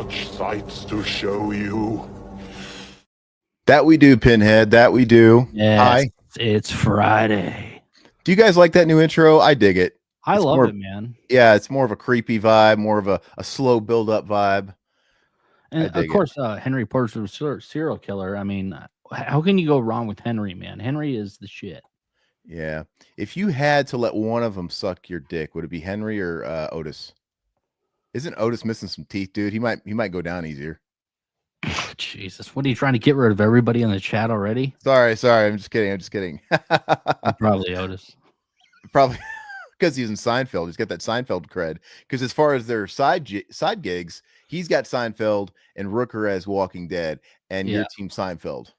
such sights to show you. That we do, Pinhead. That we do. Yes, Hi. it's Friday. Do you guys like that new intro? I dig it. I It's love more- it, man. Yeah, it's more of a creepy vibe, more of a slow build-up vibe. And I of dig it. course, Henry Porter's a serial killer. I mean, how can you go wrong with Henry, man? Henry is the shit. Yeah. If you had to let one of them suck your dick, would it be Henry or Otis? Isn't Otis missing some teeth, dude? He might go down easier. Jesus, what are you trying to get rid of everybody in the chat already? Sorry. I'm just kidding. Probably Otis. Probably because he's in Seinfeld. He's got that Seinfeld cred. Because as far as their side gigs, he's got Seinfeld and Rooker as Walking Dead, and your team Seinfeld.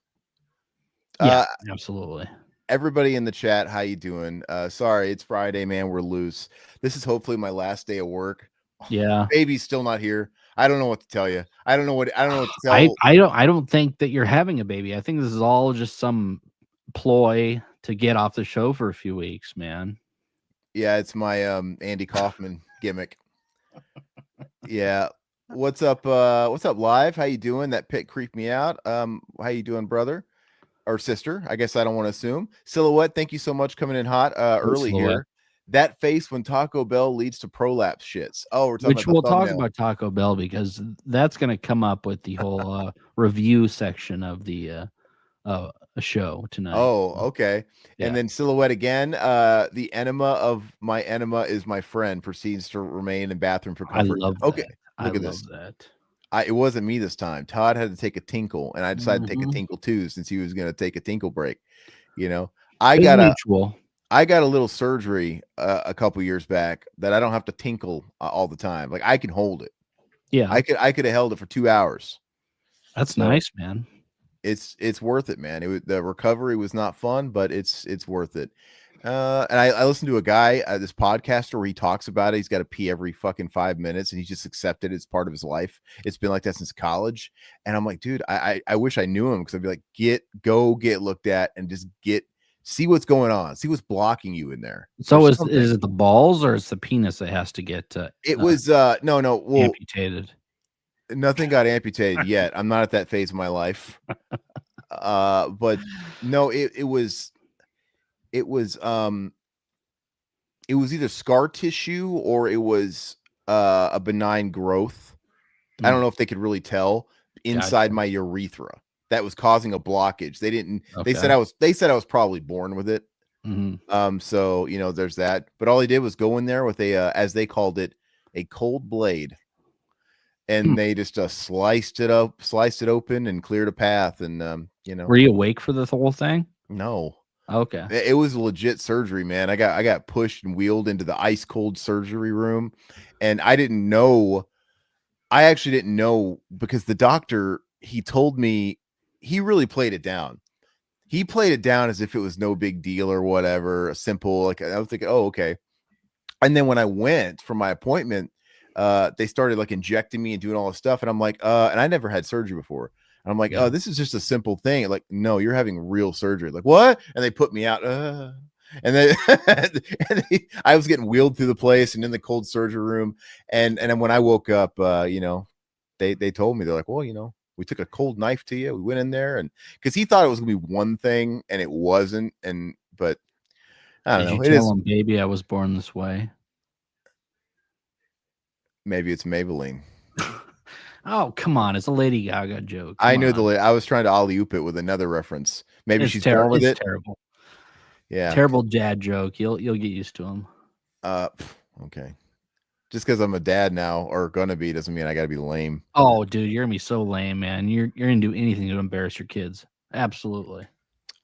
Yeah, absolutely. Everybody in the chat, how you doing? Sorry, it's Friday, man. We're loose. This is hopefully my last day of work. Yeah, Baby's still not here. I don't know what to tell you. I don't know what to tell. I don't think that you're having a baby. I think this is all just some ploy to get off the show for a few weeks, man. Yeah, it's my Andy Kaufman gimmick. Yeah. What's up live? How you doing? That pit creeped me out. How you doing, brother or sister? I guess I don't want to assume. Silhouette, thank you so much coming in hot early here. That face when Taco Bell leads to prolapse shits. Oh, we're talking about we'll talk about Taco Bell because that's going to come up with the whole review section of the show tonight. Oh, okay. Yeah. And then Silhouette again. The enema of my enema is my friend proceeds to remain in bathroom for comfort. I love that. Okay, look at this. It wasn't me this time. Todd had to take a tinkle, and I decided to take a tinkle too, since he was going to take a tinkle break. You know, I got a little surgery a couple years back that I don't have to tinkle all the time. Like I can hold it. Yeah, I could have held it for 2 hours. That's nice, man. It's worth it, man. The recovery was not fun, but it's worth it. And I listened to a guy, this podcaster, where he talks about it. He's got to pee every fucking 5 minutes, and he just accepted it's part of his life. It's been like that since college. And I'm like, dude, I wish I knew him, because I'd be like, go get looked at and just see what's going on, see what's blocking you in there. So is it the balls or is the penis that has to get it was no amputated? Nothing got amputated yet. I'm not at that phase of my life. But no, it was either scar tissue or it was a benign growth. I don't know if they could really tell inside my urethra that was causing a blockage. They didn't. Okay. They said I was probably born with it. So there's that. But all he did was go in there with a as they called it, a cold blade, and they just sliced it open and cleared a path. And were you awake for the whole thing? No. Okay. It was legit surgery, man. I got pushed and wheeled into the ice cold surgery room, and I actually didn't know, because the doctor, he told me, he really played it down. He played it down as if it was no big deal or whatever, a simple, like, I was thinking, oh, okay. And then when I went for my appointment, they started like injecting me and doing all this stuff, and I'm like, and I never had surgery before. And I'm like, oh, this is just a simple thing. Like, no, you're having real surgery. Like, what? And they put me out. And then I was getting wheeled through the place and in the cold surgery room. And then when I woke up, they told me, they're like, well, we took a cold knife to you. We went in there, and because he thought it was gonna be one thing and it wasn't. But I don't know. Did you tell him, baby, I was born this way? Maybe it's Maybelline. Oh, come on. It's a Lady Gaga joke. I knew I was trying to alley-oop it with another reference. Maybe she's born with it. Terrible. Yeah. Terrible dad joke. You'll get used to him. Okay. Just because I'm a dad now, or gonna be, doesn't mean I gotta be lame. Oh, dude, you're gonna be so lame, man. You're gonna do anything to embarrass your kids. Absolutely.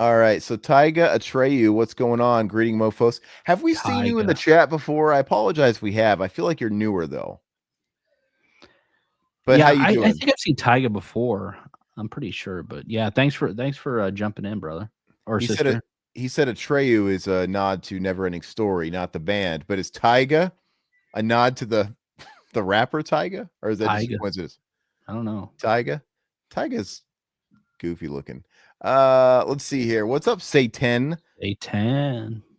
All right. So Tyga Atreyu, what's going on? Greeting mofos. Have we seen you in the chat before? I apologize if we have. I feel like you're newer though. But how you doing? I think I've seen Tyga before. I'm pretty sure, but yeah, thanks for jumping in, brother or sister. He said Atreyu is a nod to Neverending Story, not the band. But is Tyga a nod to the rapper Tyga, or is that just a coincidence? I don't know. Tyga's goofy looking. Let's see here. What's up, Satan?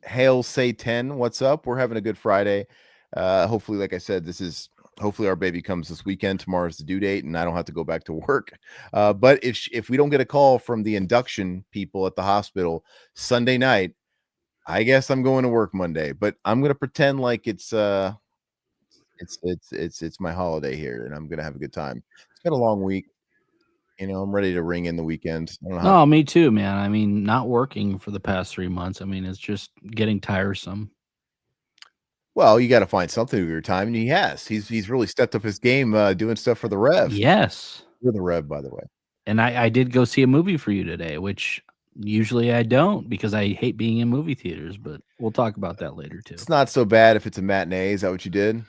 Hail Satan. What's up? We're having a good Friday. Hopefully, like I said, this is Hopefully our baby comes this weekend. Tomorrow's the due date and I don't have to go back to work. But if we don't get a call from the induction people at the hospital Sunday night, I guess I'm going to work Monday, but I'm going to pretend like it's my holiday here and I'm going to have a good time. It's been a long week. I'm ready to ring in the weekend. I don't know how. No, me too, man. I mean, not working for the past 3 months. I mean, it's just getting tiresome. Well, you got to find something with your time, and he has. He's really stepped up his game, doing stuff for the Rev. Yes. You're the Rev, by the way. And I did go see a movie for you today, which usually I don't because I hate being in movie theaters, but we'll talk about that later too. It's not so bad if it's a matinee. Is that what you did?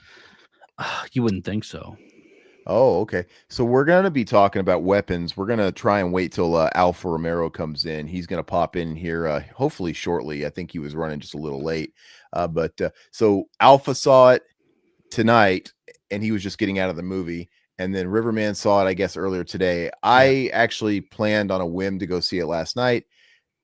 You wouldn't think so. Oh, okay. So we're going to be talking about weapons. We're going to try and wait till Alpha Romero comes in. He's going to pop in here hopefully shortly. I think he was running just a little late. So Alpha saw it tonight and he was just getting out of the movie. And then Riverman saw it, I guess, earlier today. I actually planned on a whim to go see it last night.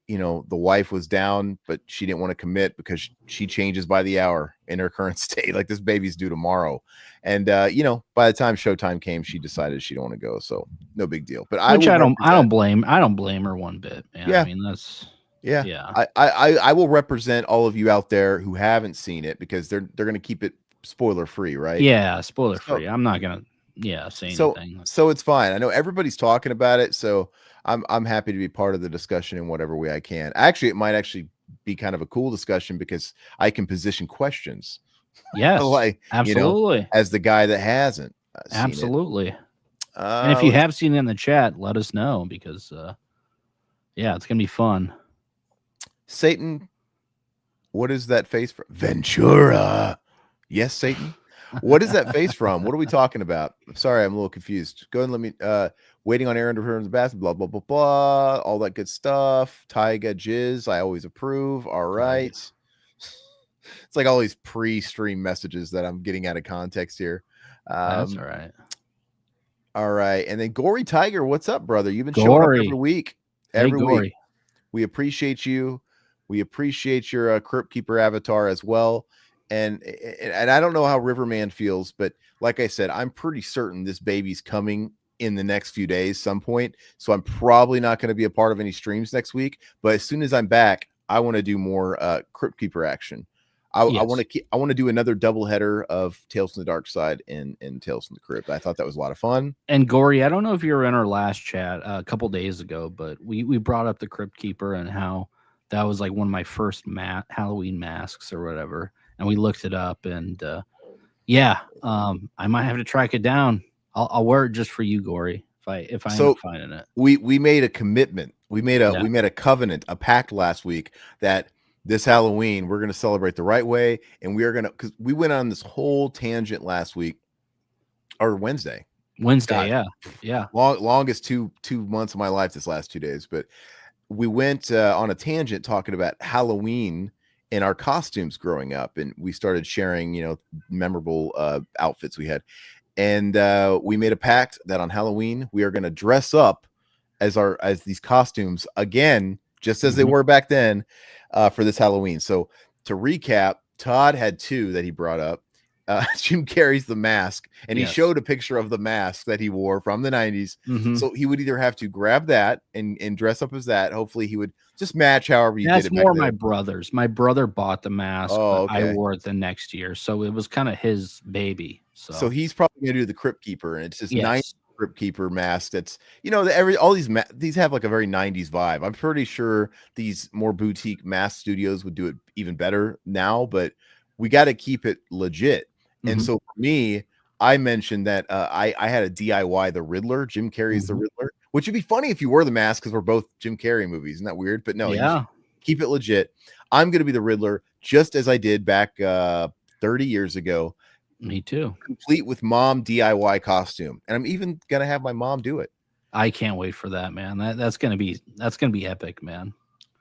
The wife was down, but she didn't want to commit because she changes by the hour in her current state. Like this baby's due tomorrow. And, by the time showtime came, she decided she don't want to go. So no big deal, but I don't blame her one bit, man. Yeah. I mean, that's, yeah. I will represent all of you out there who haven't seen it because they're going to keep it spoiler free, right? Yeah. Spoiler free. I'm not going to say anything. So it's fine. I know everybody's talking about it. So I'm happy to be part of the discussion in whatever way I can. Actually, it might actually be kind of a cool discussion because I can position questions. Yes, like absolutely. As the guy that hasn't seen absolutely. And if you have seen it in the chat, let us know because it's gonna be fun. Satan, what is that face from? Ventura. Yes, Satan. What is that face from? What are we talking about? Sorry, I'm a little confused. Go and let me waiting on Aaron to return to the bathroom, blah, blah, blah, blah. All that good stuff. Tyga Jizz, I always approve. All right. It's like all these pre-stream messages that I'm getting out of context here. That's all right. All right. And then Gory Tiger, what's up, brother? You've been showing up every week. Every week. We appreciate you. We appreciate your Crypt Keeper avatar as well. And I don't know how Riverman feels, but like I said, I'm pretty certain this baby's coming in the next few days, some point. So I'm probably not going to be a part of any streams next week. But as soon as I'm back, I want to do more Crypt Keeper action. I want to do another doubleheader of Tales from the Dark Side and Tales from the Crypt. I thought that was a lot of fun. And Gory, I don't know if you were in our last chat a couple days ago, but we brought up the Crypt Keeper and how that was like one of my first Halloween masks or whatever. And we looked it up, and I might have to track it down. I'll wear it just for you, Gory, if I end up finding it. We made a commitment. We made a covenant, a pact last week that this Halloween we're going to celebrate the right way, and we are going to, because we went on this whole tangent last week or Wednesday. God. Yeah. Longest two months of my life this last 2 days, but we went on a tangent talking about Halloween in our costumes growing up, and we started sharing memorable outfits we had, and we made a pact that on Halloween we are going to dress up as these costumes again, just as they were back then, for this Halloween. So to recap, Todd had two that he brought up. Jim Carrey's The Mask, and he showed a picture of the mask that he wore from the 90s. So he would either have to grab that and dress up as that. Hopefully he would just match however you did it. That's more my brother's. My brother bought the mask, but I wore it the next year. So it was kind of his baby. So he's probably going to do the Crypt Keeper, and it's this 90s Crypt Keeper mask that's, all these have like a very 90s vibe. I'm pretty sure these more boutique mask studios would do it even better now, but we got to keep it legit. And so for me, I mentioned that I had a DIY the Riddler. Jim Carrey's the Riddler, which would be funny if you were the mask because we're both Jim Carrey movies. Isn't that weird? But no, keep it legit. I'm going to be the Riddler just as I did back 30 years ago. Me too. Complete with mom DIY costume. And I'm even going to have my mom do it. I can't wait for that, man. That's going to be epic, man.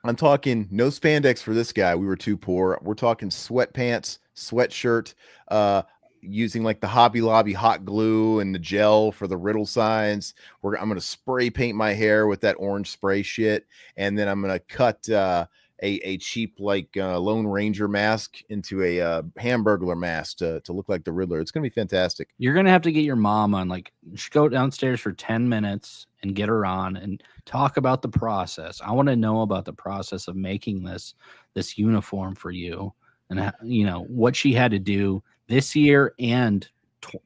I'm talking no spandex for this guy. We were too poor. We're talking sweatpants, sweatshirt, using like the Hobby Lobby hot glue and the gel for the riddle signs. I'm going to spray paint my hair with that orange spray shit. And then I'm going to cut a cheap like Lone Ranger mask into a Hamburglar mask to look like the Riddler. It's gonna be fantastic. You're gonna have to get your mom on. Like, just go downstairs for 10 minutes and get her on and talk about the process. I want to know about the process of making this uniform for you, and you know what she had to do this year and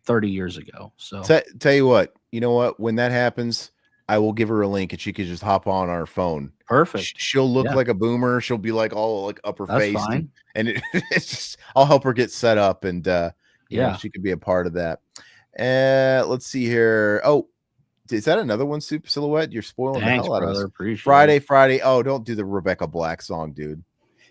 30 years ago. So tell you what, you know what? When that happens, I will give her a link and she could just hop on our phone. Perfect. She'll look like a boomer. She'll be like all like upper That's face, fine. and it's just I'll help her get set up, and you know, Yeah. she could be a part of that. Let's see here. Oh, is that another one, Super Silhouette? You're spoiling Thanks, the hell out brother. of us. Appreciate it. Friday. Oh, don't do the Rebecca Black song, dude.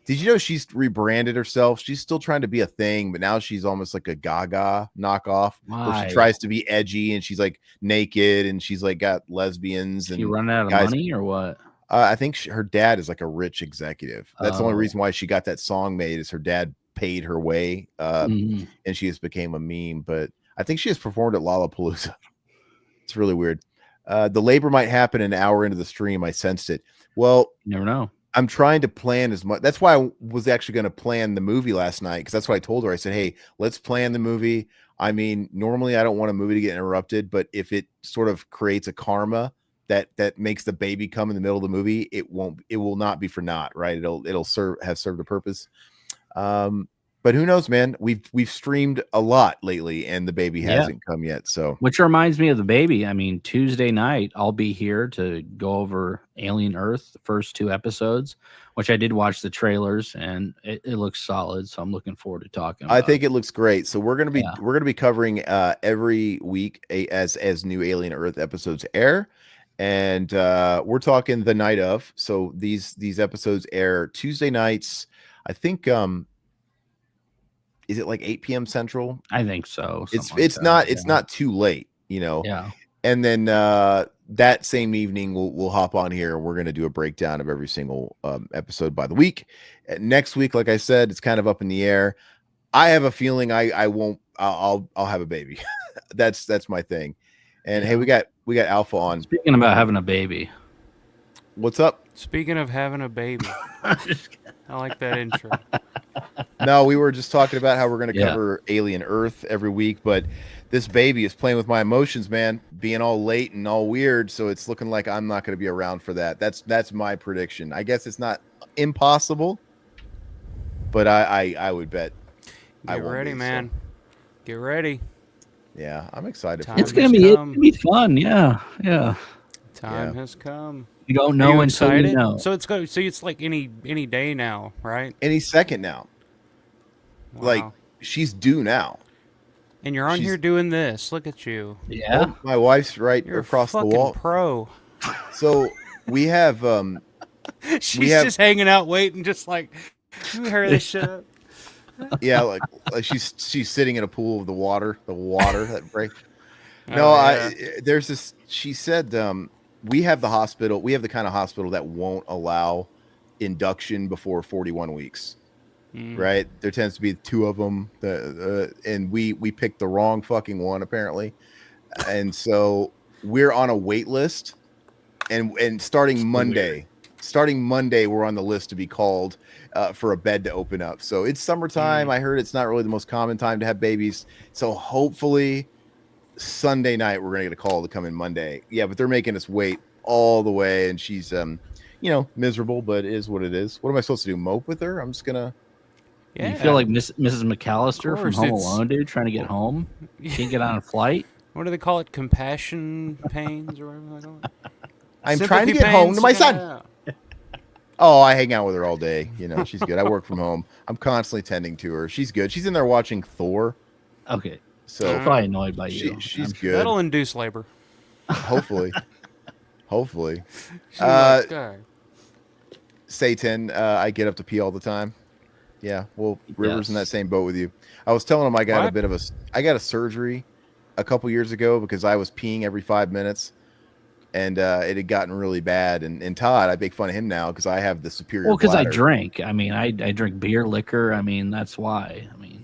Did you know she's rebranded herself? She's still trying to be a thing, but now she's almost like a Gaga knockoff. Where she tries to be edgy and she's like naked and she's like got lesbians. And you running out of money or what? I think her dad is like a rich executive. That's the only reason why she got that song made is her dad paid her way, and she just became a meme. But I think she has performed at Lollapalooza. It's really weird. The labor might happen an hour into the stream. I sensed it. Well, you never know. I'm trying to plan as much. That's why I was actually going to plan the movie last night, because that's what I told her. I said, hey, let's plan the movie. I mean, normally I don't want a movie to get interrupted, but if it sort of creates a karma that makes the baby come in the middle of the movie, it will not be for naught, right? It'll have served a purpose. But who knows, man? We've streamed a lot lately, and the baby hasn't come yet. So, which reminds me of the baby. I mean, Tuesday night I'll be here to go over Alien Earth, the first 2 episodes, which I did watch the trailers, and it looks solid. So I'm looking forward to talking about I think it looks great. So we're gonna be covering every week as new Alien Earth episodes air, and we're talking the night of. So these episodes air Tuesday nights. I think is it like 8 p.m. Central? I think so. It's not too late, you know. Yeah. And then that same evening we'll hop on here and we're going to do a breakdown of every single episode by the week. Next week, like I said, it's kind of up in the air. I have a feeling I'll have a baby. that's my thing. And hey, we got Alpha on. Speaking about having a baby. What's up? Speaking of having a baby. I like that intro. No, we were just talking about how we're going to cover Alien Earth every week, but this baby is playing with my emotions, man, being all late and all weird. So it's looking like I'm not going to be around for that. That's my prediction. I guess it's not impossible, but I would bet. Get ready, man. So. Get ready. Yeah, I'm excited. It's gonna be fun. Yeah. Time has come. You don't know until you know. So it's like any day now, right? Any second now. Wow. Like she's due now. And you're on here doing this. Look at you. Yeah. Oh, my wife's right across the wall. Pro. So we have she's just hanging out waiting, just like you heard this shit up. Yeah, like she's sitting in a pool of the water that break. No, there's this. She said we have the hospital. We have the kind of hospital that won't allow induction before 41 weeks. Right? There tends to be 2 of them, and we picked the wrong fucking one apparently, and so we're on a wait list, and starting Monday, we're on the list to be called for a bed to open up. So it's summertime. I heard it's not really the most common time to have babies. So hopefully Sunday night we're gonna get a call to come in Monday. Yeah, but they're making us wait all the way, and she's miserable, but it is what it is. What am I supposed to do? Mope with her? I'm just gonna. Yeah. You feel like Mrs. McAllister from Home Alone, dude, trying to get home. Can't get on a flight. What do they call it? Compassion pains or whatever they call it? I'm trying to get home to my son. Yeah. Oh, I hang out with her all day. You know, she's good. I work from home. I'm constantly tending to her. She's good. She's in there watching Thor. Okay. So probably annoyed by you. She's good. That'll induce labor. Hopefully. Satan, I get up to pee all the time. Yeah, well, River's in that same boat with you. I was telling him I got a surgery a couple years ago because I was peeing every 5 minutes, and it had gotten really bad. And Todd, I make fun of him now because I have the superior. Well, because I bladder. drink. I mean, I drink beer, liquor. I mean, that's why. I mean,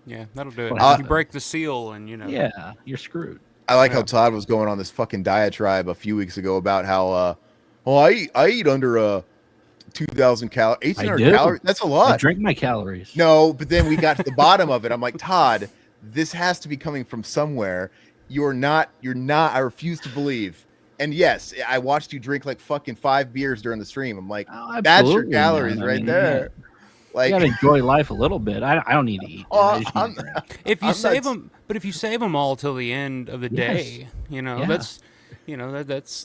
yeah, that'll do it. You break the seal, and Yeah, you're screwed. I like how Todd was going on this fucking diatribe a few weeks ago about how, I eat under 2,000 calories. I 1,800 do. calories. That's a I lot. drink my calories. No, but then we got to the bottom of it. I'm like, Todd, this has to be coming from somewhere. You're not. I refuse to believe. And yes, I watched you drink like fucking 5 beers during the stream. I'm like, Oh, that's your absolutely, calories man. I right mean, there. You Like, gotta enjoy life a little bit. I don't need to eat. Dude. I just need to drink. If you I'm save not- them, but if you save them all till the end of the Yes. day, you know, Yeah.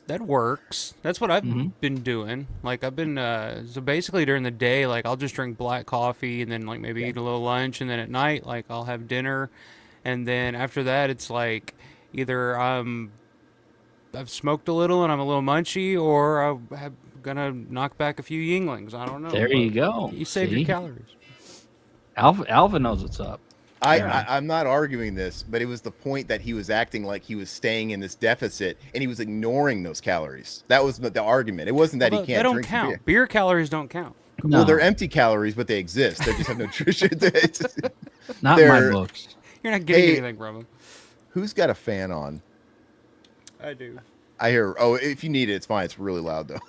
that works. That's what I've Mhm. been doing. Like I've been so basically during the day, like I'll just drink black coffee and then like maybe eat a little lunch, and then at night like I'll have dinner, and then after that it's like either I've smoked a little and I'm a little munchy, or I'm gonna knock back a few Yinglings. I don't know. There you go. You save your See? calories. Alpha knows what's up. I'm not arguing this, but it was the point that he was acting like he was staying in this deficit and he was ignoring those calories. That was the argument. It wasn't that he They can't don't drink count. beer. Beer calories don't count. No, Well, they're empty calories, but they exist. They just have nutrition. not in my they're- books. You're not getting Hey. anything from them. Who's got a fan on? I do. I hear. Oh, if you need it, it's fine. It's really loud though.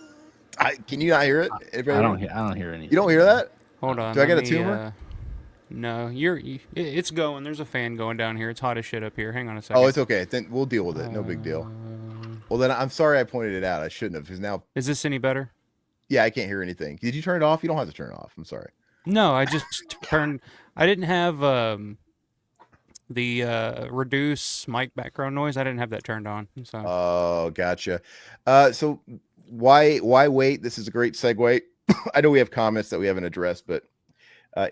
Can you not hear it? I Everybody- don't hear anything. You don't hear that? Hold on. Do I let get a me, tumor? No, it's going. There's a fan going down here. It's hot as shit up here. Hang on a second. Oh, it's okay. Then we'll deal with it. No big deal. Well, then I'm sorry I pointed it out. I shouldn't have, because now, Is this any better? yeah, I can't hear anything. Did you turn it off? You don't have to turn it off. I'm sorry. No, I just turned. I didn't have the reduce mic background noise. I didn't have that turned on. So Oh, gotcha. So why wait? This is a great segue. I know we have comments that we haven't addressed, but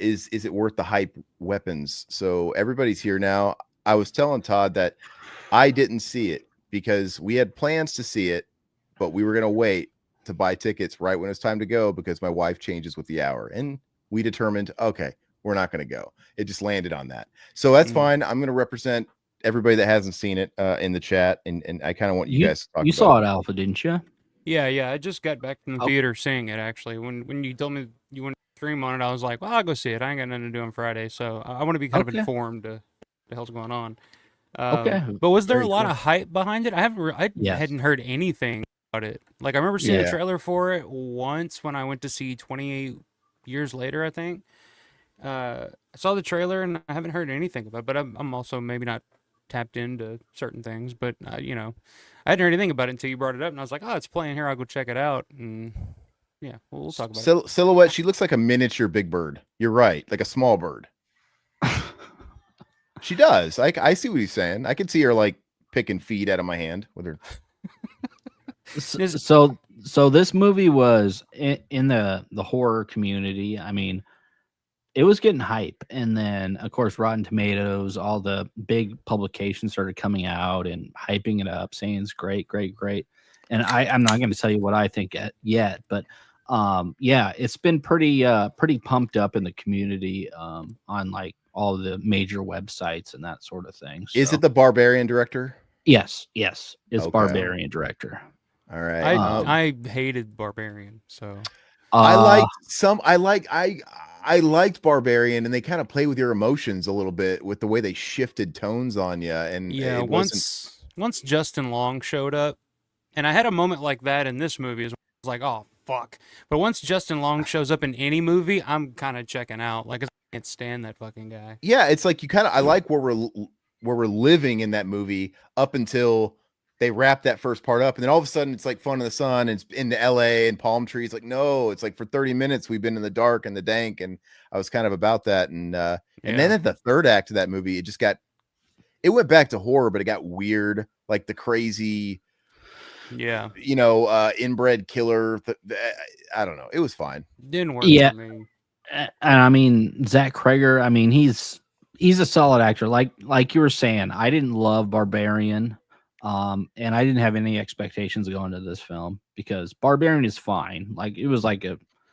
is it worth the hype weapons? So everybody's here now. I was telling Todd that I didn't see it because we had plans to see it, but we were going to wait to buy tickets right when it's time to go because my wife changes with the hour. And we determined, okay, we're not going to go. It just landed on that. So that's fine. I'm going to represent everybody that hasn't seen it in the chat. And I kind of want you guys to talk You about saw it, Alpha, didn't you? yeah. I just got back from the theater seeing it. Actually, when you told me you want to stream on it, I was like, well, I'll go see it. I ain't got nothing to do on Friday, so I want to be kind of Okay. informed to the hell's going on. Okay. But was there Very a lot cool. of hype behind it? I Yes. hadn't heard anything about it. Like I remember seeing the Yeah. trailer for it once when I went to see 28 Years Later, I think. I saw the trailer and I haven't heard anything about it, but I'm also maybe not tapped into certain things, but I hadn't heard anything about it until you brought it up, and I was like, oh, it's playing here. I'll go check it out, and yeah, we'll talk about it. Silhouette. She looks like a miniature big bird. You're right. Like a small bird. She does. I see what he's saying. I can see her like picking feed out of my hand with her. So this movie was in the horror community. I mean, it was getting hype, and then of course Rotten Tomatoes, all the big publications started coming out and hyping it up, saying it's great. And I'm not going to tell you what I think yet, but yeah, it's been pretty pumped up in the community on like all the major websites and that sort of thing. Is So- it the Barbarian director? Yes, it's Okay. Barbarian director. All right. I hated Barbarian, so I liked Barbarian, and they kind of play with your emotions a little bit with the way they shifted tones on you. And yeah. it wasn't- Once Justin Long showed up, and I had a moment like that in this movie, I was like, oh fuck. But once Justin Long shows up in any movie, I'm kind of checking out. Like I can't stand that fucking guy. yeah, it's like I like where we're living in that movie up until they wrap that first part up, and then all of a sudden it's like Fun in the Sun and it's into LA and palm trees. Like, no, it's like for 30 minutes we've been in the dark and the dank, and I was kind of about that. And then at the third act of that movie, it went back to horror, but it got weird, like the crazy, Yeah, inbred killer. I don't know. It was fine. didn't work Yeah. for me. And I mean, Zach Krager, I mean, he's a solid actor. Like you were saying, I didn't love Barbarian. And I didn't have any expectations going into this film because Barbarian is fine. Like it was like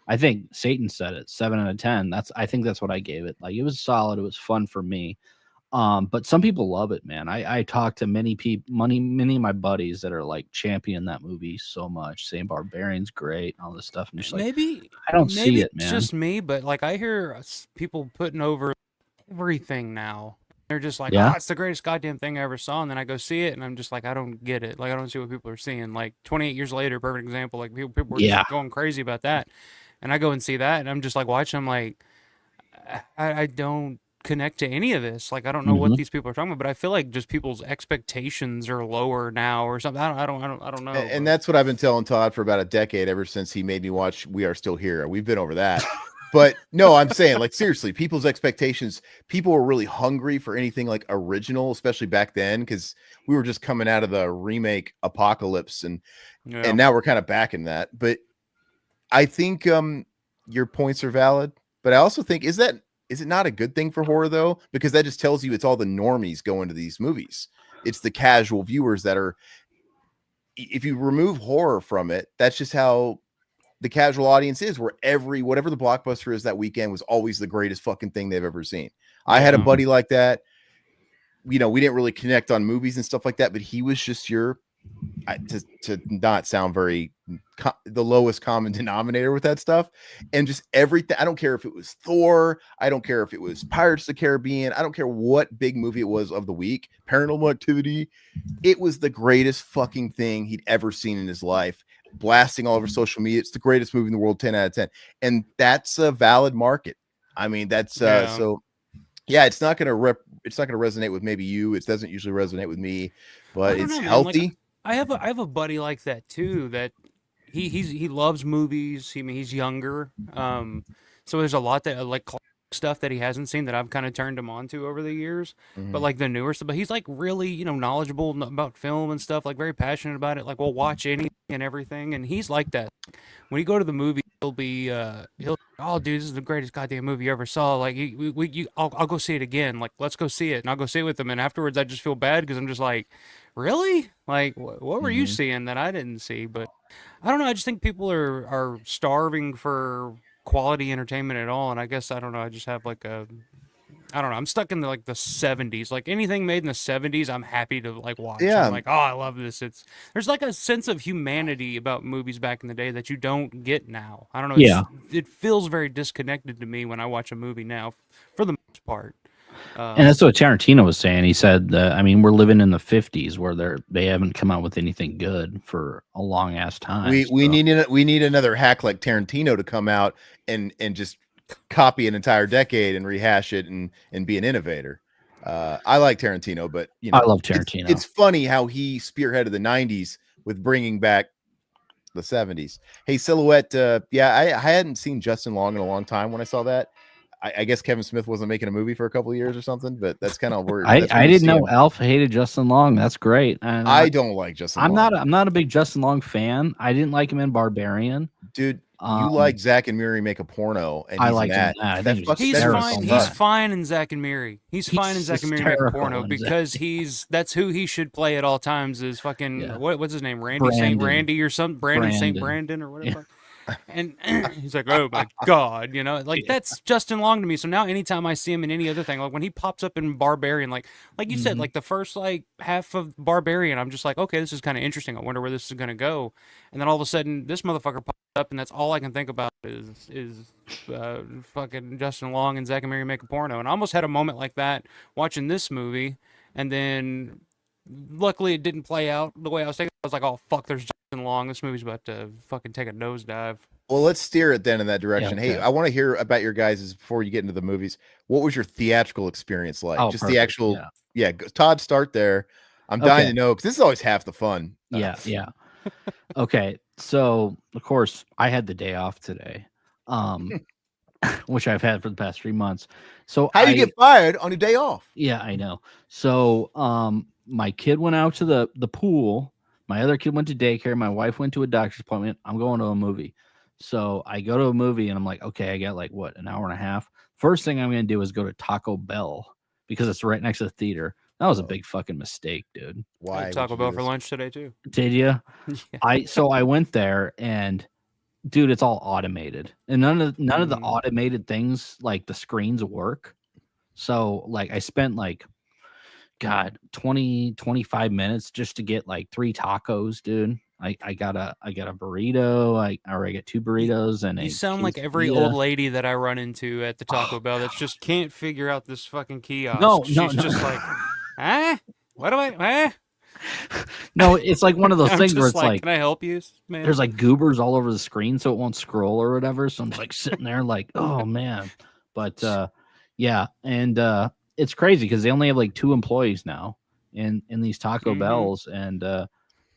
I think Satan said it, 7 out of 10. I think that's what I gave it. Like it was solid. It was fun for me. But some people love it, man. I talked to many of my buddies that are like champion that movie so much, saying Barbarian's great, and all this stuff. And just like, Maybe I don't see it, it's man. just me, but like I hear people putting over everything now. They're just like, Yeah. oh, it's the greatest goddamn thing I ever saw. And then I go see it, and I'm just like, I don't get it. Like, I don't see what people are seeing. Like, 28 Years Later, perfect example. Like, people were Yeah. just going crazy about that. and I go and see that, and I'm just like watching. I'm like, I don't connect to any of this. Like I don't know what Mhm. these people are talking about, but I feel like just people's expectations are lower now or something. I don't know. And But that's what I've been telling Todd for about a decade, ever since he made me watch We Are Still Here. We've been over that. But no, I'm saying, like, seriously, people's expectations, people were really hungry for anything like original, especially back then, because we were just coming out of the remake apocalypse, and yeah, now we're kind of back in that. But I think your points are valid, but I also think, is it not a good thing for horror though? Because that just tells you it's all the normies going to these movies. It's the casual viewers that are, if you remove horror from it, that's just how the casual audience is, where whatever the blockbuster is that weekend was always the greatest fucking thing they've ever seen. I had a Yeah. buddy like that. We didn't really connect on movies and stuff like that, but he was just to not sound very the lowest common denominator with that stuff, and just everything. I don't care if it was Thor, I don't care if it was Pirates of the Caribbean, I don't care what big movie it was of the week, Paranormal Activity. It was the greatest fucking thing he'd ever seen in his life, blasting all over social media. It's the greatest movie in the world, 10 out of 10. And that's a valid market. I mean, that's Yeah. so yeah, it's not going to resonate with maybe you. It doesn't usually resonate with me, but I don't it's know, man. Like healthy. I have a buddy like that too. That he loves movies. He's younger. So there's a lot that like classic stuff that he hasn't seen that I've kind of turned him on to over the years. But Mhm. like the newer stuff, but he's like really knowledgeable about film and stuff. Like very passionate about it. Like we'll watch anything and everything. And he's like that. When you go to the movie, he'll oh dude, this is the greatest goddamn movie you ever saw. Like I'll go see it again. Like let's go see it, and I'll go see it with him. And afterwards, I just feel bad because I'm just like, really? Like what were you Mhm. seeing that I didn't see? But I don't know. I just think people are starving for quality entertainment at all, and I guess I don't know. I just have like a I don't know. I'm stuck in the 70s. Like anything made in the 70s, I'm happy to like watch. I'm Yeah, like, oh, I love this. There's like a sense of humanity about movies back in the day that you don't get now. I don't know. Yeah. It feels very disconnected to me when I watch a movie now, for the most part. And that's what Tarantino was saying. He said that, I mean, we're living in the 50s where they haven't come out with anything good for a long ass time. we need another hack like Tarantino to come out and just copy an entire decade and rehash it and be an innovator. I like Tarantino, but I love Tarantino. It's funny how he spearheaded the 90s with bringing back the 70s. Hey, Silhouette, yeah, I hadn't seen Justin Long in a long time when I saw that. I guess Kevin Smith wasn't making a movie for a couple of years or something, but that's kind of where I we didn't see know him. Alf hated Justin Long. That's great. And I don't like Justin Long. I'm not a big Justin Long fan. I didn't like him in Barbarian. Dude, you like Zack and Miri Make a Porno, and I he's liked in him that. in that. I think That he was He's hysterical fine. in He's that. fine in Zack and Miri. He's fine in Zack and Miri Make a hysterical Porno in because that's who he should play at all times. Is fucking Yeah. what's his name? Randy Saint Brandon. Randy or something? Brandon Saint Brandon or whatever. And he's like, oh my god, like that's Justin Long to me. So now anytime I see him in any other thing, like when he pops up in Barbarian, like you said, like the first like half of Barbarian, I'm just like, okay, this is kind of interesting. I wonder where this is gonna go. And then all of a sudden, this motherfucker pops up, and that's all I can think about is fucking Justin Long and Zack and Miri Make a Porno. And I almost had a moment like that watching this movie, and then luckily it didn't play out the way I was thinking. I was like, oh fuck, there's Justin Long. This movie's about to fucking take a nosedive. Well, let's steer it then in that direction. Yeah, Hey, okay. I want to hear about your guys' before you get into the movies. What was your theatrical experience like? Oh, Just perfect. the actual, Yeah. Todd, start there. I'm dying Okay. to know because this is always half the fun. Yeah. Okay. So of course I had the day off today, which I've had for the past 3 months. So How do you get fired on your day off? Yeah, I know. So my kid went out to the pool. My other kid went to daycare. My wife went to a doctor's appointment. I'm going to a movie. So I go to a movie and I'm like, okay, I got like what, an hour and a half. First thing I'm gonna do is go to Taco Bell because it's right next to the theater. That was a big fucking mistake, dude. I Why? had Taco Bell for lunch today too. Did you? Yeah. I went there and dude, it's all automated. And none of the Mm. automated things like the screens work. So like I spent like God 25 minutes just to get like 3 tacos, dude. I got a burrito, I get 2 burritos and You a sound like every quesadilla. old lady that I run into at the Taco Bell that's just can't figure out this fucking kiosk. No, She's no. just like, what do I, No, it's like one of those I'm things where just it's like can I help you, man? there's like goobers all over the screen, so it won't scroll or whatever. So I'm just like sitting there, like, oh man. But yeah, and it's crazy because they only have like 2 employees now in these Taco Bells, and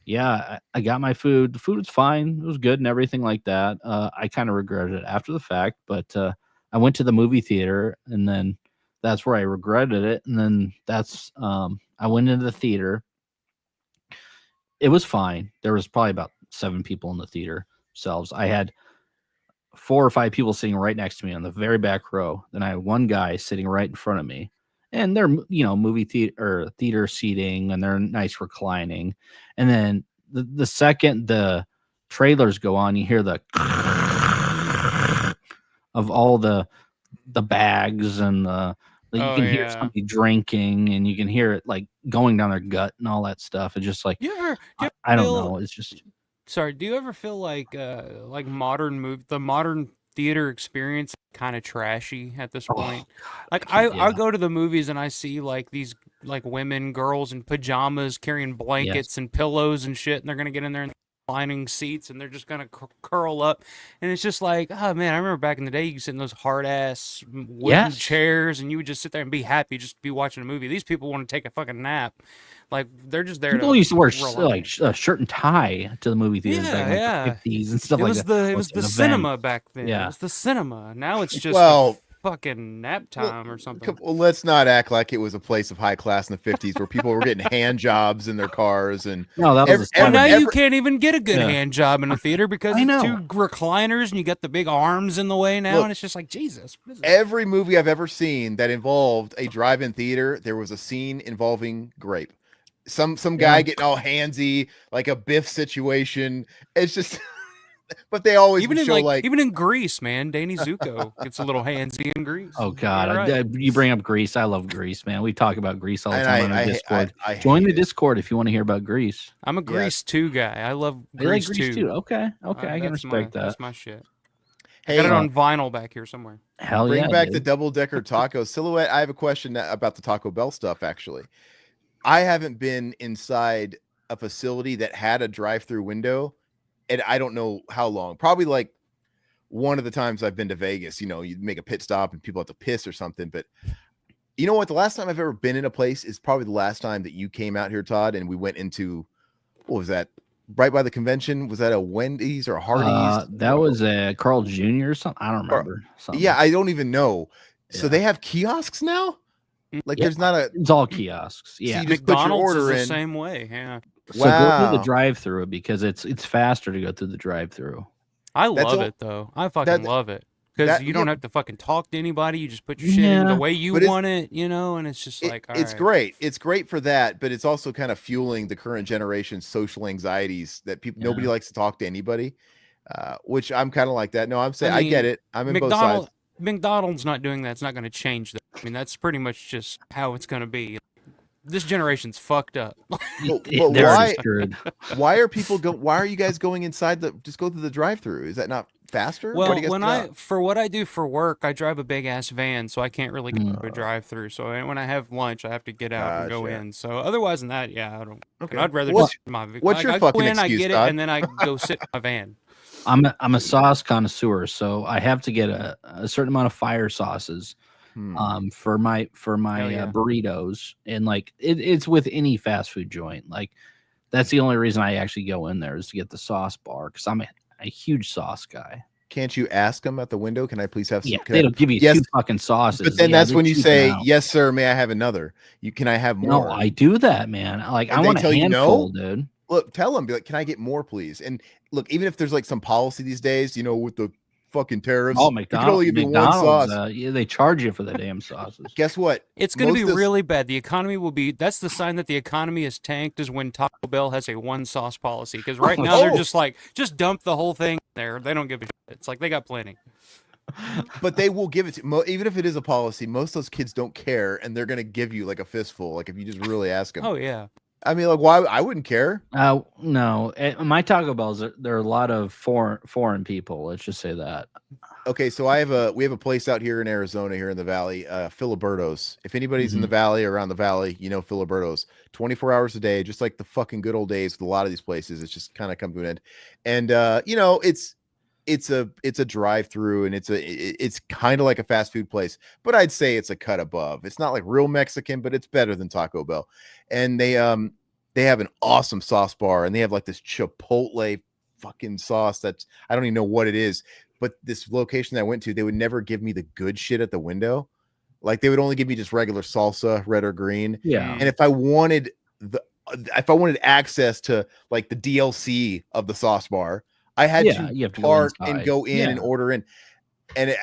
yeah, I got my food. The food was fine. It was good and everything like that. I kind of regretted it after the fact, but I went to the movie theater, and then that's where I regretted it. And then that's I went into the theater. It was fine. There was probably about 7 people in the theater themselves. I had 4 or 5 people sitting right next to me on the very back row. Then I had one guy sitting right in front of me, and they're movie theater seating, and they're nice reclining. And then the second the trailers go on, you hear the of all the bags and you Oh, can hear yeah. somebody drinking, and you can hear it like going down their gut and all that stuff. It's just like Do you ever I don't feel- know. It's just Sorry, do you ever feel like the modern theater experience kind of trashy at this point? Like I go to the movies and I see like these like women, girls in pajamas carrying blankets and pillows and shit, and they're gonna get in there and reclining seats, and they're just gonna curl up, and it's just like, oh man, I remember back in the day you could sit in those hard ass wooden chairs, and you would just sit there and be happy, just be watching a movie. These people want to take a fucking nap. Like they're just there. People used to wear like a shirt and tie to the movie theaters back in like the 50s and stuff like that. It was the cinema back then. Yeah. It was the cinema. Now it's just fucking nap time or something. Well, let's not act like it was a place of high class in the 50s where people were getting hand jobs in their cars. And no, that was now you can't even get a good hand job in a theater because it's 2 recliners and you got the big arms in the way now. And it's just like, Jesus. Every movie I've ever seen that involved a drive-in theater, there was a scene involving grape. Some guy getting all handsy, like a Biff situation. It's just, but they always even in show even in Grease, man. Danny Zuko gets a little handsy in Grease. Oh God, you bring up Grease. I love Grease, man. We talk about Grease all the time on the Discord. Join the Discord if you want to hear about Grease. I'm a Grease 2 guy. I love Grease 2. Okay, I can respect that. That's my shit. Hey, I got it on vinyl back here somewhere. Hell Bring back the double-decker taco silhouette. I have a question about the Taco Bell stuff, actually. I haven't been inside a facility that had a drive-through window, and I don't know how long. Probably like one of the times I've been to Vegas, you make a pit stop and people have to piss or something. But you know what? The last time I've ever been in a place is probably the last time that you came out here, Todd, and we went into, what was that? Right by the convention? Was that a Wendy's or a Hardee's? That was a Carl Jr. or something. I don't remember. Yeah, I don't even know. Yeah. So they have kiosks now? Like there's not it's all kiosks. Yeah. So you just McDonald's put your order is the in. same way. Yeah. So go through the drive-through because it's faster to go through the drive-through. I love it though. I fucking love it. Because you don't have to fucking talk to anybody. You just put your shit in the way you want it, and it's just like, all it's right. great. It's great for that, but it's also kind of fueling the current generation's social anxieties that nobody likes to talk to anybody, which I'm kind of like that. No, I'm saying I get it. I'm in both sides. McDonald's not doing that. It's not going to change that. I mean, that's pretty much just how it's going to be. This generation's fucked up. But why are people why are you guys going inside just go through the drive-through? Is that not faster? Well, for what I do for work, I drive a big ass van, so I can't really get to a drive-through. So when I have lunch, I have to get out and go in. So otherwise than that, I don't. Okay. I'd rather just my. What's your fucking excuse, I get it, Todd? and then I go sit in my van. I'm a sauce connoisseur, so I have to get a certain amount of fire sauces for my burritos, and like it's with any fast food joint. Like that's the only reason I actually go in there is to get the sauce bar because I'm a huge sauce guy. Can't you ask them at the window? Can I please have some? Yeah, they don't give you 2 fucking sauces. But then that's when you say, "Yes, sir. May I have another? Can I have more?" No, I do that, man. Like I want a handful, dude. Look, tell them, be like, "Can I get more, please?" And look, even if there's like some policy these days, with the fucking tariffs, McDonald's, one sauce. They charge you for the damn sauces. Guess what? It's going to be really bad. The economy will be. That's the sign that the economy is tanked. Is when Taco Bell has a 1 sauce policy. Because right now they're just like, just dump the whole thing there. They don't give a shit. It's like they got plenty. But they will give it to even if it is a policy. Most of those kids don't care, and they're going to give you like a fistful. Like if you just really ask them. Oh yeah. I mean, like, why? I wouldn't care. No, my Taco Bells. There are a lot of foreign people. Let's just say that. Okay, so we have a place out here in Arizona, here in the valley, Filiberto's. If anybody's in the valley or around the valley, you know Filiberto's. 24 hours a day, just like the fucking good old days with a lot of these places. It's just kind of come to an end, and you know, it's a drive-through, and it's kind of like a fast food place, but I'd say it's a cut above. It's not like real Mexican, but it's better than Taco Bell. And they have an awesome sauce bar, and they have like this Chipotle fucking sauce that's, I don't even know what it is. But this location that I went to, they would never give me the good shit at the window. Like they would only give me just regular salsa, red or green. Yeah. And if I wanted access to like the DLC of the sauce bar, I had to park and go in and order in. And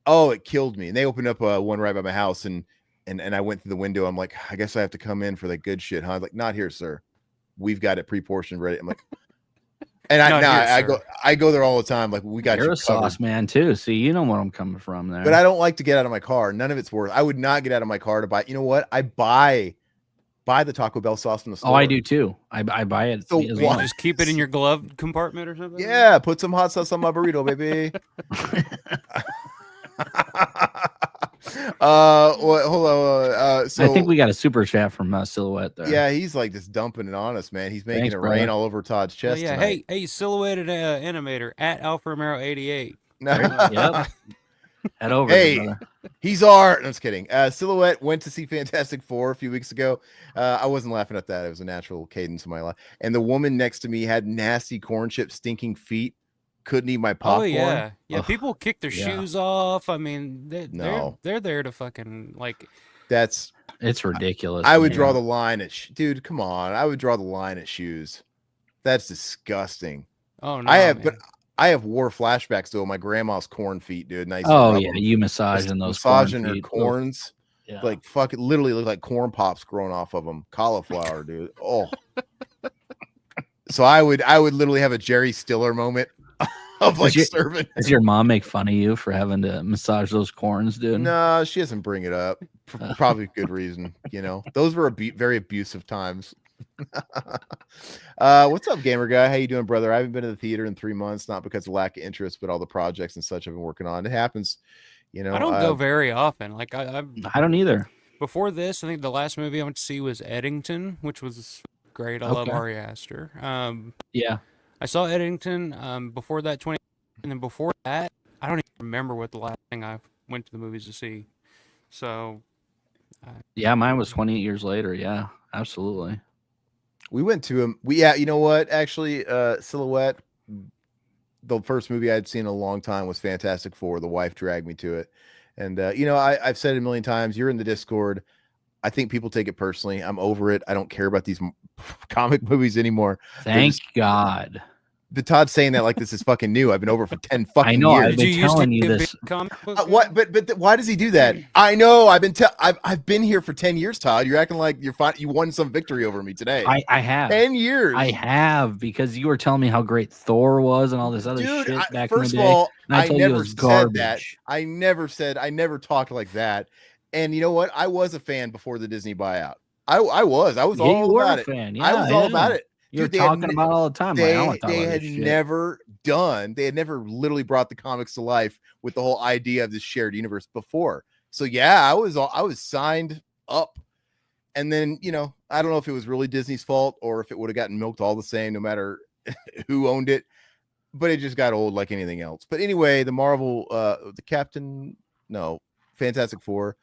it killed me. And they opened up one right by my house, and I went through the window. I'm like, I guess I have to come in for the good shit, huh? I was like, not here, sir. We've got it pre-portioned ready. I'm like, and I go there all the time. Like, we got You're you a sauce man too. See, you know where I'm coming from there. But I don't like to get out of my car. None of it's worth. I would not get out of my car to buy. You know what? I buy the Taco Bell sauce from the store. Oh, I do too. I buy it. So as well. Just keep it in your glove compartment or something. Yeah, put some hot sauce on my burrito, baby. Hold on. So I think we got a super chat from Silhouette there. Yeah, he's like just dumping it on us, man. He's making it rain all over Todd's chest. Yeah, tonight. hey, silhouetted animator at Alfa Romero 88. Yep. Head over. Hey, he's art. No, I'm just kidding. Silhouette went to see Fantastic Four a few weeks ago. I wasn't laughing at that. It was a natural cadence of my life. And the woman next to me had nasty corn chip stinking feet. Couldn't eat my popcorn. Oh yeah, yeah. Ugh. People kick their shoes off. I mean, they're there to fucking like. It's ridiculous. I would draw the line at dude. Come on, I would draw the line at shoes. That's disgusting. Oh no, but I have war flashbacks to my grandma's corn feet, dude. Nice. Oh yeah, you massaging those her corns. Yeah. Like fucking literally look like corn pops growing off of them. Cauliflower, dude. Oh. So I would literally have a Jerry Stiller moment. Of like serving. Does your mom make fun of you for having to massage those corns, dude? No, she doesn't bring it up. For probably good reason. You know, those were very abusive times. What's up, gamer guy? How you doing, brother? I haven't been to the theater in 3 months, not because of lack of interest, but all the projects and such I've been working on. It happens. You know, I don't go very often. Like I don't either. Before this, I think the last movie I went to see was Eddington, which was great. I love Ari Aster. Yeah. I saw Eddington before that, and then before that, I don't even remember what the last thing I went to the movies to see. So, yeah, mine was 28 years later. Yeah, absolutely. We went to him. You know what? Actually, Silhouette, the first movie I'd seen in a long time was Fantastic Four. The wife dragged me to it. And, you know, I've said it a million times. You're in the Discord. I think people take it personally. I'm over it. I don't care about these comic movies anymore. Thank God. But Todd's saying that like this is fucking new. I've been over for 10 fucking years. I've been telling you this. What? But why does he do that? I know. I've been here for 10 years, Todd. You're acting like you won some victory over me today. I have 10 years. I have, because you were telling me how great Thor was and all this other shit back in the day. First of all, I never said that. I never talked like that. And you know what? I was a fan before the Disney buyout. I was all about it. Yeah, I was all about it. You're talking about all the time. They had never literally brought the comics to life with the whole idea of this shared universe before. So yeah, I was signed up. And then, you know, I don't know if it was really Disney's fault or if it would have gotten milked all the same, no matter who owned it, but it just got old like anything else. But anyway, the Marvel, Fantastic Four,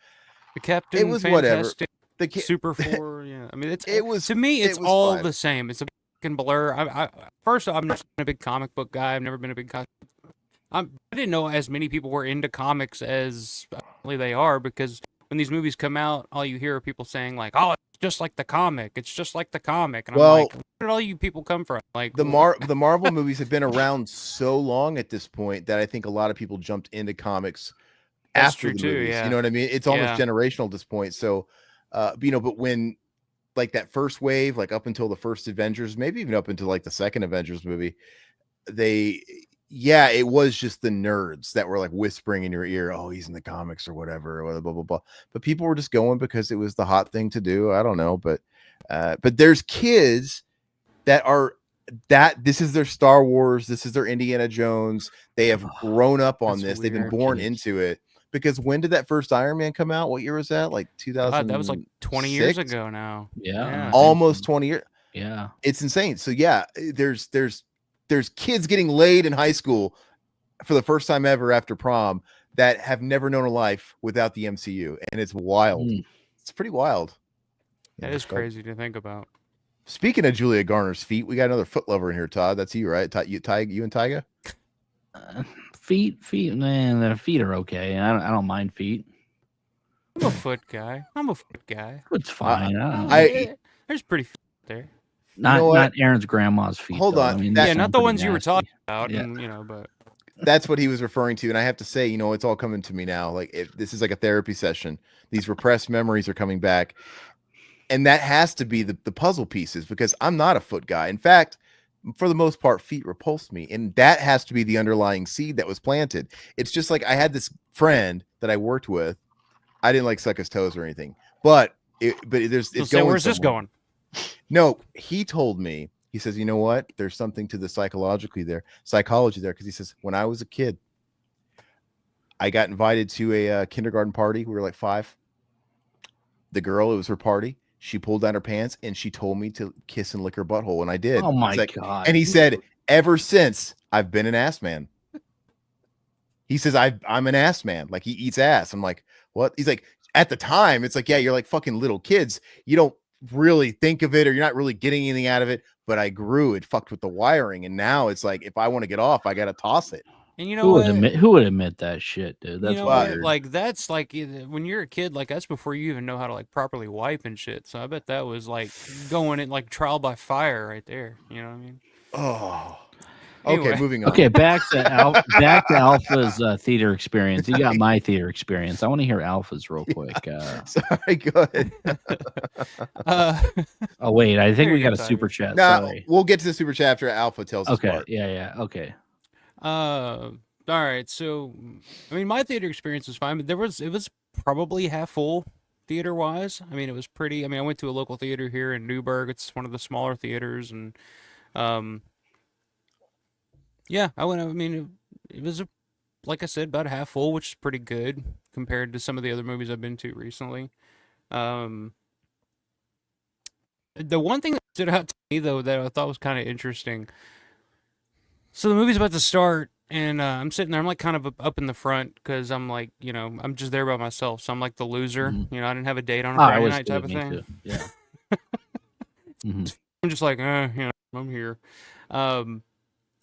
the Captain, it was Fantastic, whatever. Super Four, yeah. I mean, to me, it's all the same. It's a fucking blur. First, I'm not a big comic book guy. I've never been a big comic. I didn't know as many people were into comics as they are, because when these movies come out, all you hear are people saying like, "Oh, it's just like the comic. It's just like the comic." And I'm like, where did all you people come from? Like the Marvel movies have been around so long at this point that I think a lot of people jumped into comics. That's after true the too, movies, yeah. You know what I mean? It's almost generational at this point. So, you know, but when like that first wave, like up until the first Avengers, maybe even up until like the second Avengers movie, it was just the nerds that were like whispering in your ear, "Oh, he's in the comics or whatever, or blah, blah, blah." But people were just going because it was the hot thing to do. I don't know, but But there's kids that are this is their Star Wars, this is their Indiana Jones. They have grown up on That's this. They've been weird. born Jeez. into it. Because when did that first Iron Man come out? What year was that? Like 2000. God, that was like 20 years ago now. Yeah, I think Almost so. 20 years. Yeah. It's insane. So yeah, there's kids getting laid in high school for the first time ever after prom that have never known a life without the MCU, and it's wild. It's pretty wild. That is crazy to think about. Speaking of Julia Garner's feet, we got another foot lover in here, Todd. That's you, right? You and Tyga? Feet, man, the feet are okay. I don't mind feet. I'm a foot guy. It's fine. There's pretty feet there. Not Aaron's grandma's feet. Hold though. on. I mean, Yeah, they not sound the pretty ones you were nasty. talking about. Yeah. And, but That's what he was referring to. And I have to say, it's all coming to me now. Like, this is like a therapy session. These repressed memories are coming back. And that has to be the puzzle pieces, because I'm not a foot guy. In fact, for the most part, feet repulse me. And that has to be the underlying seed that was planted. It's just like I had this friend that I worked with. I didn't like suck his toes or anything. But it's going where's this somewhere. going? No, he told me, he says, you know what? There's something to the psychology there. Because he says, when I was a kid, I got invited to a kindergarten party. We were like 5. The girl, it was her party. She pulled down her pants and she told me to kiss and lick her butthole. And I did. Oh my God. And he said, ever since I've been an ass man. He says, I'm an ass man. Like, he eats ass. I'm like, what? He's like, at the time, it's like, yeah, you're like fucking little kids. You don't really think of it, or you're not really getting anything out of it. But I grew. It fucked with the wiring. And now it's like, if I want to get off, I got to toss it. And you know who would admit that shit, dude? That's weird. Like, that's like when you're a kid, like that's before you even know how to like properly wipe and shit. So I bet that was like going in like trial by fire right there. You know what I mean? Oh, Anyway. Okay, moving on. Okay, back to Alpha's theater experience. You got my theater experience. I want to hear Alpha's real quick. Sorry, go ahead. Oh wait, I think There we you got a go, super Tiger. chat. Now Sorry. we'll get to the super chat after Alpha tells us. Okay, yeah, okay. All right. So, I mean, my theater experience was fine, but it was probably half full theater wise. I mean, it was pretty. I mean, I went to a local theater here in Newburgh. It's one of the smaller theaters, and yeah, I went. I mean, it was like I said, about half full, which is pretty good compared to some of the other movies I've been to recently. The one thing that stood out to me though that I thought was kind of interesting. So the movie's about to start, and I'm sitting there. I'm like kind of up in the front because I'm like, I'm just there by myself. So I'm like the loser. Mhm. I didn't have a date on a Friday night type of thing. Too. Yeah. I'm just like, I'm here.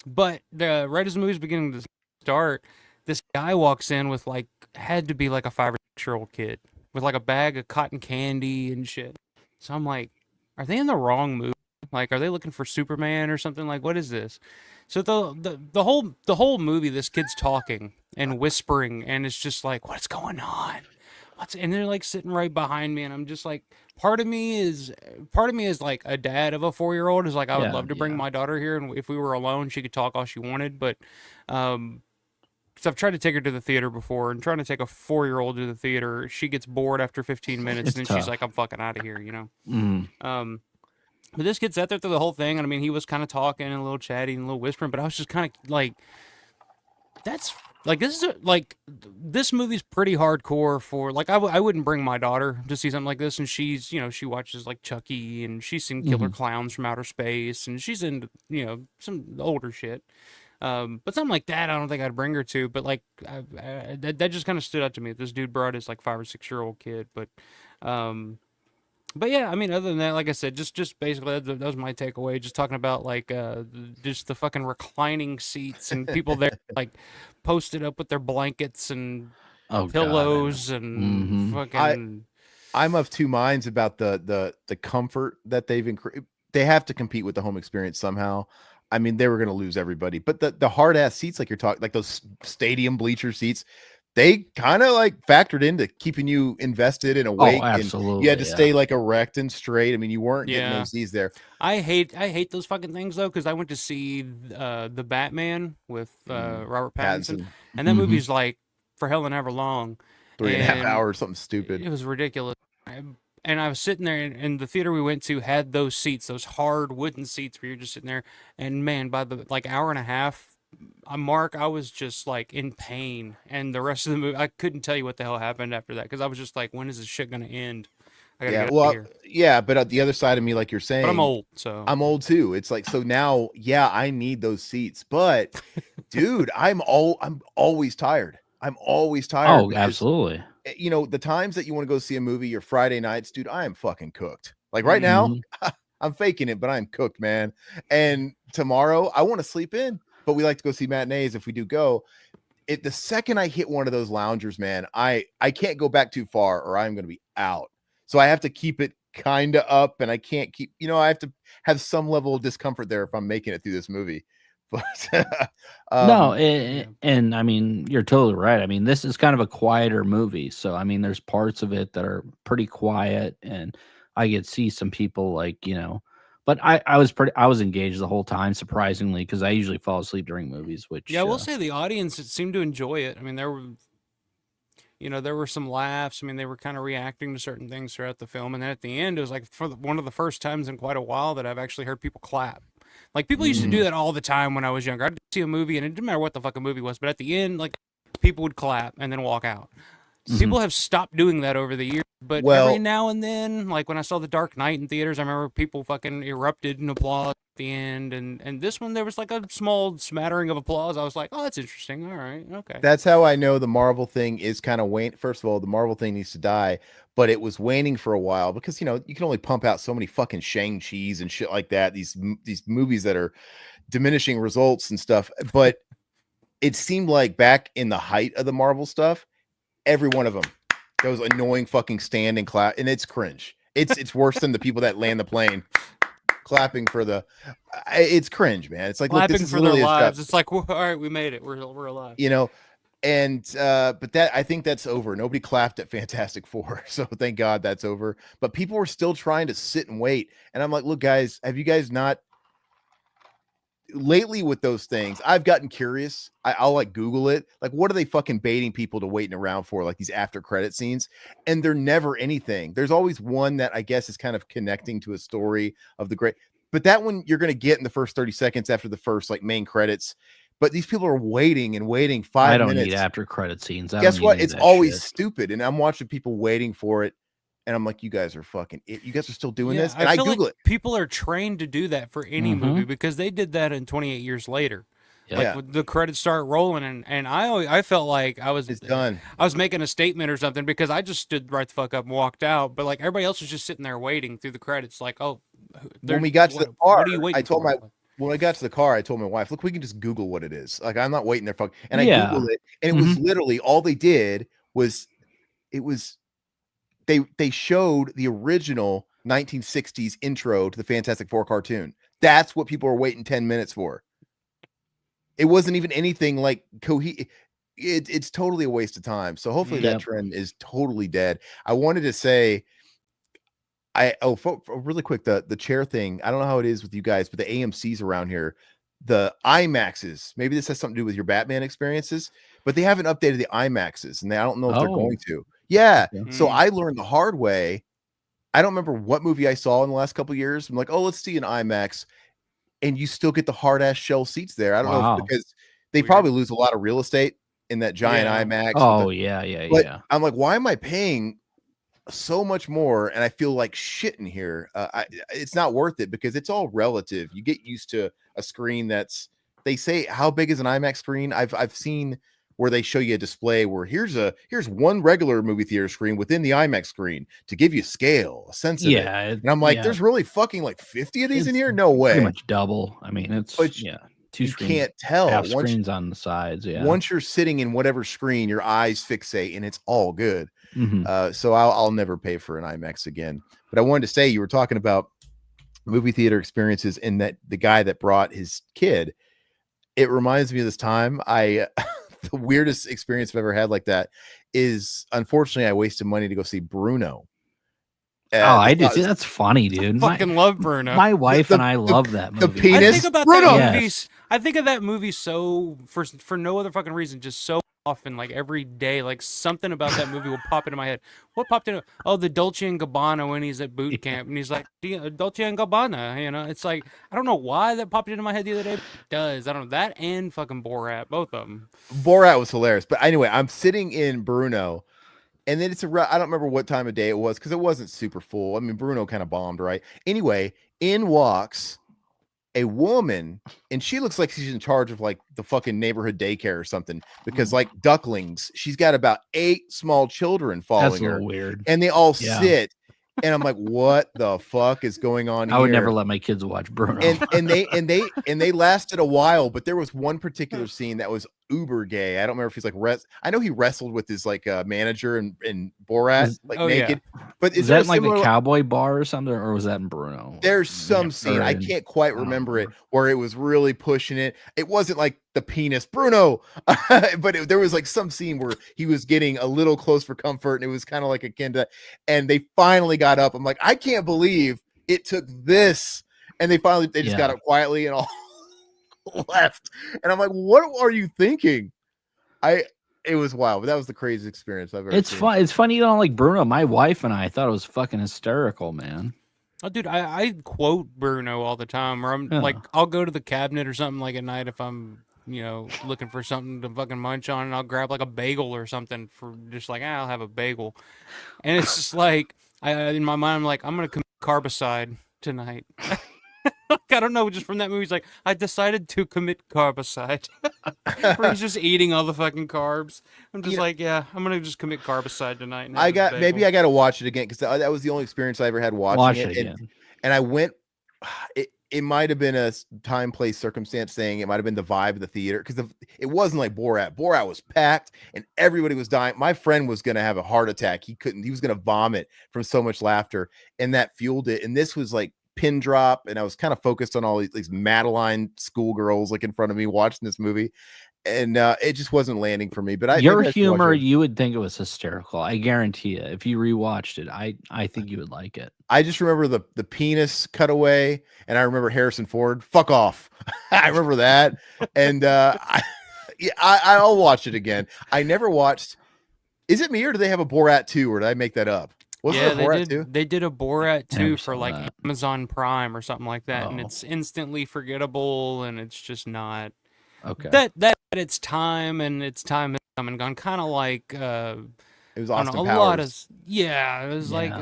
But right as the movie's beginning to start, this guy walks in with like had to be like a 5 or 6-year-old kid with like a bag of cotton candy and shit. So I'm like, are they in the wrong movie? Like, are they looking for Superman or something? Like, what is this? So the whole movie, this kid's talking and whispering, and it's just like, what's going on? And they're like sitting right behind me, and I'm just like, part of me is like a dad of a 4-year-old is like, I would love to bring my daughter here, and if we were alone, she could talk all she wanted. But because I've tried to take her to the theater before, and trying to take a 4-year-old to the theater, she gets bored after 15 minutes, and then she's like, I'm fucking out of here, But this kid sat there through the whole thing, and I mean, he was kind of talking and a little chatty and a little whispering, but I was just kind of like, that's like, this movie's pretty hardcore for like, I wouldn't bring my daughter to see something like this, and she's, she watches like Chucky, and she's seen Killer Clowns from Outer Space, and she's into, some older shit. But something like that, I don't think I'd bring her to, but like, that just kind of stood out to me. This dude brought his like 5 or 6-year-old kid, but yeah, I mean, other than that, like I said, just basically that was my takeaway. Just talking about like just the fucking reclining seats and people there like posted up with their blankets and pillows and fucking. I'm of two minds about the comfort that they have to compete with the home experience somehow. I mean, they were going to lose everybody, but the hard ass seats, like you're talking, like those stadium bleacher seats, they kind of like factored into keeping you invested and awake. Absolutely. And you had to stay like erect and straight. I mean, you weren't getting those seats there. I hate those fucking things though, because I went to see the Batman with Robert Pattinson, and that movie's like for hell and ever long, 3.5 hours, something stupid. It was ridiculous. and I was sitting there, and the theater we went to had those seats, those hard wooden seats where you're just sitting there. And man, by the like hour and a half mark, I was just like in pain. And the rest of the movie, I couldn't tell you what the hell happened after that because I was just like, when is this shit gonna end? I gotta Yeah, get out well, of here. yeah, but at the other side of me, like you're saying, But I'm old, so I'm old too. It's like, so now, yeah, I need those seats, but dude, I'm always tired. I'm always tired. Oh, absolutely. You know, the times that you want to go see a movie, your Friday nights, dude, I am fucking cooked. Like right now, I'm faking it, but I'm cooked, man. And tomorrow, I want to sleep in, but we like to go see matinees if we do go. The second I hit one of those loungers, man, I can't go back too far or I'm going to be out. So I have to keep it kind of up, and I can't keep, I have to have some level of discomfort there if I'm making it through this movie. But no, and I mean, you're totally right. I mean, this is kind of a quieter movie, so I mean, there's parts of it that are pretty quiet, and I could see some people like, but I was engaged the whole time, surprisingly, because I usually fall asleep during movies. Which I will say the audience seemed to enjoy it. I mean, there were some laughs. I mean, they were kind of reacting to certain things throughout the film, and then at the end, it was like one of the first times in quite a while that I've actually heard people clap. Like, people used to do that all the time when I was younger. I'd see a movie, and it didn't matter what the fucking movie was, but at the end, like, people would clap and then walk out. People have stopped doing that over the years, but every now and then, like when I saw The Dark Knight in theaters, I remember people fucking erupted in applause at the end, and this one, there was like a small smattering of applause. I was like, oh, that's interesting. All right, okay. That's how I know the Marvel thing is kind of waning. First of all, the Marvel thing needs to die, but it was waning for a while because, you can only pump out so many fucking Shang-Chi's and shit like that. These movies that are diminishing results and stuff. But it seemed like back in the height of the Marvel stuff, every one of them, those annoying fucking stand and clap, and it's cringe. It's worse than the people that land the plane clapping for the. It's cringe, man. It's like, clapping look, this is for literally their lives. It's like, all right, we made it. We're alive. And but that, I think that's over. Nobody clapped at Fantastic Four, so thank God that's over. But people were still trying to sit and wait, and I'm like, look, guys, have you guys not? Lately with those things, I've gotten curious. I'll like Google it. Like, what are they fucking baiting people to waiting around for? Like these after credit scenes, and they're never anything. There's always one that I guess is kind of connecting to a story of the great. But that one you're going to get in the first 30 seconds after the first like main credits. But these people are waiting and waiting 5 minutes. I don't need after credit scenes. Guess what? It's always stupid, and I'm watching people waiting for it. And I'm like, you guys are fucking. You guys are still doing this, and I Google it. People are trained to do that for any movie because they did that in 28 years later. Yeah. Like when the credits start rolling, and I felt like It's done. I was making a statement or something because I just stood right the fuck up and walked out. But like everybody else was just sitting there waiting through the credits. Like, oh, when we got to the car, what are you waiting for? When I got to the car, I told my wife, look, we can just Google what it is. Like, I'm not waiting there. And I Googled it, and it was literally all they did was they showed the original 1960s intro to the Fantastic Four cartoon. That's what people are waiting 10 minutes for. It wasn't even anything like it's totally a waste of time. So hopefully that trend is totally dead. I wanted to say, really quick, the chair thing. I don't know how it is with you guys, but the AMC's around here, the IMAXs, maybe this has something to do with your Batman experiences, but they haven't updated the IMAXs, and I don't know if they're going to. Yeah. Okay. So I learned the hard way. I don't remember what movie I saw in the last couple of years. I'm like, oh, let's see an IMAX. And you still get the hard ass shell seats there. I don't know if because they probably lose a lot of real estate in that giant IMAX. Oh, yeah. But I'm like, why am I paying so much more? And I feel like shit in here. It's not worth it because it's all relative. You get used to a screen they say, how big is an IMAX screen? I've seen where they show you a display where here's one regular movie theater screen within the IMAX screen to give you scale, a sense of it. And I'm like, there's really fucking like 50 of these in here? No way. Pretty much double. I mean, it's two you screens. Can't tell. Half screens on the sides. Yeah. Once you're sitting in whatever screen, your eyes fixate and it's all good. So I'll never pay for an IMAX again. But I wanted to say, you were talking about movie theater experiences and that the guy that brought his kid, it reminds me of this time. The weirdest experience I've ever had like that is, unfortunately, I wasted money to go see Bruno. I did. See, that's funny, dude. I fucking love Bruno. My wife and I love that movie. The penis. I think about Bruno. that movie. I think of that movie so for no other fucking reason, just so often, like every day, like something about that movie will pop into my head. What popped into? Oh, the Dolce and Gabbana when he's at boot camp and he's like Dolce and Gabbana. You know, it's like I don't know why that popped into my head the other day. But it does. I don't know that and fucking Borat, both of them. Borat was hilarious. But anyway, I'm sitting in Bruno, and then I don't remember what time of day it was because it wasn't super full. I mean, Bruno kind of bombed, right? Anyway, in walks a woman, and she looks like she's in charge of like the fucking neighborhood daycare or something, because like ducklings, she's got about 8 small children following her. Weird. And they all sit, and I'm like, what the fuck is going on here? I would never let my kids watch Bruno. And they lasted a while, but there was one particular scene that was uber gay. I don't remember if he's like I know he wrestled with his like manager in Borat, naked. Yeah. But is that like the cowboy bar or something, or was that in Bruno? There's some scene, I can't quite remember it, where it was really pushing it. It wasn't like the penis Bruno, but there was like some scene where he was getting a little close for comfort, and it was kind of like akin to, and they finally got up. I'm like, I can't believe it took this, and they just got up quietly and all left, and I'm like, what are you thinking? It was wild, but that was the craziest experience I've ever seen. It's funny you don't like Bruno. My wife and I thought it was fucking hysterical, man. Oh, dude, I quote Bruno all the time, or I'm like, I'll go to the cabinet or something like at night if I'm, you know, looking for something to fucking munch on, and I'll grab like a bagel or something for just like, I'll have a bagel, and it's just like, in my mind, I'm like, I'm gonna commit carbicide tonight. I don't know, just from that movie, he's like, I decided to commit carbicide. Where he's just eating all the fucking carbs. I'm just like, yeah, I'm gonna just commit carbicide tonight. Maybe I gotta watch it again, because that was the only experience I ever had watching it. And I went. It might have been a time, place, circumstance thing. It might have been the vibe of the theater, because it wasn't like Borat. Borat was packed and everybody was dying. My friend was gonna have a heart attack. He was gonna vomit from so much laughter, and that fueled it. And this was like pin drop, and I was kind of focused on all these Madeline schoolgirls like in front of me watching this movie, and it just wasn't landing for me. But your humor, you would think it was hysterical. I guarantee you, if you rewatched it, I think you would like it. I just remember the penis cutaway, and I remember Harrison Ford. Fuck off. I remember that, and I'll watch it again. I never watched. Is it me, or do they have a Borat 2, or did I make that up? They did a Borat 2 for like Amazon Prime or something like that, and it's instantly forgettable, and it's just not that at its time, and its time has come and gone. Kind of like it was Austin Powers. It was like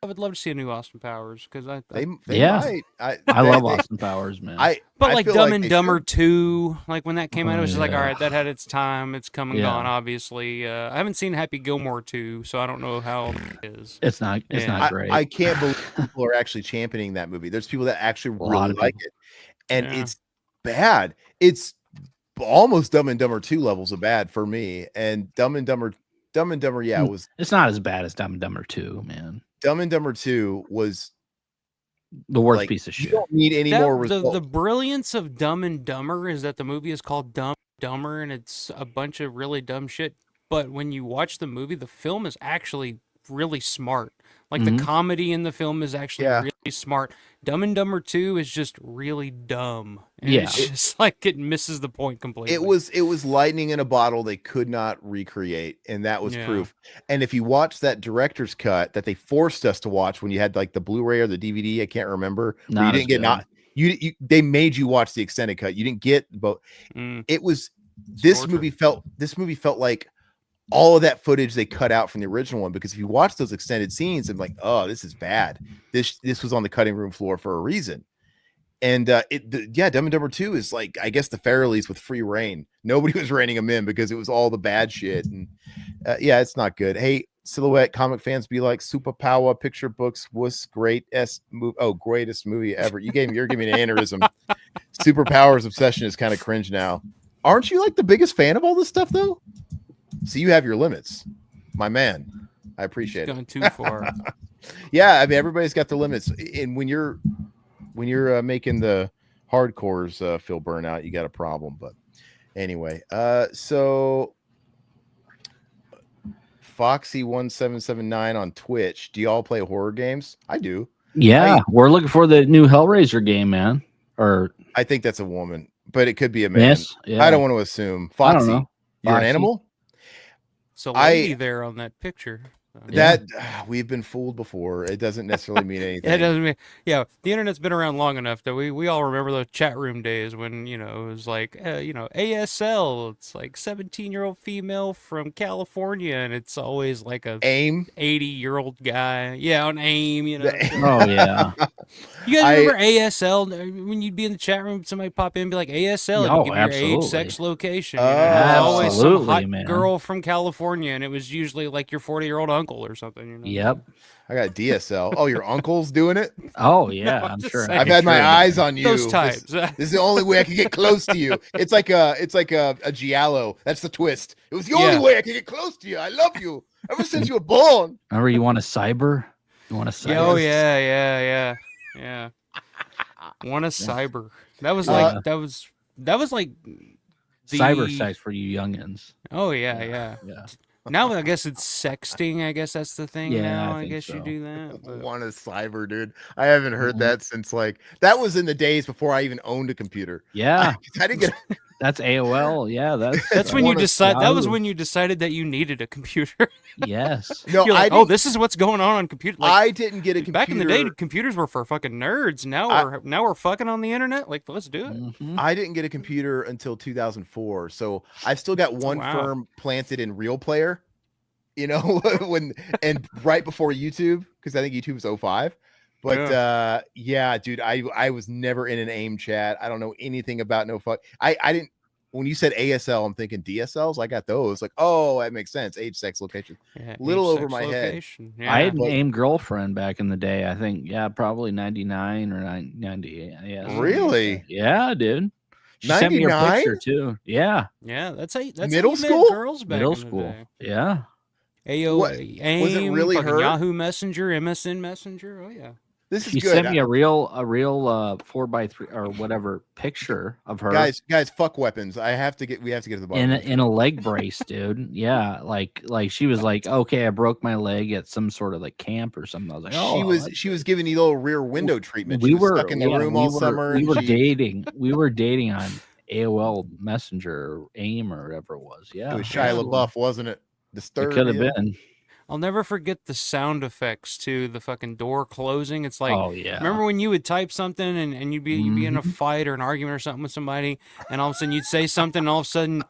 I would love to see a new Austin Powers, because they might. I love Austin Powers, man. But like Dumb and Dumber 2, like when that came out, it was just like, all right, that had its time. It's come and gone, obviously. I haven't seen Happy Gilmore 2, so I don't know how it is. It's not great. I can't believe people are actually championing that movie. There's people that actually really like it. And it's bad. It's almost Dumb and Dumber 2 levels of bad for me. And Dumb and Dumber, was. It's not as bad as Dumb and Dumber 2, man. Dumb and Dumber 2 was the worst piece of shit. You don't need any more results. The brilliance of Dumb and Dumber is that the movie is called Dumb and Dumber, and it's a bunch of really dumb shit. But when you watch the movie, the film is actually really smart. Like the comedy in the film is actually really smart. Dumb and Dumber 2 is just really dumb. And it's just like it misses the point completely. It was lightning in a bottle they could not recreate, and that was proof. And if you watch that director's cut that they forced us to watch when you had like the Blu-ray or the DVD, I can't remember. You didn't get they made you watch the extended cut. You didn't get both. It was this movie felt like all of that footage they cut out from the original one, because if you watch those extended scenes, I'm like, oh, this is bad. This was on the cutting room floor for a reason. And Dumb and Dumber 2 is like, I guess, the Farrellys with free reign. Nobody was reining them in because it was all the bad shit. And it's not good. Hey, Silhouette, comic fans be like, Superpower picture books was greatest movie ever. You're giving me an aneurysm. Superpower's obsession is kind of cringe now. Aren't you like the biggest fan of all this stuff though? So you have your limits, my man. I appreciate it. Going too far. Yeah, I mean, everybody's got their limits. And when you're making the hardcores feel burnout, you got a problem. But anyway, so Foxy1779 on Twitch. Do y'all play horror games? I do. Yeah, we're looking for the new Hellraiser game, man. Or I think that's a woman, but it could be a man. Yes, yeah. I don't want to assume. Foxy, you're an animal? It's a lady there on that picture. That we've been fooled before. It doesn't necessarily mean anything. It doesn't mean, yeah. The internet's been around long enough that we all remember those chat room days when it was like ASL. It's like 17-year-old female from California, and it's always like a AIM 80-year-old guy. Yeah, on AIM. Oh yeah. You guys remember ASL when you'd be in the chat room, somebody pop in and be like ASL, and Oh, you give your age, absolutely. sex, location. Oh, It was always some absolutely, hot man. girl from California, and it was usually like your 40-year-old uncle or something. Yep. I got DSL. Oh, your uncle's doing it? Oh yeah, I'm I'm just sure. saying. I've had my eyes on you. Those types. This is the only way I can get close to you. It's like a giallo. That's the twist. It was the only way I could get close to you. I love you ever since you were born. Remember, you want a cyber? You want a cyber? Oh yeah. Want a cyber? That was like that was like the Cyber sex for you youngins. Oh yeah. Now I guess it's sexting. I guess that's the thing. Yeah, now I I think guess you so. do that. But... Want a cyber, dude? I haven't heard that since that was in the days before I even owned a computer. Yeah, I didn't get. that's AOL. Yeah, That's when you want a decide. That was Yahoo. when you decided that you needed a computer. Yes. No, You're like, I oh, didn't, this is what's going on computer. Like, I didn't get a computer. back in the day, computers were for fucking nerds. Now we're fucking on the internet. Like, let's do it. Mhm. I didn't get a computer until 2004, so I've still got one Wow. firm planted in Real Player. And right before YouTube, because I think YouTube was 05. But yeah, dude, I was never in an AIM chat. I don't know anything about no fuck. I didn't. When you said ASL, I'm thinking DSLs. I got those. Like, oh, that makes sense. Age, sex, location. Yeah, Little age, over sex, my head. location. I Yeah. had an AIM girlfriend back in the day. I think, probably 99 or 98. Yeah. something like Really? that. Yeah, dude. She sent me her 99? picture too. Yeah. Yeah, that's Middle how you met school? girls back Middle in the school. day. Yeah. AO, What? AIM, Was it really fucking her? Yahoo Messenger, MSN Messenger. Oh yeah. This is She good. sent me a real 4x3 or whatever picture of her. Guys, fuck weapons. We have to get to the bottom. in a leg brace, dude. Yeah, like she was like, okay, I broke my leg at some sort of like camp or something. I was like, oh, she was giving you a little rear window treatment. we She was were stuck in the room all summer. We and were she- dating. We were dating on AOL Messenger or AIM or whatever it was. Yeah, It was Shia LaBeouf, wasn't it? It Disturbed. could have you? been. I'll never forget the sound effects to the fucking door closing. It's like, Oh yeah. remember when you would type something and you'd be in a Mhm. fight or an argument or something with somebody, and all of a sudden you'd say something, and all of a sudden,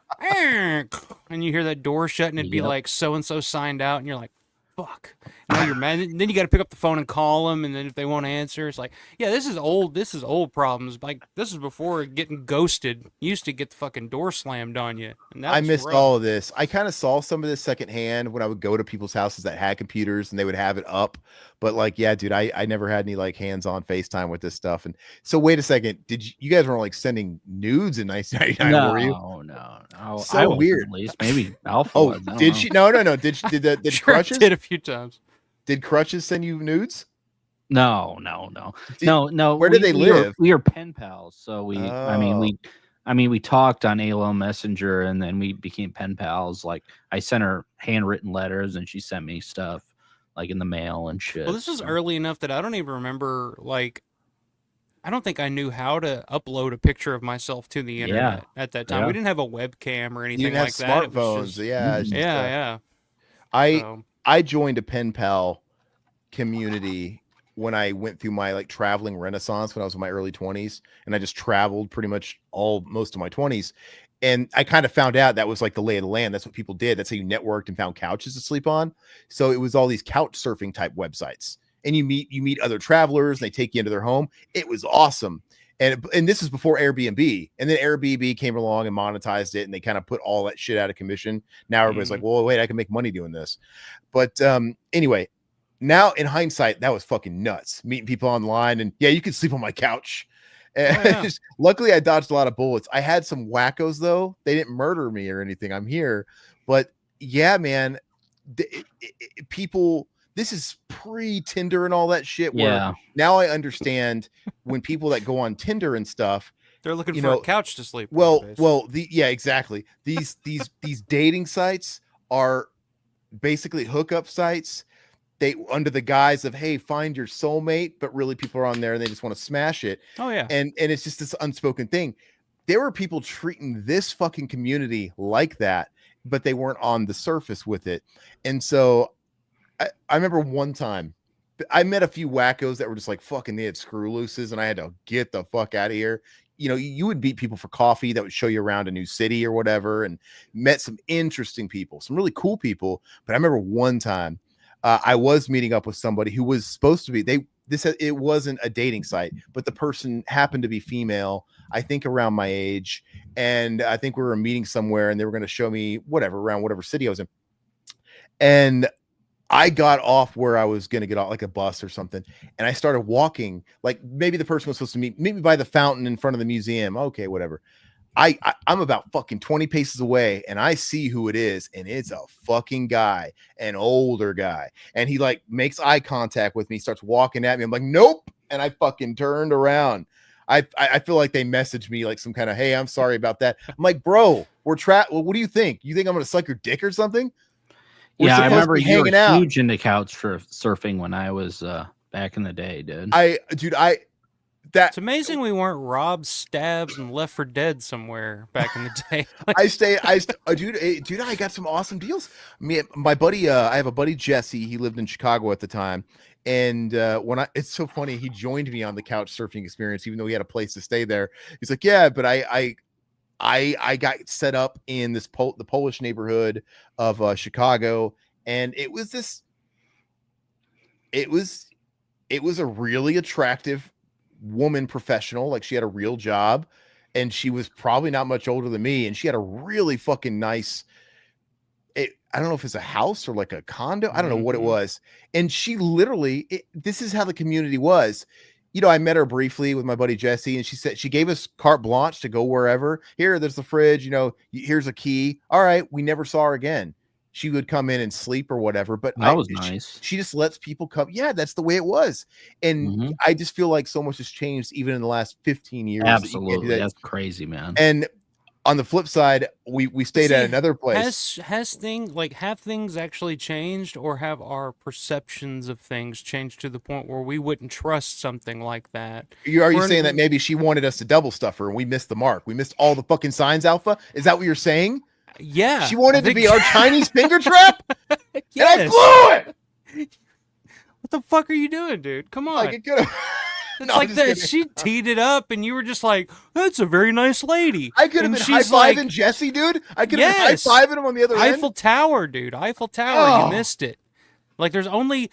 and you hear that door shut, and it'd be Yep. like so and so signed out, and you're like, fuck. Now you're mad. And then you got to pick up the phone and call them, and then if they won't answer, it's like, yeah, this is old. This is old problems. Like this is before getting ghosted. You used to get the fucking door slammed on you. And that I was missed rough. all of this. I kind of saw some of this secondhand when I would go to people's houses that had computers and they would have it up. But like, yeah, dude, I never had any like hands-on FaceTime with this stuff. And so wait a second, you guys weren't like sending nudes in 1999, No, were you? no. So I wasn't, weird. At least maybe Alpha. Oh, was, I don't did know. she? No. Did Sure, I Crutches? did a few times. Did Crutches send you nudes? No. Where did they we live? We were pen pals, so we. Oh. We talked on AOL Messenger, and then we became pen pals. Like I sent her handwritten letters, and she sent me stuff like in the mail and shit. Well, this was so. early enough that I don't even remember, like, I don't think I knew how to upload a picture of myself to the internet at that time. Yeah. We didn't have a webcam or You anything didn't have like that. It was smartphones. just- Yeah. Mhm. it's just, yeah. So, I joined a pen pal community when I went through my like traveling renaissance when I was in my early 20s, and I just traveled pretty much most of my 20s. And I kind of found out that was like the lay of the land. That's what people did. That's how you networked and found couches to sleep on. So it was all these couch surfing type websites, and you meet other travelers, and they take you into their home. It was awesome. And this is before Airbnb, and then Airbnb came along and monetized it, and they kind of put all that shit out of commission. Now everybody's like, well, wait, I can make money doing this. But anyway, now in hindsight, that was fucking nuts. Meeting people online, and yeah, you could sleep on my couch. yeah. Luckily, I dodged a lot of bullets. I had some wackos though. They didn't murder me or anything. I'm here, but yeah, man, people. This is pre-Tinder and all that shit. Where Yeah. now I understand when people that go on Tinder and stuff. they're looking You for know, a couch to sleep on, Well, basically. yeah, exactly. These dating sites are basically hookup sites. They under the guise of, hey, find your soulmate, but really people are on there and they just want to smash it. Oh, yeah. And it's just this unspoken thing. There were people treating this fucking community like that. but they weren't on the surface with it. And so I remember one time I met a few wackos that were just like fucking, they had screw looses and I had to get the fuck out of here. You know, you would meet people for coffee that would show you around a new city or whatever, and met some interesting people, some really cool people. But I remember one time I was meeting up with somebody who was supposed to be, it wasn't a dating site, but the person happened to be female, I think around my age. And I think we were meeting somewhere and they were going to show me whatever around whatever city I was in. And I got off where I was going to get off, like a bus or something. And I started walking, like maybe the person was supposed to meet me by the fountain in front of the museum. Okay, whatever. I'm about fucking 20 paces away and I see who it is. And it's a fucking guy, an older guy. And he like makes eye contact with me, starts walking at me. I'm like, nope. And I fucking turned around. I feel like they messaged me like some kind of, hey, I'm sorry about that. I'm like, bro, we're trapped. Well, what do you think? You think I'm going to suck your dick or something? Yeah, I remember you hanging were out. huge into couch surfing when I was back in the day, dude. It's amazing we weren't robbed, stabbed, and left for dead somewhere back in the day. Dude, I got some awesome deals. My buddy, I have a buddy, Jesse. He lived in Chicago at the time. And it's so funny. He joined me on the couch surfing experience, even though he had a place to stay there. He's like, yeah, but I got set up in this the Polish neighborhood of Chicago, and it was a really attractive woman professional. Like she had a real job, and she was probably not much older than me, and she had a really fucking nice, I don't know if it's a house or like a condo. I don't know what it was. And she literally, this is how the community was. You know, I met her briefly with my buddy Jesse, and she said she gave us carte blanche to go wherever. Here, there's the fridge. You know, here's a key. All right, we never saw her again. She would come in and sleep or whatever. But that was nice. She just lets people come. Yeah, that's the way it was. And I just feel like so much has changed even in the last 15 years. Absolutely, that's crazy, man. And on the flip side, we stayed at another place. Have things actually changed, or have our perceptions of things changed to the point where we wouldn't trust something like that? Are you saying that maybe she wanted us to double stuff her and we missed the mark? We missed all the fucking signs, Alpha? Is that what you're saying? Yeah. She wanted to be our Chinese finger trap? Yes. And I blew it! What the fuck are you doing, dude? Come on. Like it could have... It's no, like that. She teed it up, and you were just like, "That's a very nice lady." I could have been high-fiving Jesse, dude. I could have been high-fiving him on the other end. Eiffel Tower, dude. Eiffel Tower. You missed it. Like, there are only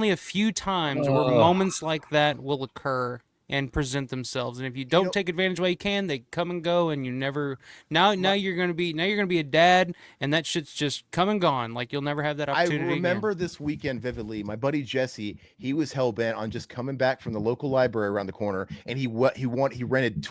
a few times where moments like that will occur and present themselves, and if you don't take advantage while you can, they come and go, and you never. Now you're gonna be a dad, and that shit's just come and gone. Like you'll never have that opportunity. I remember again. This weekend vividly. My buddy Jesse, he was hell bent on just coming back from the local library around the corner, and he rented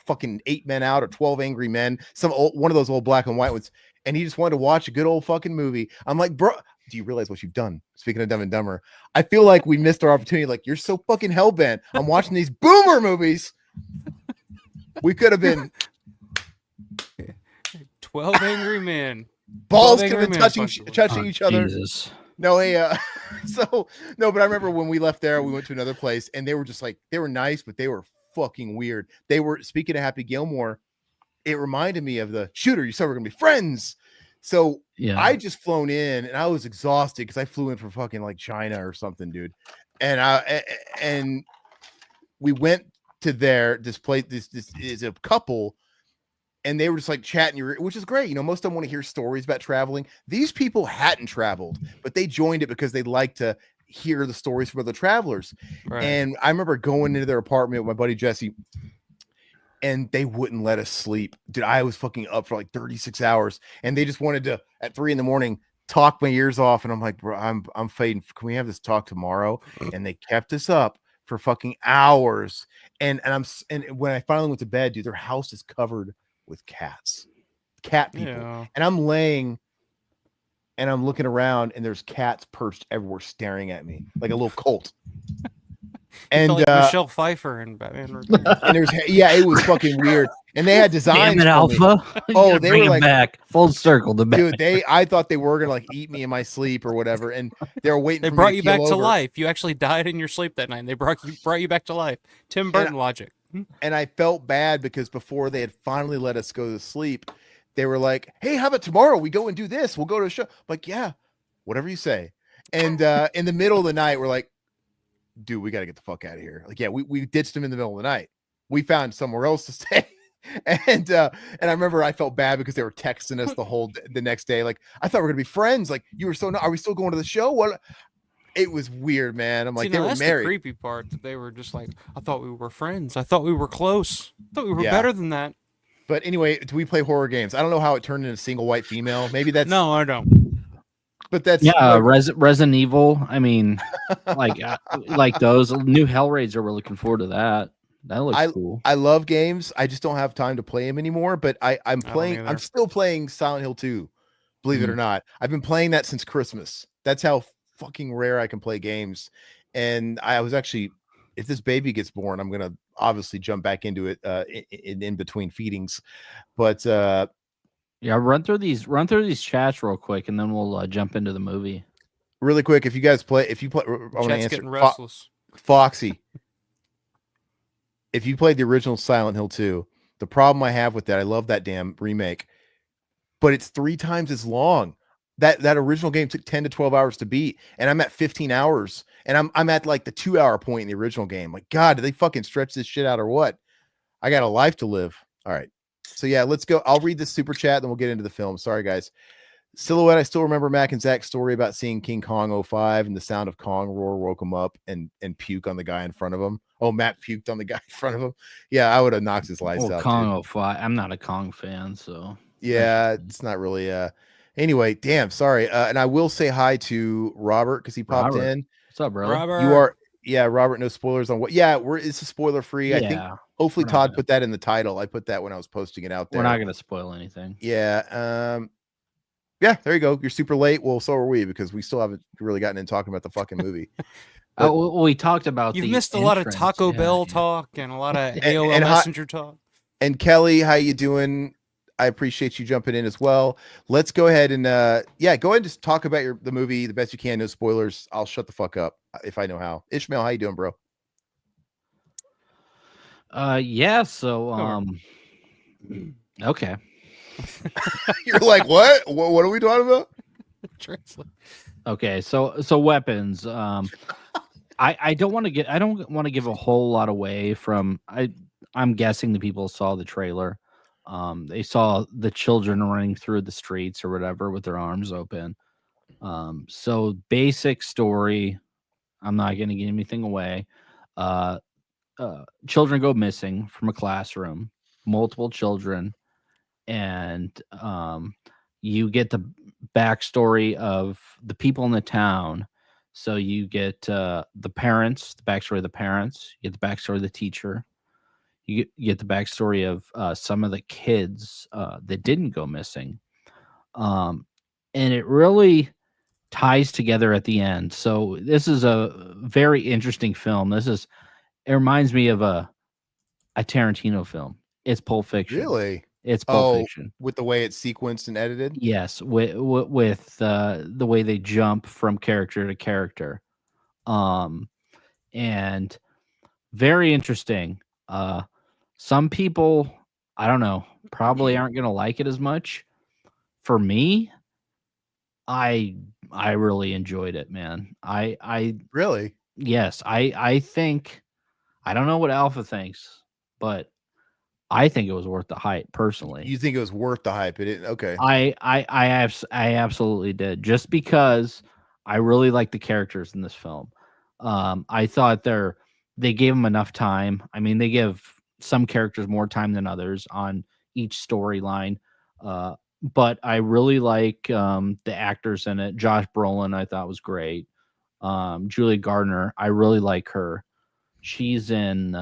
fucking 8 Men Out or 12 Angry Men, one of those old black and white ones, and he just wanted to watch a good old fucking movie. I'm like, bro. Do you realize what you've done? Speaking of Dumb and Dumber, I feel like we missed our opportunity. Like, you're so fucking hellbent on watching these boomer movies. We could have been 12 Angry Men. Balls could have been touching each other. Jesus. No, but I remember when we left there, we went to another place, and they were just like, they were nice, but they were fucking weird. They were, speaking of Happy Gilmore, it reminded me of the Shooter. You said we're gonna be friends. So yeah, I just flown in and I was exhausted because I flew in from fucking like China or something, dude. And we went to this place. This is a couple, and they were just like chatting, which is great. You know, most of them want to hear stories about traveling. These people hadn't traveled, but they joined it because they like to hear the stories from other travelers. Right. And I remember going into their apartment with my buddy Jesse, and they wouldn't let us sleep. Dude, I was fucking up for like 36 hours, and they just wanted to, at 3 a.m, talk my ears off. And I'm like, bro, I'm fading. Can we have this talk tomorrow? And they kept us up for fucking hours. And when I finally went to bed, dude, their house is covered with cat people. Yeah. And I'm laying and I'm looking around, and there's cats perched everywhere staring at me like a little cult. And like Michelle Pfeiffer and Batman. And it was fucking weird. And they had designs. Damn it, Alpha! Oh, they were like back full circle. Dude, I thought they were gonna like eat me in my sleep or whatever, and they were waiting. They brought you back to life. You actually died in your sleep that night. They brought you back to life. Tim Burton logic. And I felt bad because before they had finally let us go to sleep, they were like, "Hey, how about tomorrow we go and do this? We'll go to a show." I'm like, yeah, whatever you say. And in the middle of the night, we're like, dude, we got to get the fuck out of here. Like, yeah, we ditched him in the middle of the night. We found somewhere else to stay. And I remember I felt bad because they were texting us the next day. Like, I thought we were gonna be friends. Like, you were so are we still going to the show? What? It was weird, man. I'm like, See, they now were that's married. the creepy part, that they were just like, I thought we were friends. I thought we were close. I thought we were Yeah. better than that. But anyway, do we play horror games? I don't know how it turned into single white female. Maybe that's No, I don't. But that's Yeah, like, Resident Evil. I mean, like those new Hellraiser. We're looking forward to that. That looks cool. I love games. I just don't have time to play them anymore. But I'm I don't playing. either. I'm still playing Silent Hill 2. Believe it or not, I've been playing that since Christmas. That's how fucking rare I can play games. And I was actually, if this baby gets born, I'm gonna obviously jump back into it in between feedings. But Yeah, run through these chats real quick, and then we'll jump into the movie. really quick, if you play, I want to Chat's answer getting restless. Foxy. If you played the original Silent Hill 2, the problem I have with that, I love that damn remake, but it's 3 times as long. That original game took 10 to 12 hours to beat, and I'm at 15 hours, and I'm at like the 2-hour point in the original game. Like, God, did they fucking stretch this shit out or what? I got a life to live. All right. So yeah, let's go. I'll read this super chat, then we'll get into the film. Sorry, guys. Silhouette, I still remember Mac and Zach's story about seeing King Kong 05 and the sound of Kong roar woke him up and puke on the guy in front of him. Oh, Matt puked on the guy in front of him. Yeah, I would have knocked his lights out. Kong 05. I'm not a Kong fan, so yeah, it's not really anyway, damn, sorry. And I will say hi to Robert because he popped in. What's up, brother? Robert. You are Robert, no spoilers on what it's a spoiler free. I think hopefully Todd put that in the title. I put that when I was posting it out there. We're not gonna spoil anything. Yeah. Yeah, there you go. You're super late. Well, so are we because we still haven't really gotten in talking about the fucking movie. We talked about. You've missed a lot of Taco Bell talk and a lot of AOL Messenger talk. And Kelly, how you doing? I appreciate you jumping in as well. Let's go ahead and go ahead and just talk about the movie the best you can. No spoilers. I'll shut the fuck up if I know how. Ishmael, how you doing, bro? Yeah. So okay. You're like, what? What are we talking about? Okay, so weapons. I don't want to give a whole lot away from. I'm guessing the people saw the trailer. They saw the children running through the streets or whatever with their arms open. So basic story. I'm not going to give anything away. Children go missing from a classroom. Multiple children. And you get the backstory of the people in the town. So you get the parents, the backstory of the parents. You get the backstory of the teacher. You get the backstory of some of the kids that didn't go missing. And it really ties together at the end. So this is a very interesting film. It reminds me of a Tarantino film. It's Pulp Fiction. Really? It's Pulp Fiction. With the way it's sequenced and edited? Yes, with the way they jump from character to character. And very interesting. Some people, I don't know, probably aren't going to like it as much. For me, I really enjoyed it, man. I really? Yes, I think, I don't know what Alpha thinks, but I think it was worth the hype personally. You think it was worth the hype? It didn't. Okay. I absolutely did, just because I really like the characters in this film. I thought they gave them enough time. I mean, they give some characters more time than others on each storyline. But I really like the actors in it. Josh Brolin, I thought was great. Julia Gardner, I really like her. She's in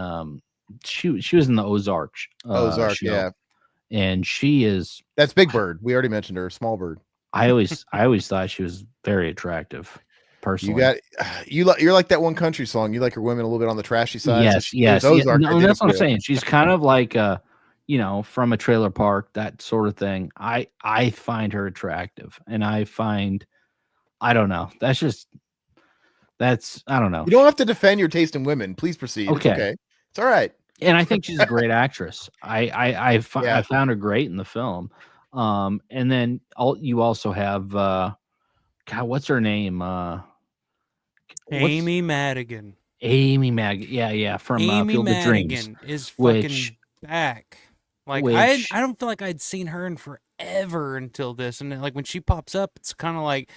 she was in the Ozark show, yeah, and that's Big Bird. We already mentioned her. Small Bird. I always thought she was very attractive. Personally, you're like that one country song. You like your women a little bit on the trashy side. Yes. Ozark, no, that's what I'm saying. She's kind of like from a trailer park, that sort of thing. I find her attractive, and I don't know. I don't know. You don't have to defend your taste in women. Please proceed. Okay. It's all right. And I think she's a great actress. I found her great in the film. And then you also have God, what's her name? What's Amy Madigan. Amy Mag? Yeah, from Amy Field of Dreams, Madigan is which fucking back. Like which I don't feel like I'd seen her in forever until this, and then, like when she pops up, it's kind of like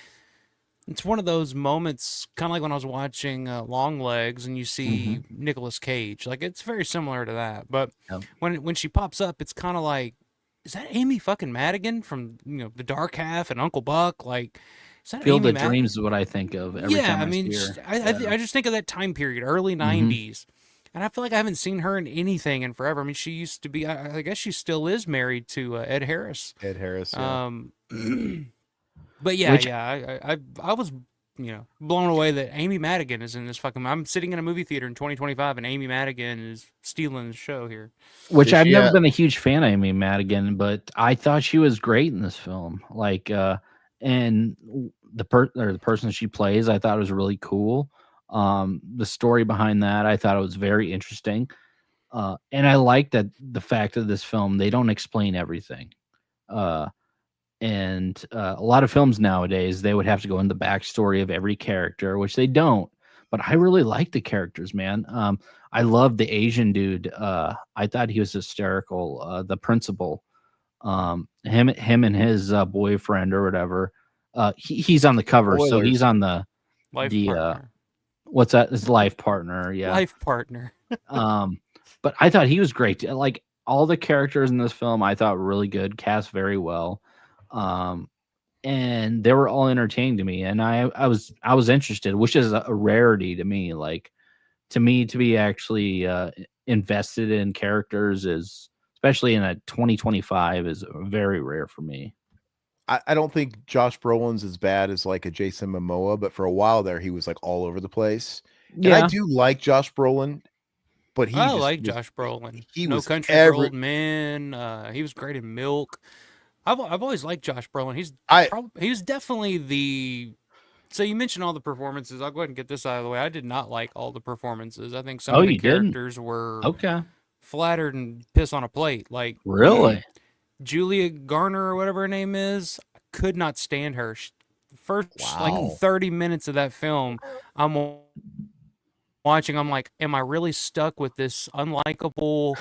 it's one of those moments, kind of like when I was watching Long Legs, and you see Nicolas Cage. Like it's very similar to that, but Yep. when she pops up, it's kind of like, is that Amy fucking Madigan from The Dark Half and Uncle Buck? Like, is that Field Amy of Madigan? Dreams is what I think of every Yeah, time I I mean, see her. I just think of that time period, early Mhm. '90s, and I feel like I haven't seen her in anything in forever. I mean, she used to be. I guess she still is married to Ed Harris. Ed Harris. Yeah. But yeah, Which I was blown away that Amy Madigan is in this fucking. I'm sitting in a movie theater in 2025, and Amy Madigan is stealing the show here. Which Is I've she never a- been a huge fan of Amy Madigan, but I thought she was great in this film. Like, and the person she plays, I thought was really cool. The story behind that, I thought it was very interesting. And I like that the fact of this film, they don't explain everything. And a lot of films nowadays, they would have to go into the backstory of every character, which they don't. But I really like the characters, man. I love the Asian dude. I thought he was hysterical. The principal, him and his boyfriend or whatever. He's on the cover, so he's Spoilers. on the Life the partner, what's that? His life partner, yeah. life partner. But I thought he was great. Like all the characters in this film, I thought were really good, cast very well. And they were all entertaining to me, and I was interested, which is a rarity to me. Like to me, to be actually invested in characters is, especially in a 2025, is very rare for me. I don't think Josh Brolin's as bad as like a Jason Momoa, but for a while there, he was like all over the place. And I Yeah, do like Josh Brolin, but he I just like was, Josh Brolin. he No was Country for Old Men. He was great in Milk. I've always liked Josh Brolin. He's definitely the. So you mentioned all the performances. I'll go ahead and get this out of the way. I did not like all the performances. I think some Oh, of the you didn't? characters were Okay, flattered and piss on a plate. Like really? Julia Garner or whatever her name is, I could not stand her. First like Wow. 30 minutes of that film, I'm watching. I'm like, am I really stuck with this unlikable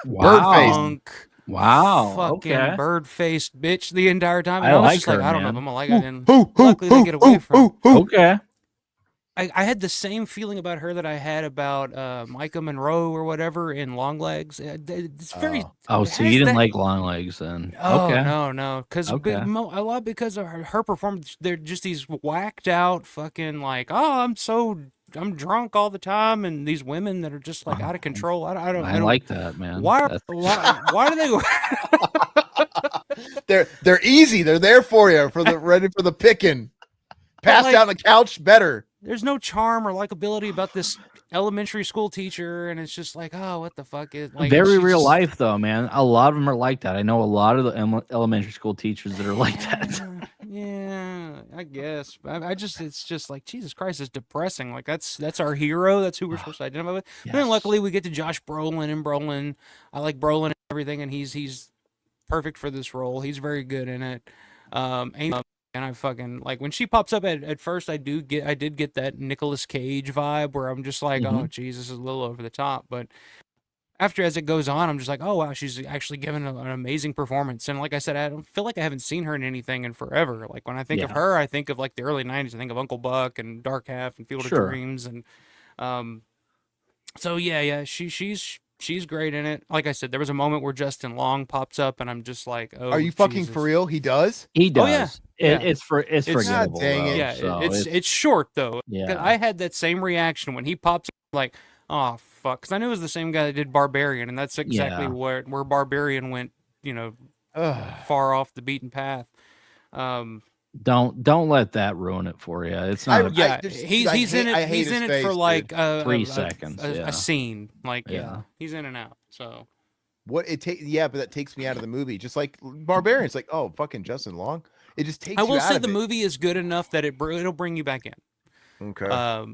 Bird-faced. punk, Wow, fucking okay. bird-faced bitch the entire time? I And I was like just like, her, I don't know if man. I'm gonna like it. And luckily they get away from. Okay. I had the same feeling about her that I had about Micah Monroe or whatever in Long Legs. It's very. Oh, it so has you didn't that- like Long Legs then? Oh Okay. no, because Okay. a lot because of her performance. They're just these whacked out fucking like, oh, I'm drunk all the time, and these women that are just like out of control. I don't like that, man. Why That's- why do they? They're easy. They're there for you ready for the picking. Passed like- out on the couch better. There's no charm or likability about this elementary school teacher, and it's just like, oh, what the fuck is like Very she's real just- life, though, man. A lot of them are like that. I know a lot of the elementary school teachers that are like that. Yeah, I guess. I just, it's just like, Jesus Christ, it's depressing. Like that's our hero. That's who we're supposed to identify with. But then Yes. luckily we get to Josh Brolin, and Brolin, I like Brolin and everything, and he's perfect for this role. He's very good in it. Amy, and I fucking like when she pops up at first. I did get that Nicolas Cage vibe where I'm just like, oh Jesus, is a little over the top, but. After as it goes on, I'm just like, oh wow, she's actually given an amazing performance. And like I said, I don't feel like I haven't seen her in anything in forever. Like when I think of her, I think of like the early '90s. I think of Uncle Buck and Dark Half and Field of Dreams, and so yeah, she's great in it. Like I said, there was a moment where Justin Long pops up, and I'm just like, oh, Are you fucking Jesus. for real? He does? He does. Oh, yeah. Yeah. It's forgettable. dang though, it. Yeah, so it's short though. 'Cause Yeah. I had that same reaction when he pops up, like, oh fuck, because I knew it was the same guy that did Barbarian, and that's exactly Yeah. where Barbarian went, far off the beaten path. Don't let that ruin it for you. It's not. Yeah, just- he's I in hate- I it. hate He's his in it face, for dude. like 3 seconds, yeah. a scene. Like Yeah. he's in and out. So What it takes? Yeah, but that takes me out of the movie. Just like Barbarian, it's like, oh, fucking Justin Long. It just takes. I will you out say of the it. movie is good enough that it'll bring you back in. Okay.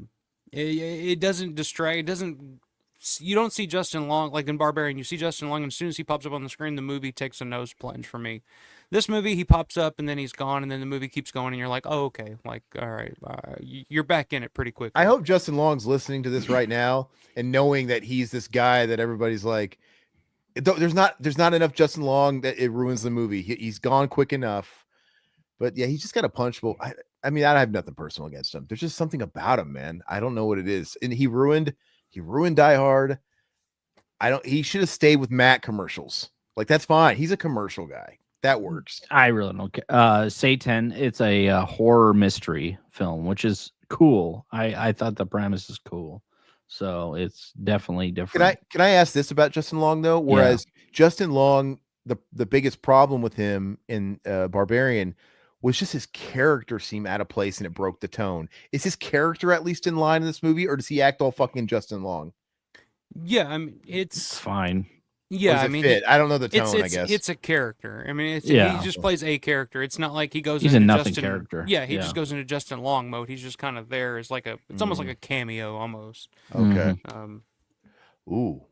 It doesn't distract. It doesn't you don't see Justin Long like in Barbarian. You see Justin Long, and as soon as he pops up on the screen, the movie takes a nose plunge for me. This movie, he pops up and then he's gone, and then the movie keeps going, and you're like, oh, okay, like, all right, you're back in it pretty quickly. I hope Justin Long's listening to this right now and knowing that he's this guy that everybody's like, there's not enough Justin Long that it ruins the movie. He's gone quick enough, but yeah, he's just got a punchable. I mean, I have nothing personal against him. There's just something about him, man. I don't know what it is, and he ruined Die Hard. He should have stayed with Matt commercials. Like, that's fine. He's a commercial guy. That works. I really don't care. Satan, it's a horror mystery film, which is cool. I thought the premise is cool. So it's definitely different. Can I ask this about Justin Long though? Whereas Justin Long, the biggest problem with him in Barbarian was just his character seemed out of place and it broke the tone. Is his character at least in line in this movie, or does he act all fucking Justin Long? Yeah, I mean, it's fine. Yeah, I mean, I don't know the tone. I guess it's a character. I mean, he just plays a character. It's not like he goes. He's into a nothing Justin, character. Yeah, he just goes into Justin Long mode. He's just kind of there as like it's almost like a cameo almost. Okay. Ooh,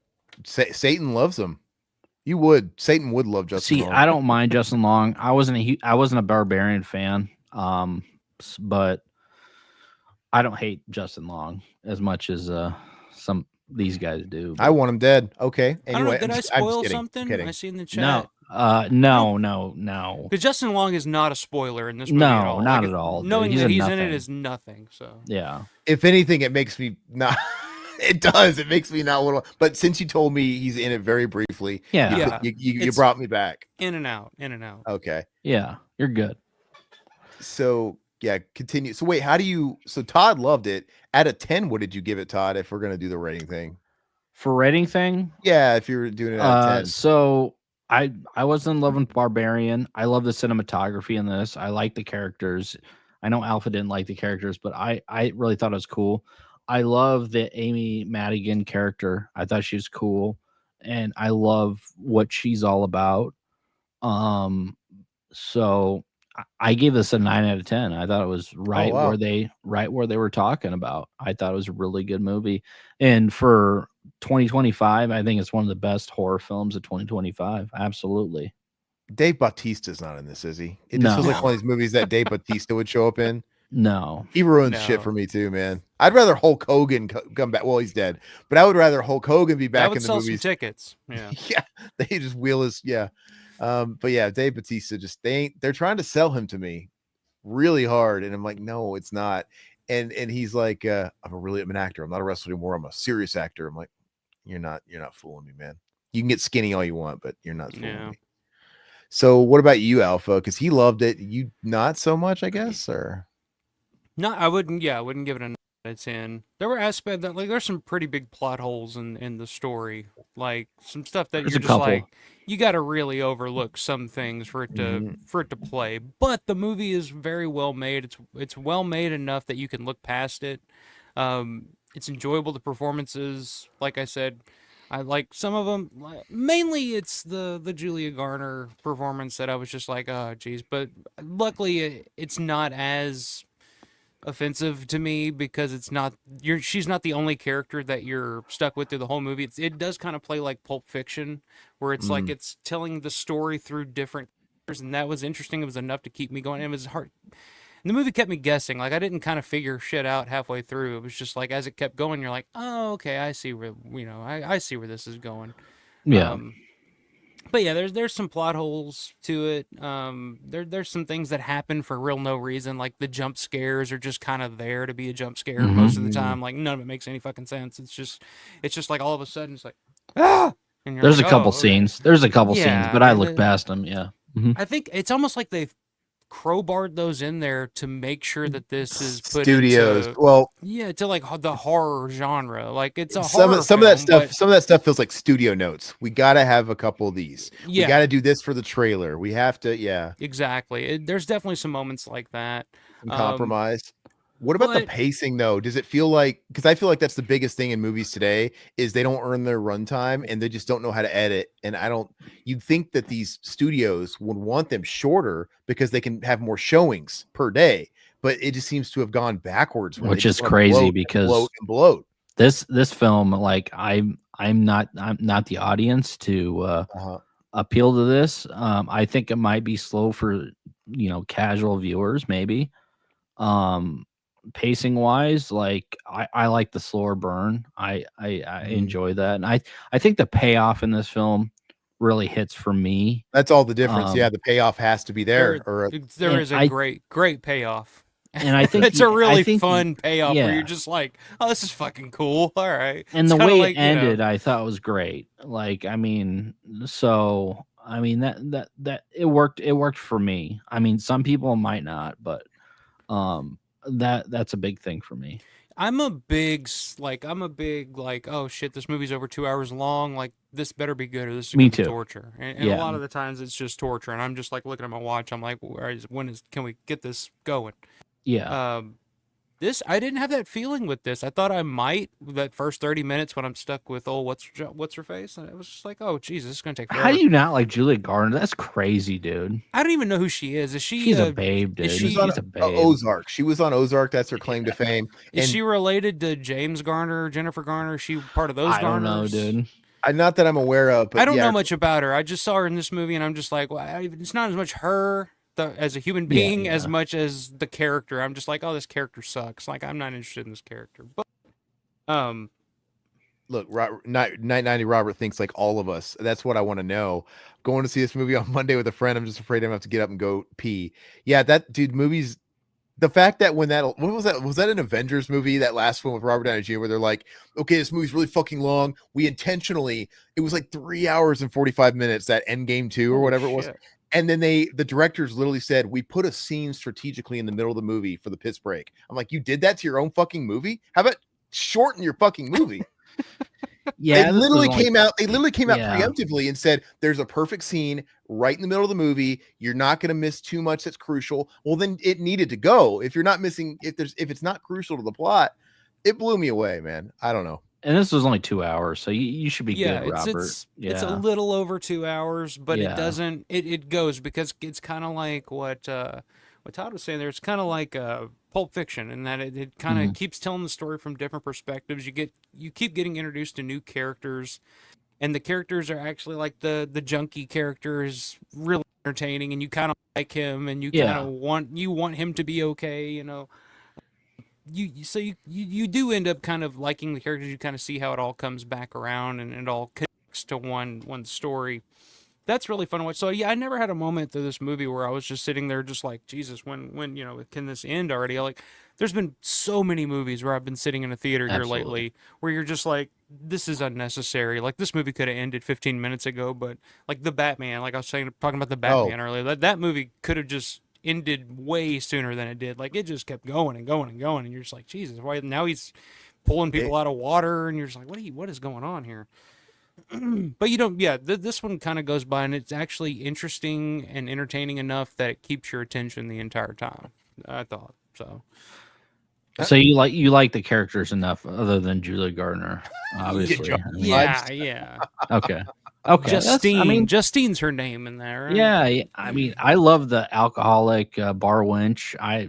Satan loves him. Satan would love Justin Long. I don't mind Justin Long. I wasn't a Barbarian fan, but I don't hate Justin Long as much as these guys do. I want him dead. Okay. Anyway, did I spoil something? I see in the chat. No. Because Justin Long is not a spoiler in this movie at all. Not at all. Knowing that he's in it is nothing. So yeah. If anything, it makes me not. It does. It makes me not want to. But since you told me he's in it very briefly, you brought me back. In and out. Okay. Yeah, you're good. So yeah, continue. So wait, so Todd loved it. Out of 10, what did you give it, Todd, if we're going to do the rating thing? For rating thing? Yeah, if you're doing it out of 10. So I was in love with Barbarian. I love the cinematography in this. I like the characters. I know Alpha didn't like the characters, but I really thought it was cool. I love the Amy Madigan character. I thought she was cool, and I love what she's all about. So I gave this a 9 out of 10. I thought it was right where they were talking about. I thought it was a really good movie. And for 2025, I think it's one of the best horror films of 2025. Absolutely. Dave Bautista's not in this, is he? It just feels like one of these movies that Dave Bautista would show up in. No. He ruins shit for me too, man. I'd rather Hulk Hogan come back. Well, he's dead. But I would rather Hulk Hogan be back in the movies. Some tickets. Yeah. Yeah. They just wheel his but yeah, Dave Bautista they're trying to sell him to me really hard. And I'm like, no, it's not. And he's like, I'm an actor. I'm not a wrestler anymore. I'm a serious actor. I'm like, you're not fooling me, man. You can get skinny all you want, but you're not fooling me. So what about you, Alpha? Because he loved it. You not so much, I guess, or no, I wouldn't give it a 9 out of 10. There were aspects that there's some pretty big plot holes in the story. Like some stuff that you're just like, you got to really overlook some things for it to play. But the movie is very well made. It's well made enough that you can look past it. It's enjoyable. The performances, like I said, I like some of them. Mainly, it's the Julia Garner performance that I was just like, oh, geez. But luckily, it's not as offensive to me because she's not the only character that you're stuck with through the whole movie. It does kind of play like Pulp Fiction, where it's like it's telling the story through different characters, and that was interesting. It was enough to keep me going. It was hard. And the movie kept me guessing. Like I didn't kind of figure shit out halfway through. It was just like as it kept going, you're like, oh, okay, I see where I see where this is going. Yeah. But yeah, there's some plot holes to it. There's some things that happen for real no reason. Like the jump scares are just kind of there to be a jump scare most of the time. Like none of it makes any fucking sense. It's just like all of a sudden it's like ah. And there's like, a couple scenes. There's a couple scenes, but I look past them. Yeah. Mm-hmm. I think it's almost like they've crowbarred those in there to make sure that this is put studios into, to like the horror genre. Like it's a some of that stuff feels like studio notes. We got to have a couple of these. We got to do this for the trailer. We have to exactly. There's definitely some moments like that. Some compromise. What about the pacing though? Does it feel like, because I feel like that's the biggest thing in movies today is they don't earn their runtime and they just don't know how to edit. And you'd think that these studios would want them shorter because they can have more showings per day, but it just seems to have gone backwards. Which is crazy because bloat. This film, like I I'm not the audience to appeal to this. I think it might be slow for casual viewers, maybe. Pacing wise, like I like the slower burn. I enjoy that, and I think the payoff in this film really hits for me. That's all the difference. Yeah, the payoff has to be there. There is a great payoff. And I think it's a really fun payoff payoff where you're just like, oh, this is fucking cool. All right. And the way it ended, I thought was great. Like, I mean, that it worked. It worked for me. I mean, some people might not, but that's a big thing for me. I'm a big oh shit, this movie's over 2 hours long. Like, this better be good or this is gonna be torture. And a lot of the times it's just torture. And I'm just like looking at my watch. I'm like, can we get this going? Yeah. I didn't have that feeling with this. I thought I might that first 30 minutes when I'm stuck with what's her face, and it was just like, oh Jesus, this is gonna take forever. How do you not like Julia Garner? That's crazy, dude. I don't even know who she is. Is she? She's a babe, dude. She's on Ozark. She was on Ozark. That's her claim to fame. Is she related to James Garner, Jennifer Garner? Is she part of those Garners? I don't know, dude. Not that I'm aware of. But I don't know much about her. I just saw her in this movie, and I'm just like, well, it's not as much her as a human being as much as the character. I'm just like, oh, this character sucks. Like, I'm not interested in this character. But look, Night 90 Robert thinks like all of us. That's what I want to know. Going to see this movie on Monday with a friend, I'm just afraid I'm gonna have to get up and go pee. Yeah, that dude, movies. The fact that when was that an Avengers movie, that last one with Robert Downey Jr., where they're like, okay, this movie's really fucking long. We intentionally, it was like 3 hours and 45 minutes, that Endgame 2 or whatever it was. And then the directors literally said, we put a scene strategically in the middle of the movie for the piss break. I'm like, you did that to your own fucking movie? How about shorten your fucking movie? Yeah, they literally came out preemptively and said, there's a perfect scene right in the middle of the movie. You're not going to miss too much that's crucial. Well, then it needed to go. If you're not missing, if it's not crucial to the plot, it blew me away, man. I don't know. And this was only 2 hours, so you should be good, Robert. It's a little over 2 hours, but it doesn't. It goes because it's kind of like what Todd was saying there. It's kind of like Pulp Fiction in that it kind of keeps telling the story from different perspectives. You keep getting introduced to new characters, and the characters are actually like the junkie character is really entertaining, and you kind of like him, and you kind of want him to be okay, you know. You do end up kind of liking the characters. You kind of see how it all comes back around and it all connects to one story. That's really fun to watch. So yeah, I never had a moment through this movie where I was just sitting there just like, Jesus, when can this end already? Like, there's been so many movies where I've been sitting in a theater here lately where you're just like, this is unnecessary. Like, this movie could have ended 15 minutes ago, but like the Batman, like I was talking about the Batman earlier, that movie could have just ended way sooner than it did. Like, it just kept going and going and going, and you're just like, Jesus, why now he's pulling people out of water, and you're just like, what is going on here? But you don't. This one kind of goes by, and it's actually interesting and entertaining enough that it keeps your attention the entire time. I thought so. So you like the characters enough, other than Julia Garner, obviously. Yeah. Okay. Justine's her name in there. Right? Yeah, I mean, I love the alcoholic bar wench. I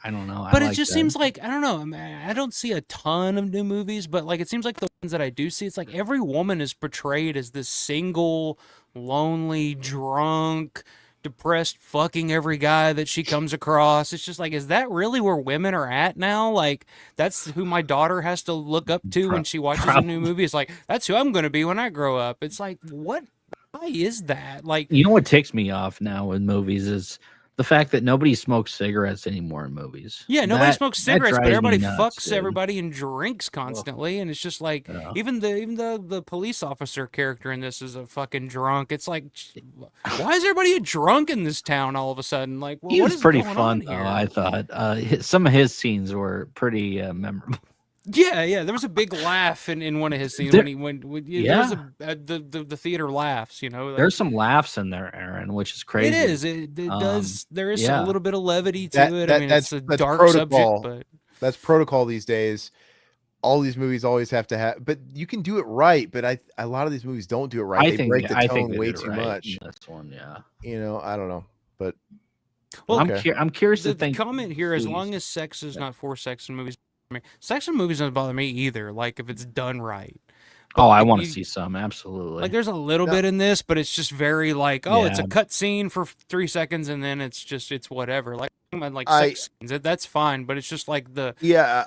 don't know, but it just seems like, I don't know. I don't see a ton of new movies, but like it seems like the ones that I do see, it's like every woman is portrayed as this single, lonely, drunk, depressed, fucking every guy that she comes across. It's just like, is that really where women are at now? Like, that's who my daughter has to look up to when she watches a new movie. It's like, that's who I'm going to be when I grow up. It's like, what? Why is that? Like, you know what ticks me off now with movies is the fact that nobody smokes cigarettes anymore in movies. Yeah, nobody smokes cigarettes, but everybody fucks everybody and drinks constantly. And it's just like, even the police officer character in this is a fucking drunk. It's like, why is everybody a drunk in this town all of a sudden? Like, well, he was pretty fun though, I thought. Some of his scenes were pretty memorable. Yeah. There was a big laugh in one of his scenes there was the theater laughs. You know, like, there's some laughs in there, Aaron, which is crazy. It is. It does. There is a little bit of levity to it. I mean, it's a dark protocol. Subject, but that's protocol these days. All these movies always have to have, but you can do it right. But a lot of these movies don't do it right. They break the tone way too much. This one, yeah. You know, I don't know, but well, I'm curious to think. The comment here: as long as sex is not forced sex in movies. Sex in movies doesn't bother me either, like if it's done right. Oh, I Like, want to you- see some. Absolutely. Like there's a little No. bit in this, but it's just very like, oh, it's a Yeah. cut scene for 3 seconds, and then it's whatever. Like I sex scenes, that's fine, but it's just like the yeah.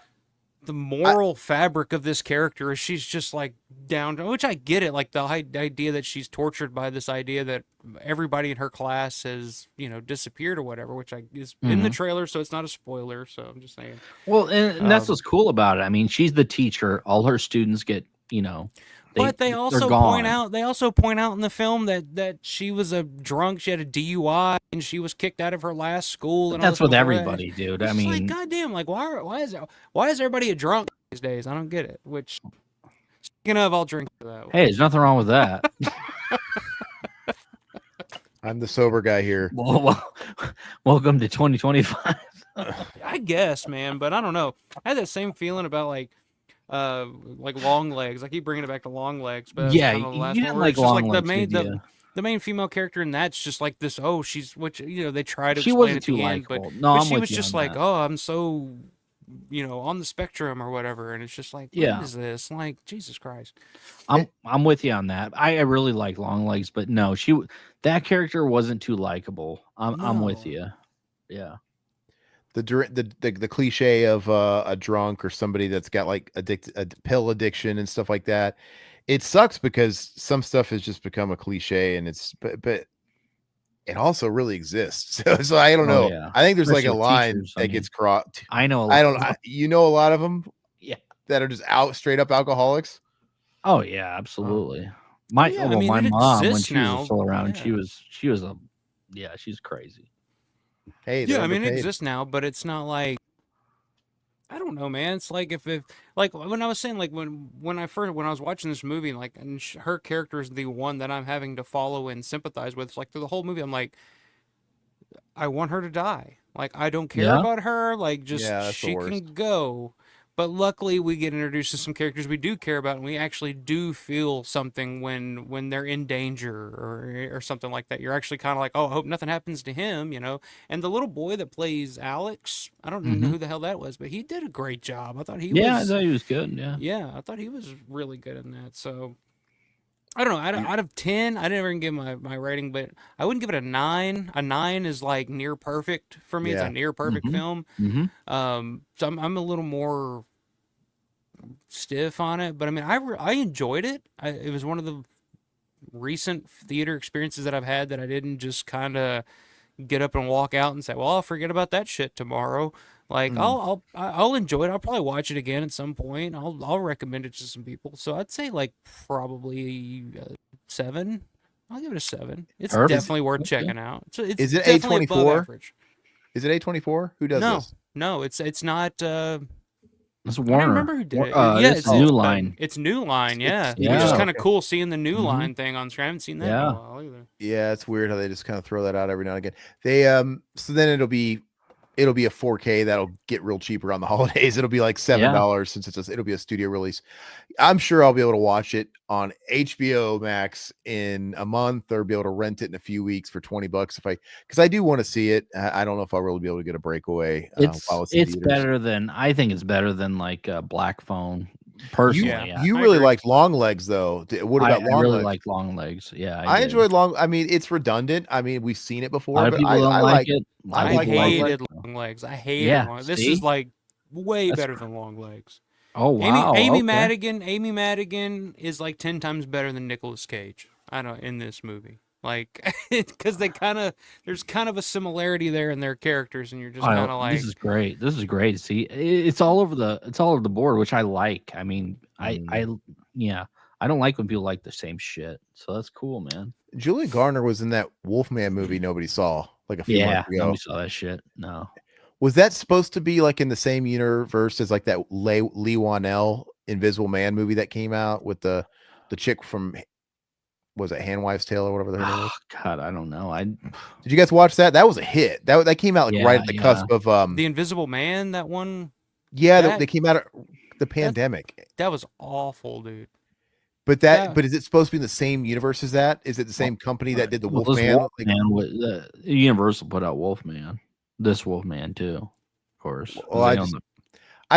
moral fabric of this character is she's just like down to, which I get it, like the idea that she's tortured by this idea that everybody in her class has disappeared or whatever, which is in the trailer, so it's not a spoiler. So I'm just saying. Well, and that's Um, what's cool about it. I mean, she's the teacher. All her students get, But they they're also gone. point out in the film that she was a drunk, she had a DUI, and she was kicked out of her last school. But And all that's this with before that. everybody, dude. It's I just like, mean, goddamn, like why is everybody a drunk these days? I don't get it. Which, speaking of, I'll drink to that. hey, there's nothing wrong with that. I'm the sober guy here. Welcome to 2025. I guess, man, but I don't know. I had that same feeling about like Long Legs. I keep bringing it back to Long Legs, but that's Yeah, kind of the last you one. didn't Where like it's just Long like Legs, did ya? the main female character, and that's just like this. Oh, she's which they try to She explain wasn't at too the end, likable. but No, I'm she with was you just on like, that. oh, I'm so on the spectrum or whatever, and it's just like, Yeah. what is this? Like, Jesus Christ. I'm with you on that. I really like Long Legs, but no, that character wasn't too likable. I'm with No. you. Yeah. The cliche of a drunk or somebody that's got like a pill addiction and stuff like that. It sucks because some stuff has just become a cliche, and but it also really exists. So I don't know. Yeah. I think there's like Especially a line teachers, that gets crossed. I know. I don't. You know a lot of them. Yeah. That are just straight up alcoholics. Oh yeah, absolutely. My Yeah, I mean, my it mom, when exists she was now. still around, Yeah. she was she's crazy. Hey, Yeah, they're I mean, it underpaid. exists now, but it's not like, I don't know, man. It's like if like when I was saying, like when I was watching this movie, like, and her character is the one that I'm having to follow and sympathize with. It's like through the whole movie, I'm like, I want her to die. Like, I don't care Yeah. about her. Like, just Yeah, that's the she worst. can go. But luckily, we get introduced to some characters we do care about, and we actually do feel something when they're in danger or something like that. You're actually kind of like, oh, I hope nothing happens to him, And the little boy that plays Alex, I don't even know who the hell that was, but he did a great job. I thought he Yeah, I was. thought he was good. Yeah. Yeah, I thought he was really good in that. So I don't know. Out of 10, I didn't even give my rating, but I wouldn't give it a 9. A 9 is like near perfect for me. It's Yeah. a near perfect film. Mm-hmm. So I'm a little more stiff on it, but I mean, I enjoyed it. It was one of the recent theater experiences that I've had that I didn't just kind of get up and walk out and say, well, I'll forget about that shit tomorrow. Like, I'll enjoy it. I'll probably watch it again at some point. I'll recommend it to some people. So I'd say like probably 7. I'll give it a 7. It's Perfect. definitely worth Okay. checking out. It's Is it definitely above A24? average. Is it A24? Who does this? No, it's not. That's I don't Warner. remember who did it. It's it's New Line. It's New Line, yeah. It's- Which is yeah. kind of Okay. cool seeing the New Mhm. Line thing on screen. I haven't seen that in Yeah. a while either. Yeah, it's weird how they just kind of throw that out every now and again. They so then it'll be a 4K that'll get real cheaper on the holidays. It'll be like $7 since it'll be a studio release. I'm sure I'll be able to watch it on HBO Max in a month, or be able to rent it in a few weeks for $20 because I do want to see it. I don't know if I'll really be able to get a breakaway. While It's in theaters. better than, I think it's better than like Black Phone. Personally, Yeah. You I really agree. liked Long Legs though. What I about Long really Legs? like Long Legs. Yeah, I did. enjoyed Long. I mean, it's redundant. I mean, we've seen it A before, lot of but people I don't like like it. A lot I of I like people Long like hated it. Long Legs. I hated Yeah, Long Legs. This see? is like way That's better than Long Legs. Oh wow. Amy okay. Madigan is like 10 times better than Nicolas Cage. I don't in this movie. Like, because there's kind of a similarity there in their characters, and you're just kind of like, this is great. This is great. See, it's all over the board, which I like. I mean, I don't like when people like the same shit. So that's cool, man. Julia Garner was in that Wolfman movie nobody saw like a few Yeah, months ago. nobody saw that shit. No. Was that supposed to be like in the same universe as like that Lee Wanell Invisible Man movie that came out with the chick from, was it Handwife's Tale or whatever the name was? God, I don't know. Did you guys watch that? That was a hit. That came out like right at the cusp of The Invisible Man, that one. they came out of the pandemic. That was awful, dude. But Yeah. but is it supposed to be in the same universe as that? Is it the same company that did the this Wolfman? Wolfman Universal put out Wolfman. This Wolfman too, of course. Well, I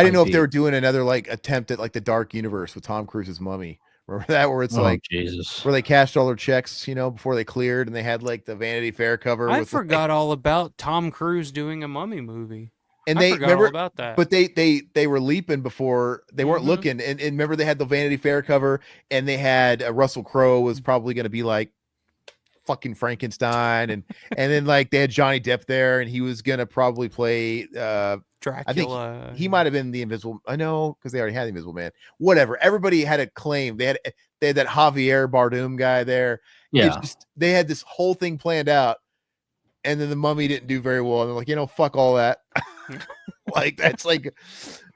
didn't know if they were doing another like attempt at like the dark universe with Tom Cruise's Mummy Remember that where it's Oh like Jesus! where they cashed all their checks, you know, before they cleared, and they had like the Vanity Fair cover. I with forgot all about Tom Cruise doing a mummy movie. and I they forgot all remember, about that. but they were leaping before they weren't Mhm. looking, and remember they had the Vanity Fair cover, and they had Russell Crowe was probably going to be like fucking Frankenstein, and then like they had Johnny Depp there, and he was going to probably play. I think Dracula. he might have been the Invisible. I know because they already had the Invisible Man. Whatever. Everybody had a claim. They had that Javier Bardem guy there. It's Yeah, just they had this whole thing planned out, and then the Mummy didn't do very well. And they're like, fuck all that. Like that's like,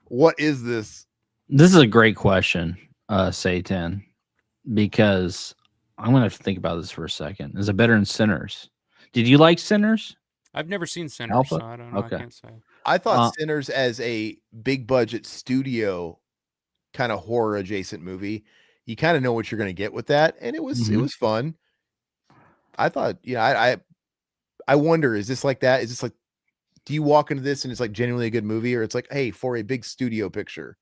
what is this? this is a great question, Satan, because I'm gonna have to think about this for a second. Is it better than Sinners? Did you like Sinners? I've never seen Sinners, Alpha? so I don't know. Okay. I can't say. I thought Uh, Sinners as a big budget studio kind of horror adjacent movie. You kind of know what you're going to get with that, and it was fun. I thought, I wonder, is this like that? Is this like, do you walk into this and it's like genuinely a good movie, or it's like, hey, for a big studio picture,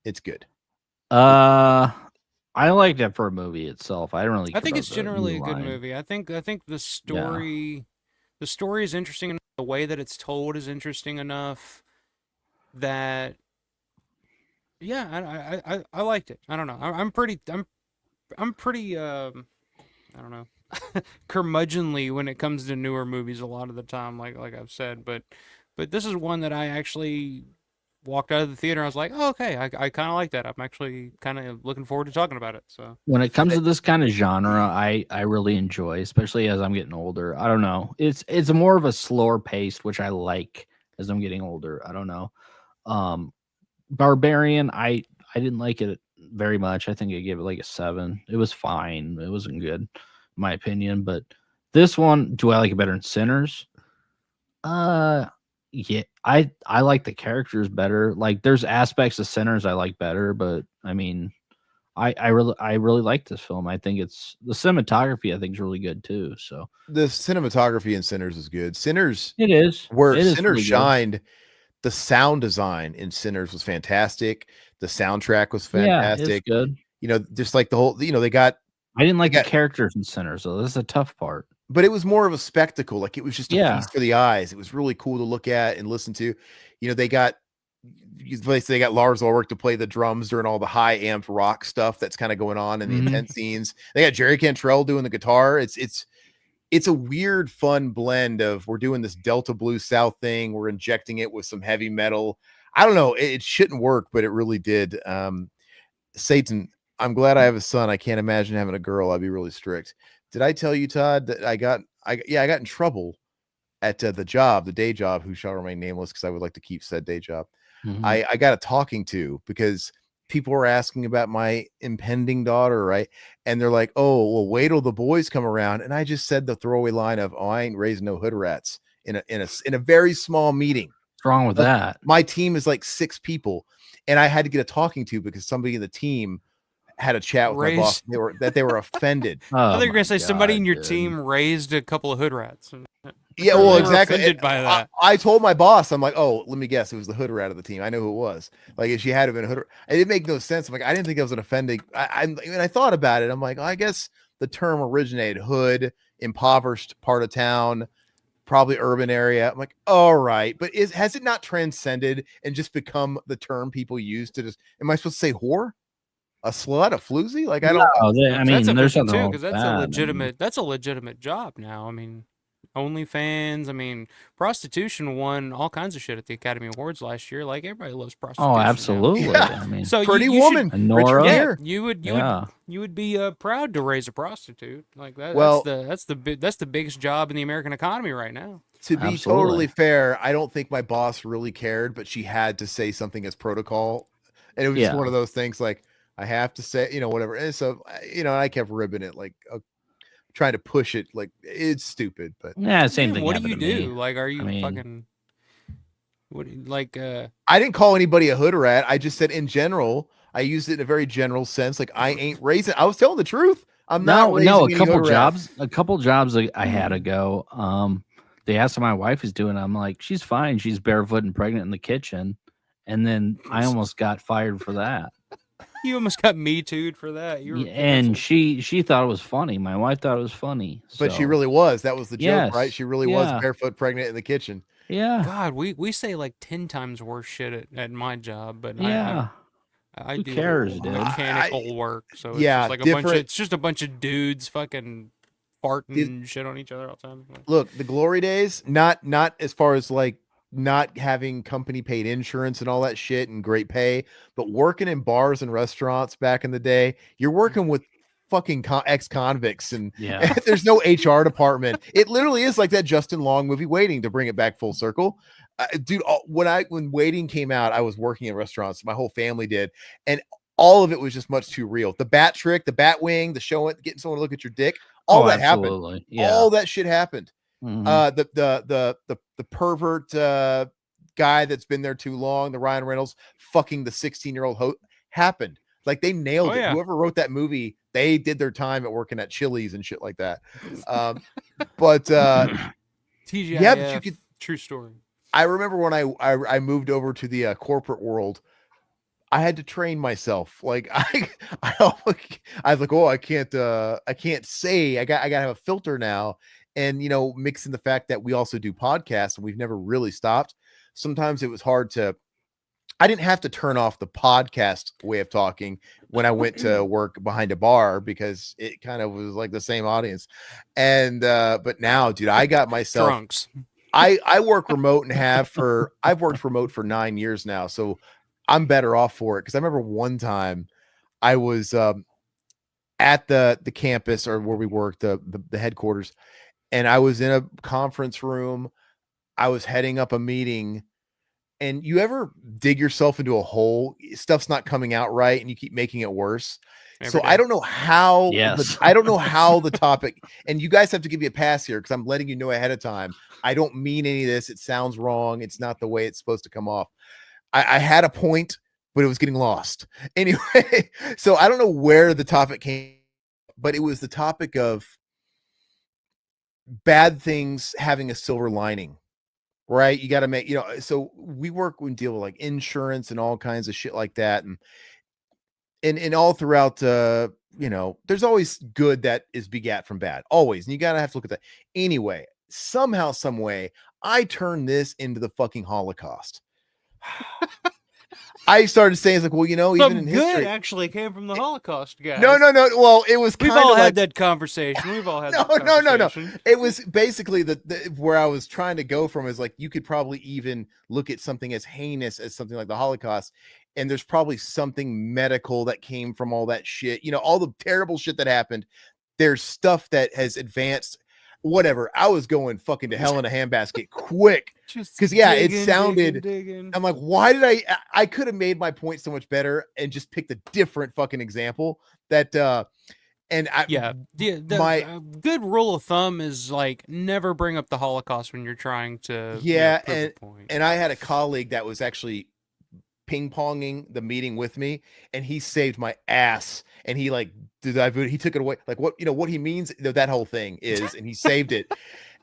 it's good. I liked it for a movie itself. I don't really. I think care it's about the generally a new good line. movie. I think the story is interesting enough. The way that it's told is interesting enough that I liked it. I don't know. I'm pretty I don't know, curmudgeonly when it comes to newer movies a lot of the time, like I've said, but this is one that I actually walked out of the theater. I was like, oh, okay, I kind of like that. I'm actually kind of looking forward to talking about it. So When it comes to this kind of genre, I really enjoy, especially as I'm getting older. I don't know. It's more of a slower pace, which I like as I'm getting older. I don't know. Barbarian, I didn't like it very much. I think I gave it like a 7. It was fine. It wasn't good, in my opinion. But this one, do I like it better than Sinners? Yeah, I like the characters better. Like there's aspects of Sinners I like better, but I mean, I really like this film. I think it's the cinematography I think is really good too. So The cinematography in Sinners is good. Sinners, it is. where It is Sinners really good. shined, the sound design in Sinners was fantastic. The soundtrack was Yeah, it's fantastic. good. Just like the whole, they got, I didn't like the got- characters in Sinners, though. This is the tough part. but it was more of a spectacle. Like it was just a Yeah. feast for the eyes. It was really cool to look at and listen to. They got Lars Ulrich to play the drums during all the high amp rock stuff that's kind of going on in the Mhm. intense scenes. They got Jerry Cantrell doing the guitar. It's a weird, fun blend of we're doing this Delta Blues South thing. We're injecting it with some heavy metal. I don't know. It shouldn't work, but it really did. Satan, I'm glad I have a son. I can't imagine having a girl. I'd be really strict. Did I tell you, Todd, that I got in trouble at the day job, who shall remain nameless because I would like to keep said day job. Mhm. I got a talking to because people were asking about my impending daughter, right? And they're like, "Oh, well, wait till the boys come around." And I just said the throwaway line of, "Oh, I ain't raising no hood rats," in a very small meeting. What's wrong with that? My team is like 6 people, and I had to get a talking to because somebody in the team had a chat with my boss. They were offended. Oh, I thought you were my gonna say somebody in God, your dude. team raised a couple of hood rats. Yeah, They well, were exactly. offended by that. I told my boss, I'm like, oh, let me guess, it was the hood rat of the team. I know who it was. Like, if she had been a hood rat, it didn't make no sense. I'm like, I didn't think that was an offending. When I thought about it, I'm like, I guess the term originated hood, impoverished part of town, probably urban area. I'm like, all right, but has it not transcended and just become the term people use to just? Am I supposed to say whore, a slut, a floozy? Like, I don't. No, I mean, That's there's official nothing too, wrong because with that's that. a I mean, legitimate. That's a legitimate job now. I mean, OnlyFans. I mean, prostitution won all kinds of shit at the Academy Awards last year. Like everybody loves prostitution. oh, now. absolutely. Yeah. I mean, So Pretty you Woman, And Richard Nora? yeah, Gere. you would yeah. you would be proud to raise a prostitute like that. Well- that's the biggest job in the American economy right now. To be Absolutely. totally fair, I don't think my boss really cared, but she had to say something as protocol, and it was just Yeah. one of those things. Like, I have to say, whatever. And so, I kept ribbing it, like trying to push it. Like, it's stupid, but Yeah, same Man, thing what do you happened to do? me. Like, are you I mean- fucking what? Like, I didn't call anybody a hood rat. I just said in general. I used it in a very general sense. Like, I ain't raising. I was telling the truth. I'm not raising No, any a couple hood rat. jobs I had ago. They asked how my wife is doing. I'm like, she's fine. She's barefoot and pregnant in the kitchen. And then I almost got fired for that. You almost got me too'd for that. You were Yeah, and canceled. she thought it was funny. My wife thought it was funny. But she So, really was. That was the joke, right? yes, She really was yeah, barefoot pregnant in the kitchen. yeah, God, we say like 10 times worse shit at my job, but yeah. I Who do cares, dude? mechanical work, so it's just Yeah, like different. it's just a bunch of dudes fucking farting shit on each other all the time. Like, Look, the glory days, not as far as like not having company paid insurance and all that shit and great pay, but working in bars and restaurants back in the day, you're working with fucking ex-convicts and Yeah. there's no HR department. It literally is like that Justin Long movie Waiting, to bring it back full circle. Dude, when Waiting came out, I was working in restaurants. My whole family did, and all of it was just much too real. The bat trick, the bat wing, the showing, getting someone to look at your dick, all Oh, that happened. absolutely. Yeah. All that shit happened. Mhm. The pervert guy that's been there too long, the Ryan Reynolds fucking the 16-year-old happened. Like they nailed oh it. yeah, Whoever wrote that movie, they did their time at working at Chili's and shit like that. But yeah, but you TGIF, could. true story. I remember when I moved over to the corporate world, I had to train myself. Like I was like, oh, I can't say. I gotta have a filter now. And mixing the fact that we also do podcasts and we've never really stopped. Sometimes it was hard to. I didn't have to turn off the podcast way of talking when I went to work behind a bar because it kind of was like the same audience. And but now, dude, I got myself. Drunks. I work remote and I've worked remote for 9 years now, so I'm better off for it. Because I remember one time I was at the campus, or where we worked, the headquarters, and I was in a conference room. I was heading up a meeting, and you ever dig yourself into a hole? Stuff's not coming out right, and you keep making it worse. Every So I day. don't know how Yes. I don't know how the topic, and you guys have to give me a pass here because I'm letting you know ahead of time. I don't mean any of this. It sounds wrong. It's not the way it's supposed to come off. I had a point, but it was getting lost. Anyway, so I don't know where the topic came, but it was the topic of bad things having a silver lining. Right? You got to make, so we deal with like insurance and all kinds of shit like that. And all throughout, there's always good that is begat from bad, always. And you got to have to look at that. Anyway, somehow, some way, I turned this into the fucking Holocaust. I started saying, it's like, well, even Some in good history. actually came from the Holocaust, guys. No. Well, it was We've kind all of had like, that conversation. We've all had no, that no. conversation. It was basically where I was trying to go from is like, you could probably even look at something as heinous as something like the Holocaust, and there's probably something medical that came from all that shit. All the terrible shit that happened. There's stuff that has advanced. Whatever. I was going fucking to hell in a handbasket quick. Because it sounded. digging. I'm like, why did I could have made my point so much better and just picked a different fucking example that and I the good rule of thumb is like never bring up the Holocaust when you're trying to prove a point. And I had a colleague that was actually ping-ponging the meeting with me, and he saved my ass, and he like he took it away, like what he means that whole thing is, and he saved it.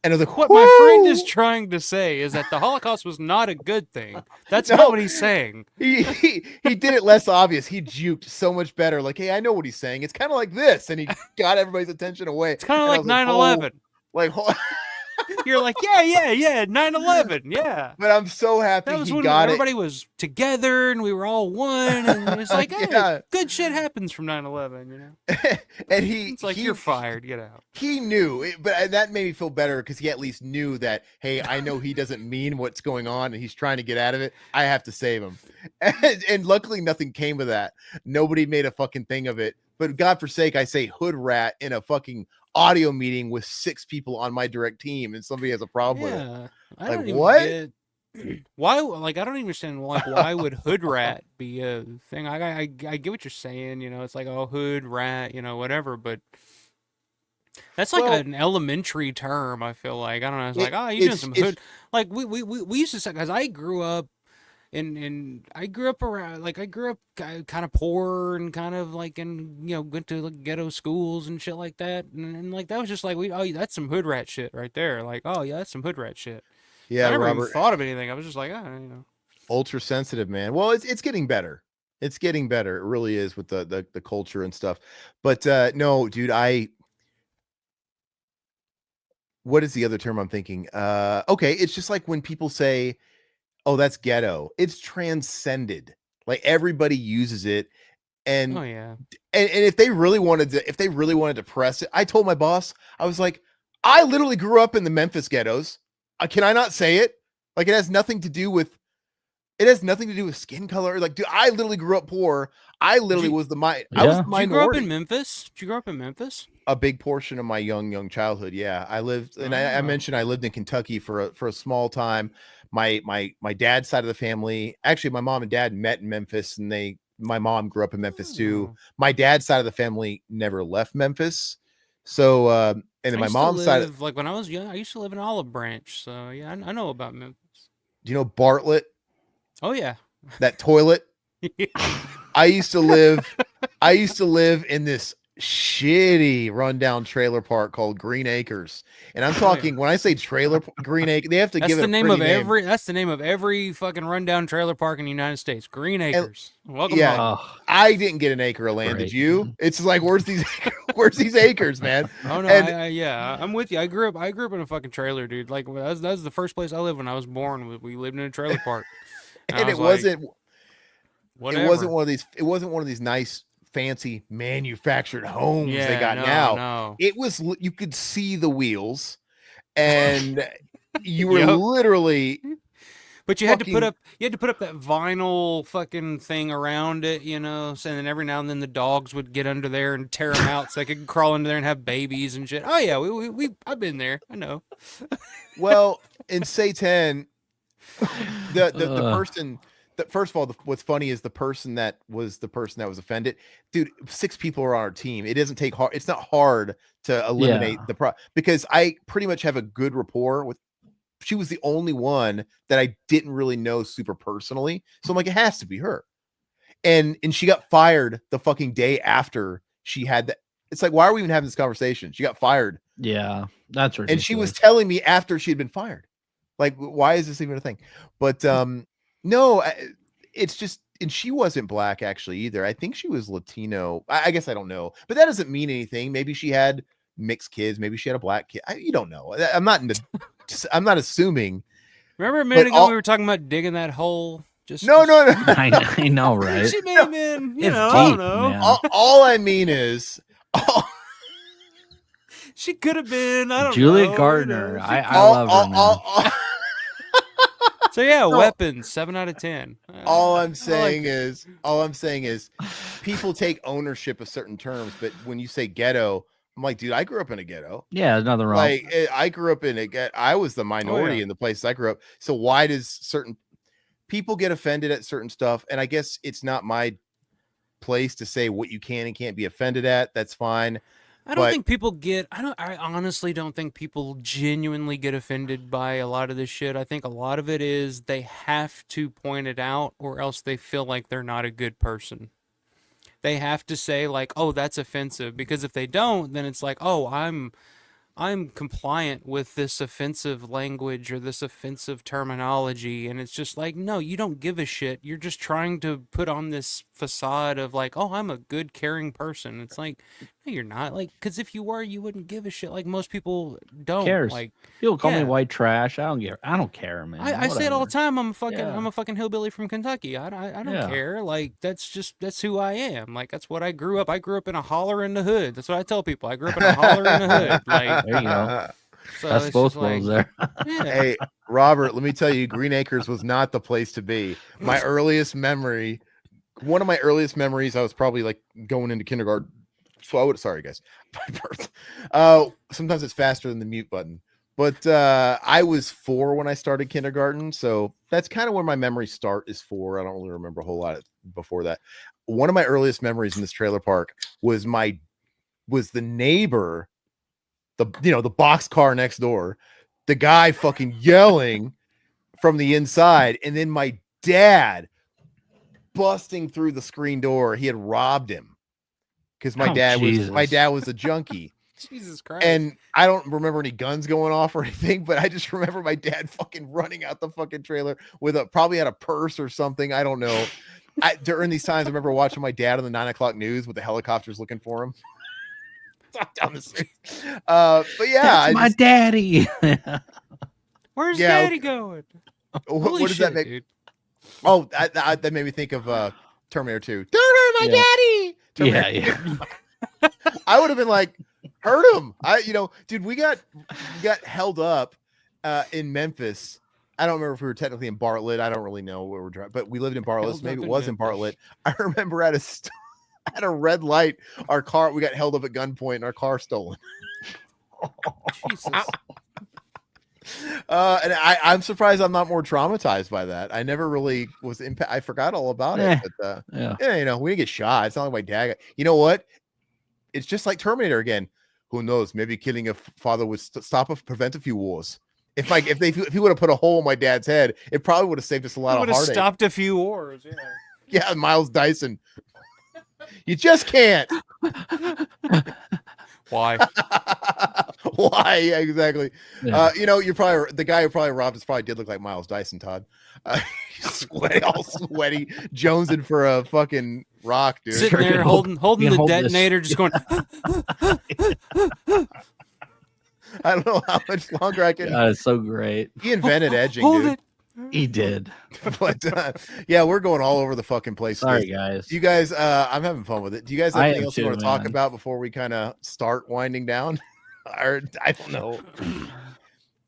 And I was like, what my friend is trying to say is that the Holocaust was not a good thing. That's not what he's saying. He did it less obvious. He juked so much better. Like, hey, I know what he's saying. It's kind of like this, and he got everybody's attention away. It's kind of like 9/11. You're like, yeah, 9/11, yeah. But I'm so happy that was he when got everybody was together and we were all one, and it's like, hey, Yeah. good shit happens from 9/11, And it's like, you're fired, get out. He knew it, but that made me feel better because he at least knew that, hey, I know he doesn't mean what's going on and he's trying to get out of it. I have to save him. And luckily nothing came of that. Nobody made a fucking thing of it. But God forsake, I say hood rat in a fucking audio meeting with 6 people on my direct team, and somebody has a problem with it. I Like, don't even what? get why. Like, I don't understand why would hood rat be a thing. I get what you're saying. It's like, oh, hood rat, whatever. But that's like an elementary term. I feel like, I don't know. It's like, oh, you doing some hood. Like we used to say, because I grew up. And I grew up around, like, I grew up kind of poor and kind of like went to like ghetto schools and shit like that. And like, that was just like, that's some hood rat shit right there. Like, oh yeah, that's some hood rat shit. Yeah, I never Robert, even thought of anything. I was just like, ultra sensitive, man. Well, it's getting better. It's getting better. It really is with the culture and stuff. But no, dude, what is the other term I'm thinking? Okay, it's just like when people say, "Oh, that's ghetto." It's transcended. Like everybody uses it, and Oh yeah. and if they really wanted to press it, I told my boss, I was like, I literally grew up in the Memphis ghettos. Can I not say it? Like it has nothing to do with skin color. Like, dude, I literally grew up poor. I literally you- was I was Yeah. the Did you grow up minority. in Memphis? Did you grow up in Memphis? A big portion of my young childhood. Yeah, I lived, and I Oh. mentioned I lived in Kentucky for a small time. My dad's side of the family, actually, my mom and dad met in Memphis, and my mom grew up in Memphis too. Oh. My dad's side of the family never left Memphis, so and then I my used to mom's side. live like when I was young. I used to live in Olive Branch, so yeah, I know about Memphis. Do you know Bartlett? Oh yeah. That toilet. I used to live in this shitty rundown trailer park called Green Acres. And I'm talking when I say Green Acre, they have to That's give it the a name pretty of name. every. That's the name of every fucking rundown trailer park in the United States. Green Acres. Welcome yeah. home. Oh, I didn't get an acre of land. Great. Did you? It's like where's these acres, man? Oh no, And yeah, I'm with you. I grew up in a fucking trailer, dude. Like that was the first place I lived when I was born. We lived in a trailer park. And I it was like, wasn't whatever. it wasn't one of these nice fancy manufactured homes they Yeah, got no, now. no. It was you could see the wheels and you were Yep. literally But you had to put fucking- up that vinyl fucking thing around it, you know. So then every now and then the dogs would get under there and tear them out, so they could crawl into there and have babies and shit. Oh yeah, I've been there. I know. well in Satan the Ugh. person that first of all what's funny is the person that was offended, dude. 6 people are on our team. It doesn't take hard. It's not hard to eliminate Yeah. because I pretty much have a good rapport with. She was the only one that I didn't really know super personally, so I'm like, it has to be her. And she got fired the fucking day after she had that. It's like, why are we even having this conversation? She got fired, Yeah, that's ridiculous. and she was telling me after she had been fired. Like, why is this even a thing? But no, it's just, and she wasn't black actually either. I think she was Latino. I guess I don't know, but that doesn't mean anything. Maybe she had mixed kids. Maybe she had a black kid. You don't know. I'm not assuming. Remember a minute But ago we were talking about digging that hole? No. I know, right? She may have been, It's I don't deep, know. man. All I mean is, She could have been. I don't know. Julia you Gardner. know. I love her, man. So yeah, No. weapons 7 out of 10. all I I'm like saying it. is, people take ownership of certain terms, but when you say ghetto, I'm like, dude, I grew up in a ghetto. Yeah, there's nothing wrong. Like I grew up in a ghetto. I was the minority yeah. in the place I grew up. So why does certain people get offended at certain stuff? And I guess it's not my place to say what you can and can't be offended at. That's fine. I don't But- think people get. I honestly don't think people genuinely get offended by a lot of this shit. I think a lot of it is they have to point it out, or else they feel like they're not a good person. They have to say like, "Oh, that's offensive," because if they don't, then it's like, "Oh, I'm compliant with this offensive language or this offensive terminology," and it's just like, no, you don't give a shit. You're just trying to put on this facade of like, oh, I'm a good, caring person. It's like, no, you're not. Like, because if you were, you wouldn't give a shit. Like most people don't. Cares? Like, People call me yeah. white trash. I don't care, man. I say it all the Whatever. time. Yeah. I'm a fucking hillbilly from Kentucky. I don't Yeah. care. Like that's who I am. Like that's what I grew up. I grew up in a holler in the hood. That's what I tell people. I grew up in a holler in the hood. Like There you go. so That's it's both just like, worlds there. yeah. Hey, Robert, let me tell you, Green Acres was not the place to be. My earliest memory, one of my earliest memories, I was probably like going into kindergarten. So sorry guys, my birth. Sometimes it's faster than the mute button. But I was 4 when I started kindergarten, so that's kind of where my memories start is 4. I don't really remember a whole lot before that. One of my earliest memories in this trailer park was the neighbor, the boxcar next door, the guy fucking yelling from the inside, and then my dad busting through the screen door. He had robbed him because my dad was a junkie. Jesus Christ. And I don't remember any guns going off or anything, but I just remember my dad fucking running out the fucking trailer with probably had a purse or something. I don't know. during these times, I remember watching my dad on the 9 o'clock news with the helicopters looking for him. Down the street. But yeah, That's my daddy. Where's Yeah, Daddy going? what does that make? Dude? Oh, that made me think of Terminator 2. Don't hurt my daddy. Terminator. Yeah. I would have been like, hurt him. Dude, we got held up in Memphis. I don't remember if we were technically in Bartlett. I don't really know where we're driving, but we lived in Bartlett. So maybe it was in Bartlett. I remember at a red light, we got held up at gunpoint and our car stolen. Jesus. And I'm surprised I'm not more traumatized by that. I never really was I forgot all about it. But yeah, we didn't get shot. It's not like my dad you know what? It's just like Terminator again. Who knows? Maybe killing a father would prevent a few wars. If he would have put a hole in my dad's head, it probably would have saved us a lot of heartache. Would have stopped a few wars. Yeah. Yeah, Miles Dyson. You just can't. Why? Why? Yeah, exactly. Yeah. You're probably the guy who probably robbed us. Probably did look like Miles Dyson, Todd. All sweaty, jonesing for a fucking rock, dude. Sitting there holding the detonator, just going. I don't know how much longer I can. It's so great. He invented edging, Hold dude. it. He did. But yeah, we're going all over the fucking place. Sorry, guys. You guys, I'm having fun with it. Do you guys have anything else you want to talk man. about before we kind of start winding down? Or I don't know.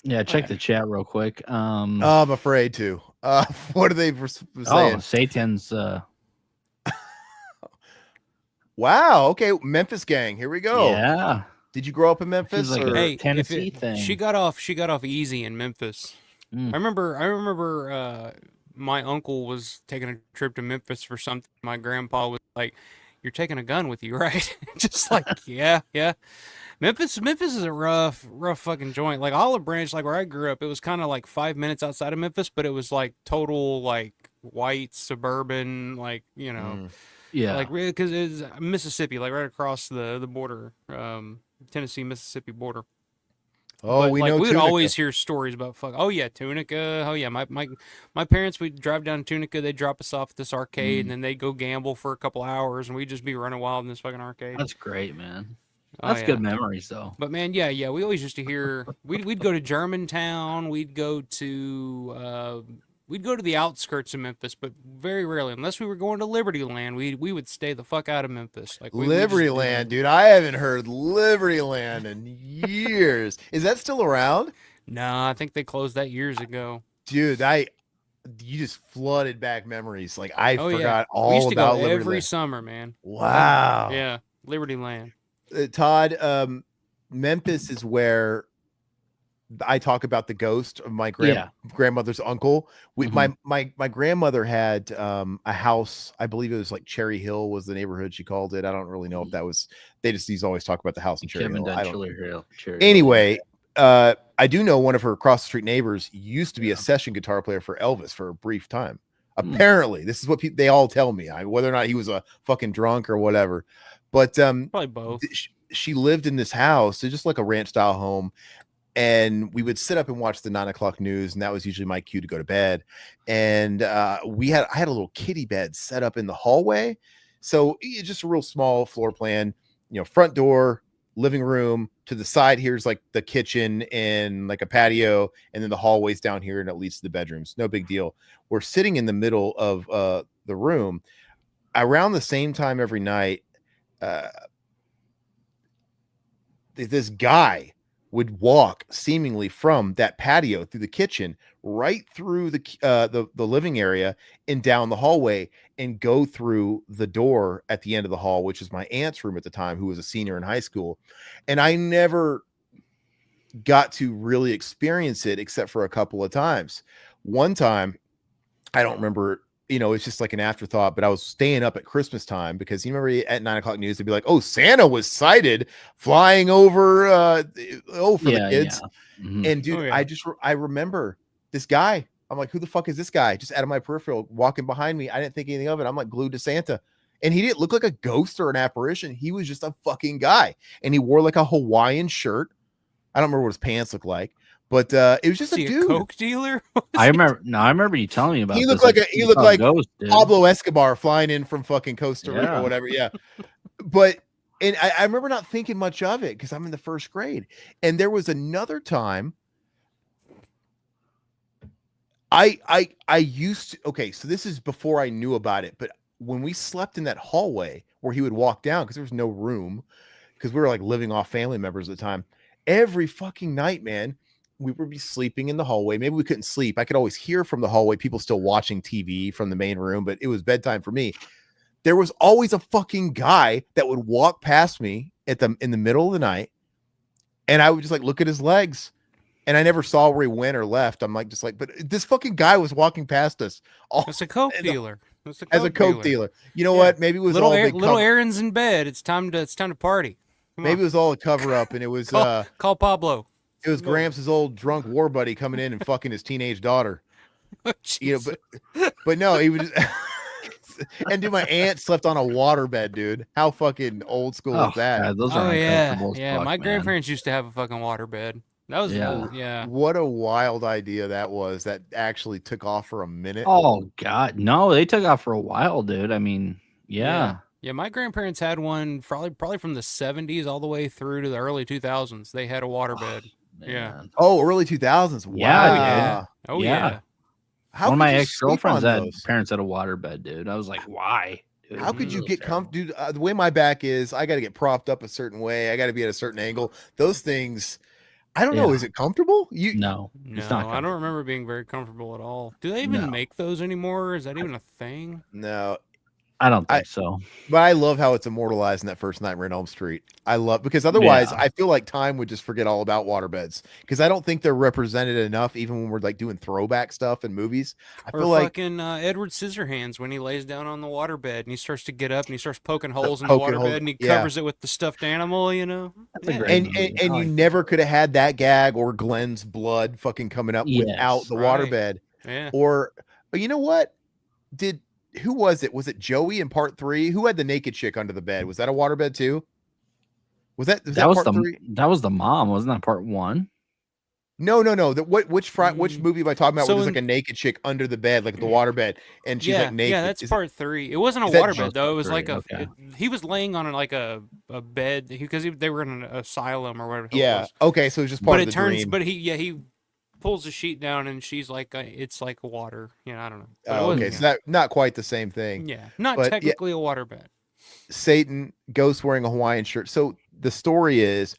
Yeah, check the chat real quick. I'm afraid to. What are they saying? Oh, Satan's. Wow. Okay, Memphis gang. Here we go. Yeah. Did you grow up in Memphis? Like or? a Tennessee thing. She got off easy in Memphis. Mm. I remember my uncle was taking a trip to Memphis for something. My grandpa was like, "You're taking a gun with you, right?" Just like, yeah. Memphis is a rough fucking joint. Like Olive Branch, like where I grew up, it was kind of like 5 minutes outside of Memphis, but it was like total like white suburban, like Yeah, like because it's Mississippi, like right across the border, Tennessee Mississippi border. Oh, but, we like, know. We would Tunica. always hear stories about Oh yeah, Tunica. Oh yeah, my parents would drive down Tunica. They'd drop us off at this arcade, and then they'd go gamble for a couple hours, and we'd just be running wild in this fucking arcade. that's great, man. That's good memories, though. But man, yeah, we always used to hear. We'd go to Germantown. We'd go to the outskirts of Memphis, but very rarely, unless we were going to Liberty Land, we would stay the fuck out of Memphis. Like Liberty Land, dude. I haven't heard Liberty Land in years. Is that still around? No, I think they closed that years ago. Dude, you just flooded back memories. Like I forgot all about we used to go Liberty every Land. summer, man. Wow. Yeah, Liberty Land. Todd, Memphis is where I talk about the ghost of my grandmother's uncle. My grandmother had a house. I believe it was like Cherry Hill was the neighborhood she called it. I don't really know if that was. They just used to always talk about the house in Cherry Hill. Anyway, I do know one of her across the street neighbors used to be a session guitar player for Elvis for a brief time. Apparently, this is what they all tell me. Whether or not he was a fucking drunk or whatever, but probably both. She lived in this house. It's just like a ranch style home. And we would sit up and watch the 9 o'clock news, and that was usually my cue to go to bed. And I had a little kiddie bed set up in the hallway, so just a real small floor plan. Front door, living room. To the side here's like the kitchen and like a patio, and then the hallways down here, and it leads to the bedrooms. No big deal. We're sitting in the middle of the room. Around the same time every night, this guy would walk seemingly from that patio through the kitchen right through the living area and down the hallway and go through the door at the end of the hall, which is my aunt's room at the time, who was a senior in high school. And I never got to really experience it except for a couple of times. One time, I don't remember, it's just like an afterthought, but I was staying up at Christmas time because you remember at 9 o'clock news, they'd be like, "Oh, Santa was sighted flying over, for the kids." Yeah. Mm-hmm. And dude, I remember this guy. I'm like, who the fuck is this guy? Just out of my peripheral walking behind me. I didn't think anything of it. I'm like glued to Santa. And he didn't look like a ghost or an apparition. He was just a fucking guy. And he wore like a Hawaiian shirt. I don't remember what his pants looked like, But it was just Is a he dude. coke dealer? I remember you telling me about He this. looked like he looked like Ghost, dude. Pablo Escobar flying in from fucking Costa Rica Yeah. or whatever. Yeah. But and I remember not thinking much of it because I'm in the first grade. And there was another time I used to, okay, so this is before I knew about it, but when we slept in that hallway where he would walk down because there was no room because we were like living off family members at the time. Every fucking night, man, we would be sleeping in the hallway. Maybe we couldn't sleep. I could always hear from the hallway people still watching TV from the main room, but it was bedtime for me. There was always a fucking guy that would walk past me in the middle of the night, and I would just like look at his legs, and I never saw where he went or left. I'm like, just like, but this fucking guy was walking past us all That's a coke dealer. That's as a coke dealer. You know Yeah. what? Maybe it was all a big little cover. Aaron's in bed. It's time to party. Come Maybe on. it was all a cover up, and it was Call Pablo. it was Gramps' old drunk war buddy coming in and fucking his teenage daughter. You know, but no, he was. And dude, my aunt slept on a waterbed, dude. How fucking old school is that? God, those Oh are yeah, uncomfortable as yeah. fuck, My man. grandparents used to have a fucking water bed. That was yeah. What a wild idea that was. That actually took off for a minute. Oh God, no, they took off for a while, dude. I mean, yeah. Yeah, my grandparents had one probably from the 70s all the way through to the early 2000s. They had a water bed. Yeah. Man. Oh, early 2000s. Wow. Yeah, Oh Yeah. yeah. How One of could my you ex-girlfriends sleep on had those? parents had a waterbed, dude. I was like, why? Dude, How could this you is get terrible. dude? The way my back is, I got to get propped up a certain way. I got to be at a certain angle. Those things, I don't know. Yeah. Is it comfortable? You No, No, it's not. I don't comfortable. remember being very comfortable at all. Do they even No. make those anymore? Is that even a thing? no. I don't think so. But I love how it's immortalized in that first Nightmare on Elm Street. I love because otherwise Yeah. I feel like time would just forget all about waterbeds because I don't think they're represented enough even when we're like doing throwback stuff in movies. I Or feel like fucking Edward Scissorhands when he lays down on the waterbed and he starts to get up and he starts poking holes in poking the holes, waterbed and he yeah. covers it with the stuffed animal, you know? That's a Yeah. great and movie. and I you like never could have had that gag or Glenn's blood fucking coming up without Yes. the Right. waterbed. Yeah. Or but you know what? Who was it? Was it Joey in part 3? Who had the naked chick under the bed? Was that a waterbed too? Was that that was part the 3? that was the mom, wasn't that part 1? No. Which movie am I talking about So where there's in- like a naked chick under the bed, like the water bed, and she's yeah, like naked? yeah, that's part 3. It wasn't a is that waterbed just though. It part was like 3? a. Okay. He was laying on like a bed because they were in an asylum or whatever. the hell it Yeah. was. Okay, so it's just part But of it the turns. dream. But he pulls the sheet down and she's like, it's like water. You know, I don't know. But it Oh, wasn't, okay, so that not quite the same thing. yeah, not but, yeah. technically a waterbed. Satan, ghost wearing a Hawaiian shirt. So the story is,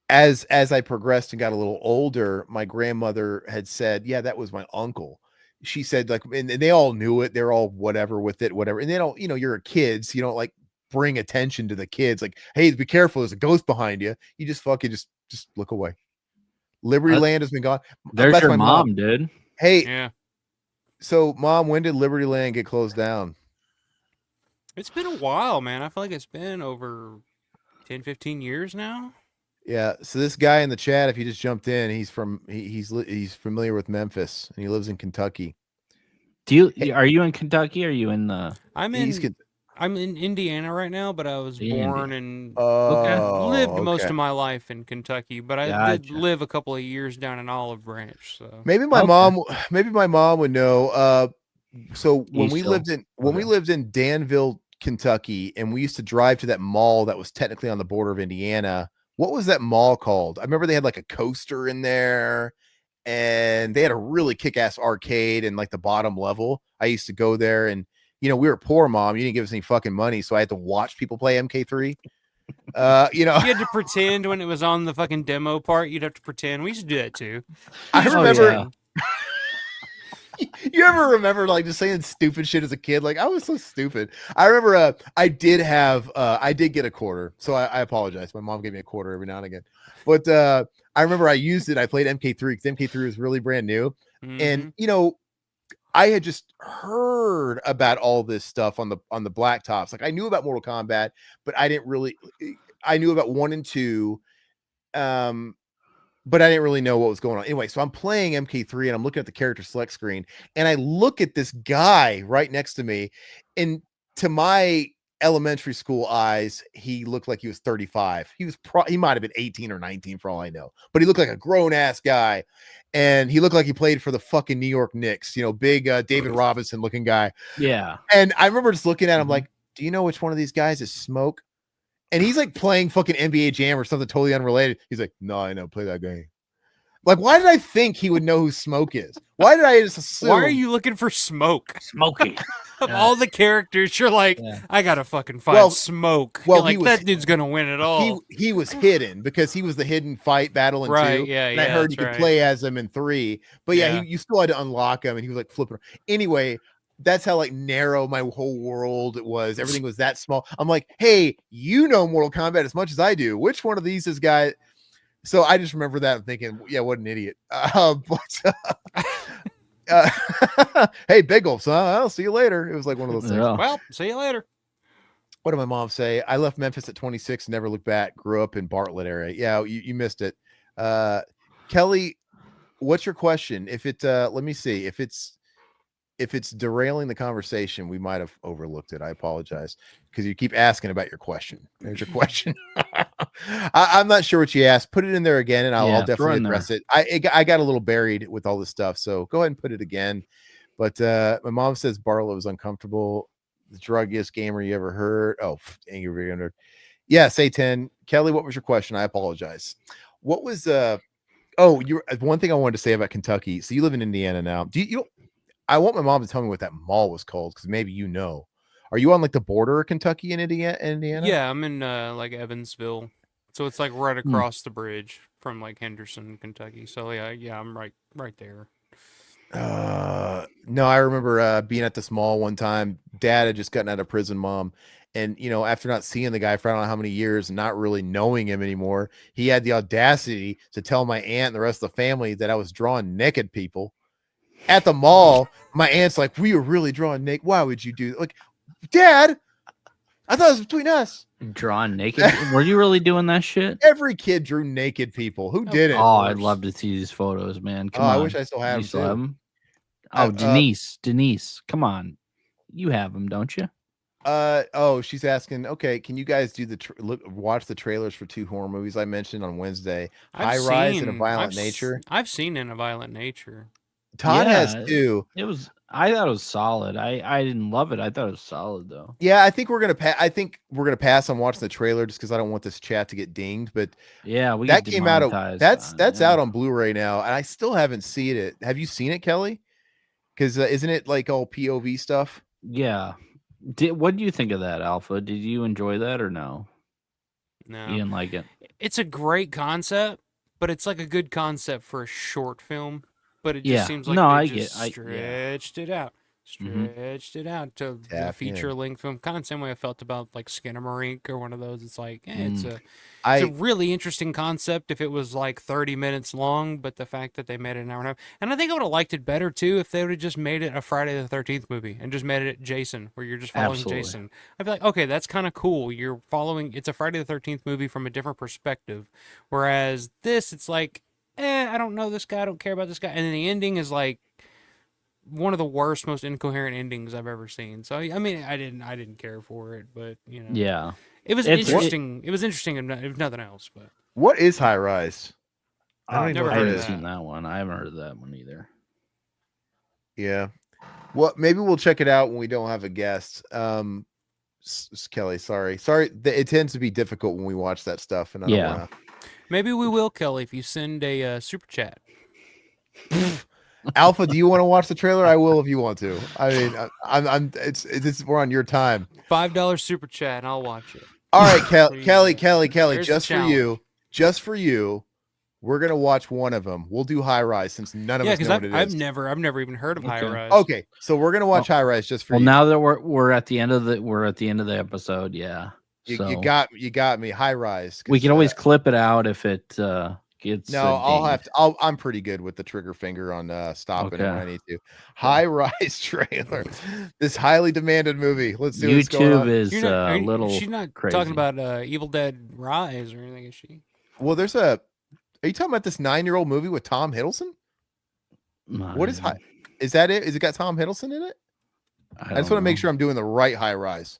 as I progressed and got a little older, my grandmother had said, "Yeah, that was my uncle." She said, like, and they all knew it. They're all whatever with it, whatever. And they don't, you're a kid, so you don't like bring attention to the kids. Like, hey, be careful, there's a ghost behind you. You just fucking just look away. Liberty Land has been gone. There's That's your my mom, dude. Hey, Yeah, so mom, when did Liberty Land get closed down? it's been a while, man. I feel like it's been over 10, 15 years now. Yeah. So this guy in the chat, if you just jumped in, he's familiar with Memphis and he lives in Kentucky. Are you in Kentucky? Are you in the? I'm in Indiana right now, but I was born and lived most of my life in Kentucky. But I did live a couple of years down in Olive Branch. So maybe my mom would know. So when we lived in Danville, Kentucky, and we used to drive to that mall that was technically on the border of Indiana. What was that mall called? I remember they had like a coaster in there, and they had a really kick-ass arcade in like the bottom level. I used to go there, and we were poor, Mom. You didn't give us any fucking money, so I had to watch people play MK3. You had to pretend when it was on the fucking demo part. You'd have to pretend. We used to do that too. I remember. You ever remember like just saying stupid shit as a kid? Like I was so stupid. I remember I did get a quarter, so I apologize. My mom gave me a quarter every now and again, but I remember I used it. I played MK3 because MK3 was really brand new, and I had just heard about all this stuff on the blacktops. Like I knew about Mortal Kombat, but I didn't really. I knew about 1 and 2. But I didn't really know what was going on. Anyway, so I'm playing MK3 and I'm looking at the character select screen and I look at this guy right next to me, and to my elementary school eyes, he looked like he was 35. He might have been 18 or 19 for all I know, but he looked like a grown ass guy, and he looked like he played for the fucking New York Knicks. Big David Robinson looking guy. Yeah. And I remember just looking at him Mhm. like, do you know which one of these guys is Smoke? And he's like playing fucking NBA Jam or something totally unrelated. He's like, no, I know, play that game. Like, why did I think he would know who Smoke is? Why did I just assume? Why are you looking for Smoke? Smokey. Of all the characters, you're like, Yeah. I gotta fucking find Smoke. well, You're like, he was- that dude's gonna win it all. He was hidden because he was the hidden fight battle in Right, 2. yeah, and I yeah, heard you that's could right. play as him in 3. But yeah, Yeah. you still had to unlock him, and he was like flipping. Anyway, that's how like narrow my whole world was. Everything was that small. I'm like, hey, you know Mortal Kombat as much as I do. Which one of these is guy? So I just remember that and thinking, yeah, what an idiot. Hey, Big Gulps, huh? I'll see you later. It was like one of those things. Yeah. Well, see you later. What did my mom say? I left Memphis at 26, never looked back, grew up in Bartlett area. Yeah, you missed it. Kelly, what's your question? If it let me see. If it's derailing the conversation, we might have overlooked it. I apologize because you keep asking about your question. There's your question. I'm not sure what you asked. Put it in there again, and I'll Yeah, throw definitely in there. address it. I got a little buried with all this stuff, so go ahead and put it again. But my mom says Barlow was uncomfortable. The druggiest gamer you ever heard. Oh, angry 300. Yeah, say 10. Kelly, what was your question? I apologize. What was you one thing I wanted to say about Kentucky. So you live in Indiana now. I want my mom to tell me what that mall was called because maybe you know. Are you on like the border of Kentucky and Indiana? Yeah, I'm in like Evansville, so it's like right across the bridge from like Henderson, Kentucky. So yeah, I'm right there. No, I remember being at this mall one time. Dad had just gotten out of prison, Mom, and after not seeing the guy for I don't know how many years and not really knowing him anymore, he had the audacity to tell my aunt and the rest of the family that I was drawing naked people at the mall. My aunt's like, we were really drawing naked. Why would you do that? Like, Dad, I thought it was between us. Drawn naked. Were you really doing that shit? Every kid drew naked people. Who didn't? Oh, I'd love to see these photos, man. Come on. I wish I still had You them. still too. have them? Oh, Denise, come on. You have them, don't you? She's asking, okay, can you guys do watch the trailers for 2 horror movies I mentioned on Wednesday? High Rise and A Violent Nature. I've seen In a Violent Nature. Todd has 2. I thought it was solid. I didn't love it. I thought it was solid though. Yeah, I think we're gonna pass on watching the trailer just because I don't want this chat to get dinged. But yeah, that came out of that's yeah. out on Blu-ray now, and I still haven't seen it. Have you seen it, Kelly? Because isn't it like all POV stuff? Yeah. What do you think of that, Alpha? Did you enjoy that or no? No, You didn't like it. it's a great concept, but it's like a good concept for a short film. But it just seems like they stretched it out. It out to the feature-length film. Kind of the same way I felt about like Skinamarink or one of those. It's like, it's a really interesting concept if it was like 30 minutes long, but the fact that they made it an hour and a half. And I think I would have liked it better too if they would have just made it a Friday the 13th movie and just made it Jason, where you're just following Jason. I'd be like, okay, that's kind of cool. You're following, it's a Friday the 13th movie from a different perspective. Whereas this, it's like, I don't know this guy, I don't care about this guy. And then the ending is like one of the worst, most incoherent endings I've ever seen. So I mean, I didn't care for it, but yeah, it was interesting. It was interesting if nothing else. But what is High Rise? I never haven't seen that one. I haven't heard of that one either. Yeah, well, maybe we'll check it out when we don't have a guest. Kelly, sorry. It tends to be difficult when we watch that stuff, and I don't wanna... Maybe we will, Kelly, if you send a super chat. Alpha, do you want to watch the trailer? I will if you want to. I mean, we're on your time. $5 super chat, and I'll watch it. All right, Kelly, There's just for you, we're gonna watch one of them. We'll do High Rise since none of us know what it is. I've never even heard of High Rise. Okay, so we're gonna watch High Rise just for you. Well, now that we're at the end of the episode, yeah. You got me. High Rise. We can always clip it out if it gets. No, I'm pretty good with the trigger finger on stopping it when I need to. High Rise trailer. This highly demanded movie. Let's see what's going on. YouTube is a little. She's not crazy. talking about Evil Dead Rise or anything, is she? Well, are you talking about this 9-year-old movie with Tom Hiddleston? What is high? Is that it? Is it got Tom Hiddleston in it? I just want to make sure I'm doing the right High Rise.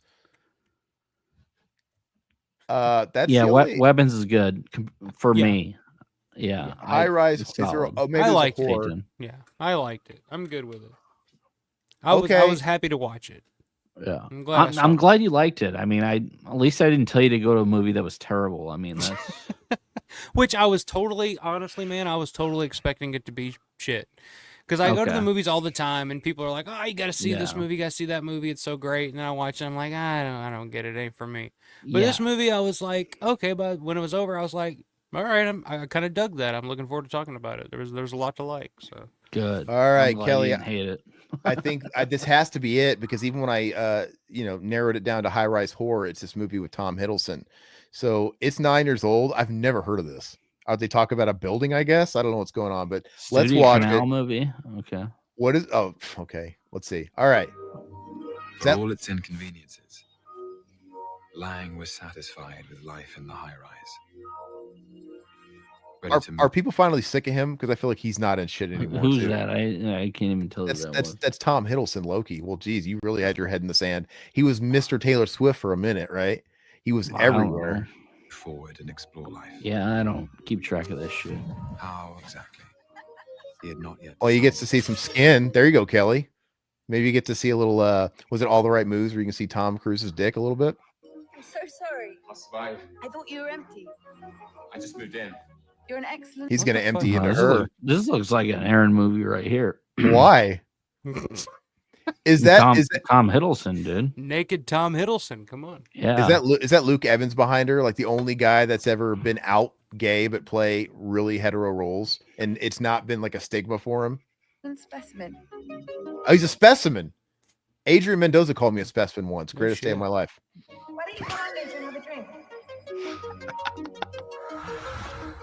That's Yeah, the only Weapons is good for Yeah. me. Yeah, High Rise. it's Is there? solid. Oh, maybe I there's a liked it. horror. Satan. Yeah, I liked it. I'm good with it. I Okay. was happy to watch it. Yeah, I'm glad I saw I'm it. glad you liked it. I mean, at least I didn't tell you to go to a movie that was terrible. I mean, that's Which I was totally, honestly, man, I was totally expecting it to be shit. Because I go to the Okay. movies all the time, and people are like, "Oh, you got to see this Yeah. movie, you got to see that movie. It's so great." And then I watch it, I'm like, I don't get it. It ain't for me. But yeah. this movie, I was like, okay. But when it was over, I was like, all right, I kind of dug that. I'm looking forward to talking about it. There was a lot to like. So Good. All I'm right, glad Kelly. you didn't hate it. I think this has to be it because even when I narrowed it down to High Rise Horror, it's this movie with Tom Hiddleston. So it's 9 years old. I've never heard of this. They talk about a building, I guess. I don't know what's going on, but let's Studio watch Canal it. movie. Okay. What is? Oh, okay. Let's see. All right. For all its inconveniences, Lang was satisfied with life in the high rise. Are people finally sick of him? Because I feel like he's not in shit anymore. Who's too. that? I can't even tell you who that was. That's Tom Hiddleston, Loki. Well, geez, you really had your head in the sand. He was Mr. Taylor Swift for a minute, right? He was I don't everywhere. know. Forward and explore life. Yeah, I don't keep track of this shit. How exactly? He had not yet. Oh, you get to see some skin. There you go, Kelly. Maybe you get to see a little. Was it All the Right Moves where you can see Tom Cruise's dick a little bit? I'm so sorry. I'll survive. I thought you were empty. I just moved in. You're an excellent. He's gonna the empty fuck? into This her. this looks like an Aaron movie right here. Why? Is that Tom Hiddleston, dude? naked Tom Hiddleston, come on. Yeah. is that Luke Evans behind her? Like the only guy that's ever been out gay but play really hetero roles, and it's not been like a stigma for him. specimen. Oh, he's a specimen. Adrian Mendoza called me a specimen once. Greatest day of shit. my life. Why don't you come out later and have a drink?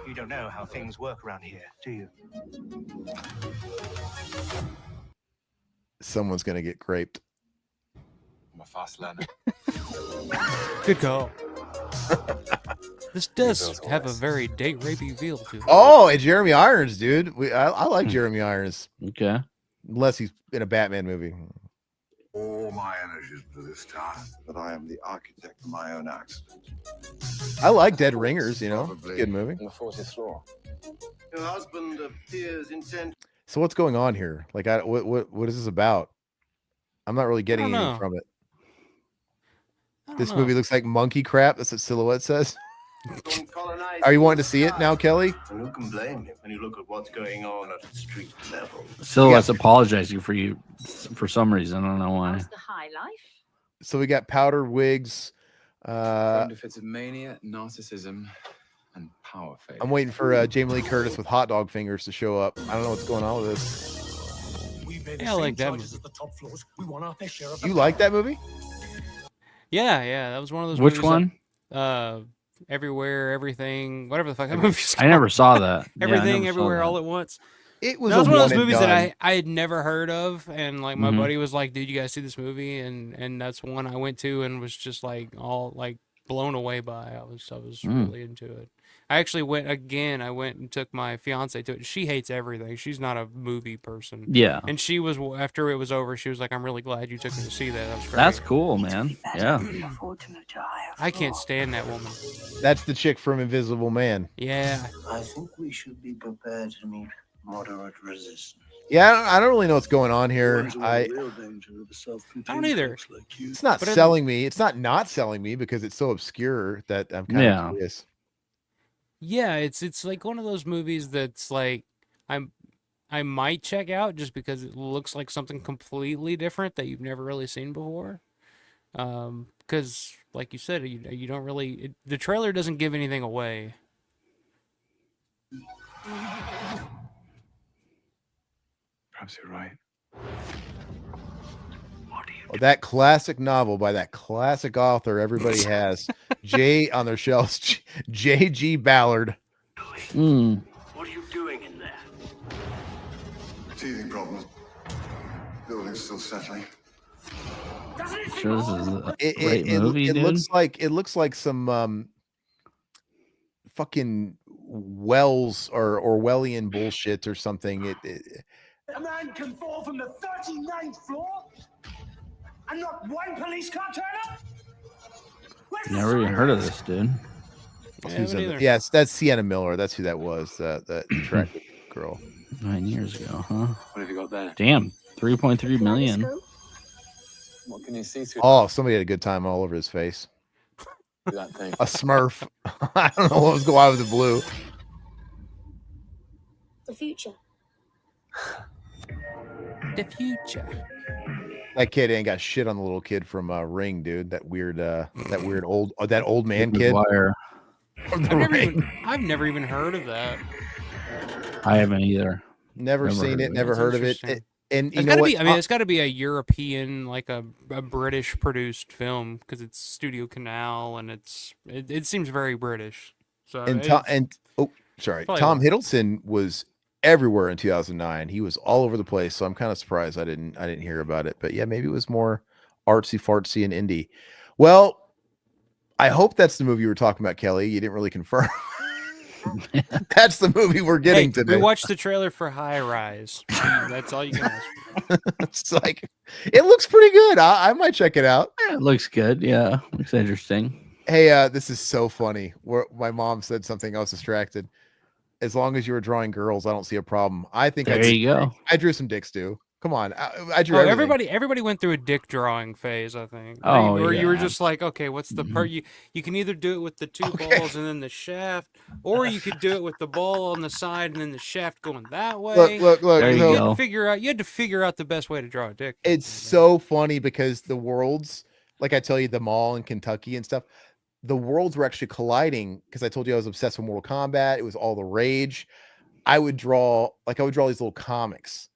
You don't know how things work around here, do you? Someone's gonna get raped. I'm a fast learner. Good call. This does have a very date rapey feel to it. Oh, and Jeremy Irons, dude. I like Jeremy Irons, Okay. unless he's in a Batman movie. All my energies to this task, but I am the architect of my own accident. I like Dead Ringers, you know, Probably. good movie. On the 40th floor. Your husband appears intent. So what's going on here? Like, what is this about? I'm not really getting don't anything know. from it. I don't This know. movie looks like monkey crap. That's what Silhouette says. Colonized. Are you wanting to see it now, Kelly? And who can blame him when you look at what's going on at street level? Silhouette's apologizing for you for some reason. I don't know why. How's the high life? So we got powder wigs. Prone to fits of mania, narcissism, and power failure. I'm waiting for Jamie Lee Curtis with hot dog fingers to show up. I don't know what's going on with this. Yeah, I like that movie. You like that movie? Yeah, that was one of those Which movies one? that, Everywhere, Everything, whatever the fuck that movie's I never called. saw that. Yeah, I Everything, never saw Everywhere, that. All at Once. It was, That was a one of those and movies done. that I had never heard of, and like my Mhm. buddy was like, "Dude, you guys see this movie?" And that's one I went to and was just like all like blown away by. I was really into it. I actually went again. I went and took my fiance to it. She hates everything. She's not a movie person. Yeah. And she was after it was over. She was like, "I'm really glad you took me to see that. That was great." That's cool, man. Yeah. I can't stand that woman. That's the chick from Invisible Man. Yeah. I think we should be prepared to meet moderate resistance. Yeah, I don't really know what's going on here. I don't either. It's not But it- selling me. It's not selling me because it's so obscure that I'm kind Yeah. of curious. Yeah, it's like one of those movies that's like I might check out just because it looks like something completely different that you've never really seen before. Because like you said, you don't really the trailer doesn't give anything away. Perhaps you're right. Well, that classic novel by that classic author everybody has, Jay on their shelves, J.G. Ballard. Mm. What are you doing in there? Teething problems. Building's still settling. Sure, this is a It, great it, movie, it dude. looks like some fucking Wells or Orwellian bullshit or something. A man can fall from the 39th floor and not one police car turn up? Never even heard of this, dude. Yeah, Who's me in the- neither. yes, that's Sienna Miller. That's who that was. That attractive girl. 9 years ago, huh? What have you got there? Damn, 3.3 million. What can you see through Oh, somebody had a good time all over his face. that thing? A Smurf. I don't know what was going on with the blue. The future. The future. That kid ain't got shit on the little kid from Ring, dude. That weird old man kid. Wire. From the Ring. I've never even heard of that. I haven't either. Never seen it. Never That's heard of it. interesting. And you It's know gotta what? be. I mean, it's got to be a European, like a British produced film because it's Studio Canal and it seems very British. So sorry, probably Tom why. Hiddleston was everywhere in 2009. He was all over the place. So I'm kind of surprised I didn't hear about it. But yeah, maybe it was more artsy fartsy and indie. Well, I hope that's the movie you were talking about, Kelly. You didn't really confirm. That's the movie we're getting today. We watched the trailer for High Rise. That's all you can ask for. It's like it looks pretty good. I might check it out. Yeah, it looks good. Yeah, looks interesting. Hey, this is so funny. My mom said something. I was distracted. As long as you were drawing girls, I don't see a problem. I think There you go. I drew some dicks too. Come on, I drew. Oh, everything. everybody went through a dick drawing phase, I think. Oh, or you were yeah. just like, okay, what's the part? You can either do it with the two Okay. balls and then the shaft, or you could do it with the ball on the side and then the shaft going that way. Look. There you so go. You had to figure out the best way to draw a dick. It's so funny because the worlds, like I tell you, the mall in Kentucky and stuff, the worlds were actually colliding because I told you I was obsessed with Mortal Kombat. It was all the rage. I would draw these little comics.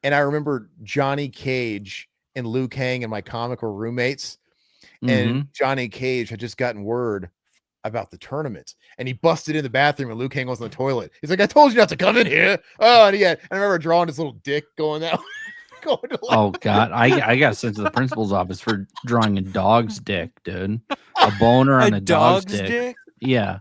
And I remember Johnny Cage and Liu Kang and my comic were roommates. And Johnny Cage had just gotten word about the tournament. And he busted in the bathroom and Liu Kang was on the toilet. He's like, I told you not to come in here. Oh, and I remember drawing his little dick going out. Oh God, I got sent to the principal's office for drawing a dog's dick, dude. A boner on a dog's dick. Yeah.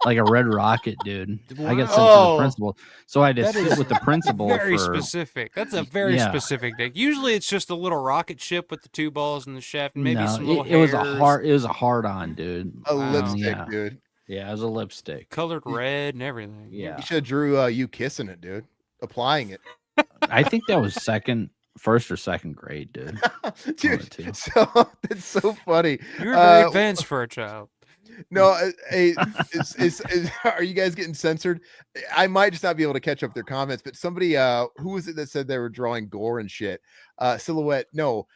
Like a red rocket, dude. I got sent to the principal. So I had to sit with the principal. Very specific. That's a very specific dick. Usually it's just a little rocket ship with the two balls and the shaft and maybe some little it was a hairs. it was a hard on, dude. A lipstick, yeah. dude. Yeah, it was a lipstick. Colored red and everything. Yeah. You should have drew you kissing it, dude. Applying it. I think that was first or second grade, dude. Dude, so that's so funny. You were very advanced for a child. No, are you guys getting censored? I might just not be able to catch up their comments, but somebody, who was it that said they were drawing gore and shit? Silhouette. No,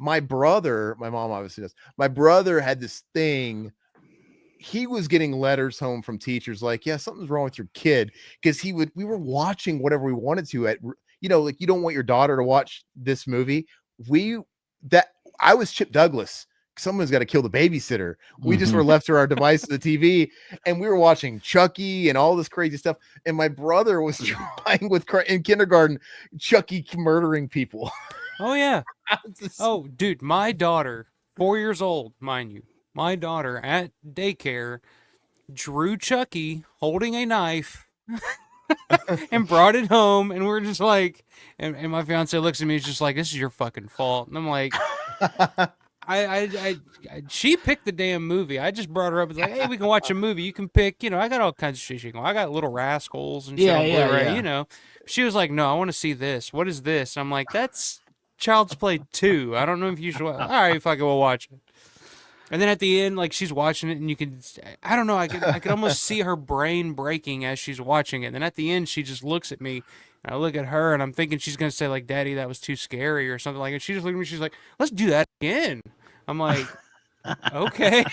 my brother, my mom obviously does. My brother had this thing. He was getting letters home from teachers like, yeah, something's wrong with your kid. Because we were watching whatever we wanted to like you don't want your daughter to watch this movie. I was Chip Douglas. Someone's got to kill the babysitter. We just were left to our device, the TV, and we were watching Chucky and all this crazy stuff. And my brother was trying in kindergarten, Chucky murdering people. Oh yeah. Oh, dude, my daughter, 4 years old, mind you, my daughter at daycare drew Chucky holding a knife and brought it home, and we're just like, and my fiance looks at me, he's just like, this is your fucking fault. And I'm like, she picked the damn movie. I just brought her up and was like, hey, we can watch a movie. You can pick, I got all kinds of shit. I got Little Rascals and shit on Blu-ray, She was like, no, I want to see this. What is this? I'm like, that's Child's Play 2. I don't know if you should. All right, fuck it, we'll watch it. And then at the end, like, she's watching it, and you can, I don't know, I could almost see her brain breaking as she's watching it. And then at the end, she just looks at me, and I look at her, and I'm thinking she's going to say, like, Daddy, that was too scary or something like that. She just looked at me, she's like, let's do that again. I'm like, okay.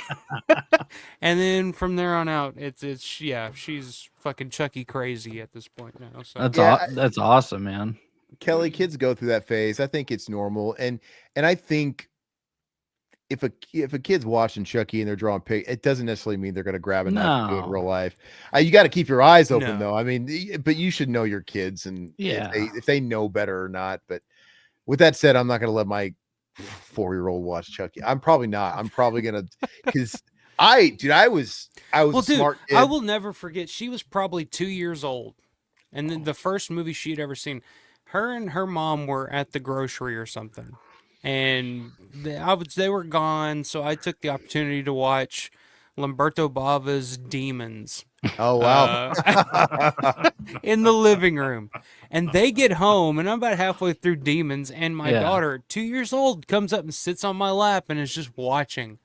And then from there on out, she's fucking Chucky crazy at this point now. So That's awesome, man. Kelly, kids go through that phase. I think it's normal. And I think if a kid's watching Chucky and they're drawing pig, it doesn't necessarily mean they're going to grab a knife and do it in real life. You got to keep your eyes open though. I mean, but you should know your kids and if they know better or not. But with that said, I'm not going to let my 4-year-old watch Chucky. I'm probably not. I'm probably going to, because I was a smart kid. I will never forget. She was probably 2 years old. And then the first movie she'd ever seen, her and her mom were at the grocery or something. and they were gone. So I took the opportunity to watch Lamberto Bava's Demons. Oh wow! In the living room, and they get home, and I'm about halfway through Demons, and my daughter, 2 years old, comes up and sits on my lap and is just watching.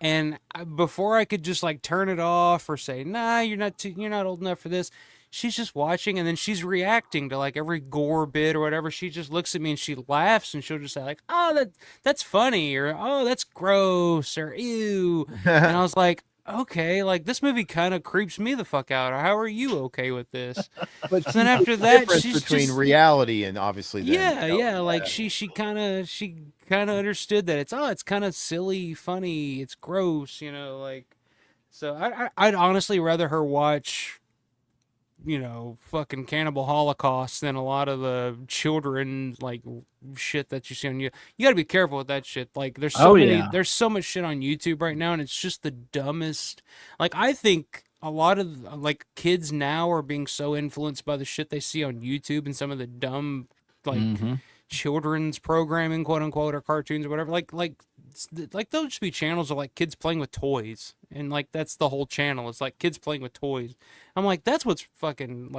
And before I could just like turn it off or say, "Nah, you're not old enough for this," she's just watching, and then she's reacting to like every gore bit or whatever. She just looks at me and she laughs, and she'll just say like, "Oh, that's funny," or "Oh, that's gross," or "Ew," and I was like, okay, like this movie kind of creeps me the fuck out. Or how are you okay with this? But then after that, she's between just, reality and obviously, like she kind of understood that it's kind of silly, funny, it's gross, like. So I'd honestly rather her watch, fucking Cannibal Holocaust than a lot of the children like shit that you see on you. You got to be careful with that shit. Like there's there's so much shit on YouTube right now, and it's just the dumbest. Like I think a lot of like kids now are being so influenced by the shit they see on YouTube and some of the dumb like children's programming, quote unquote, or cartoons or whatever. Like those should be channels of like kids playing with toys, and like that's the whole channel. It's like kids playing with toys. I'm like, that's what's fucking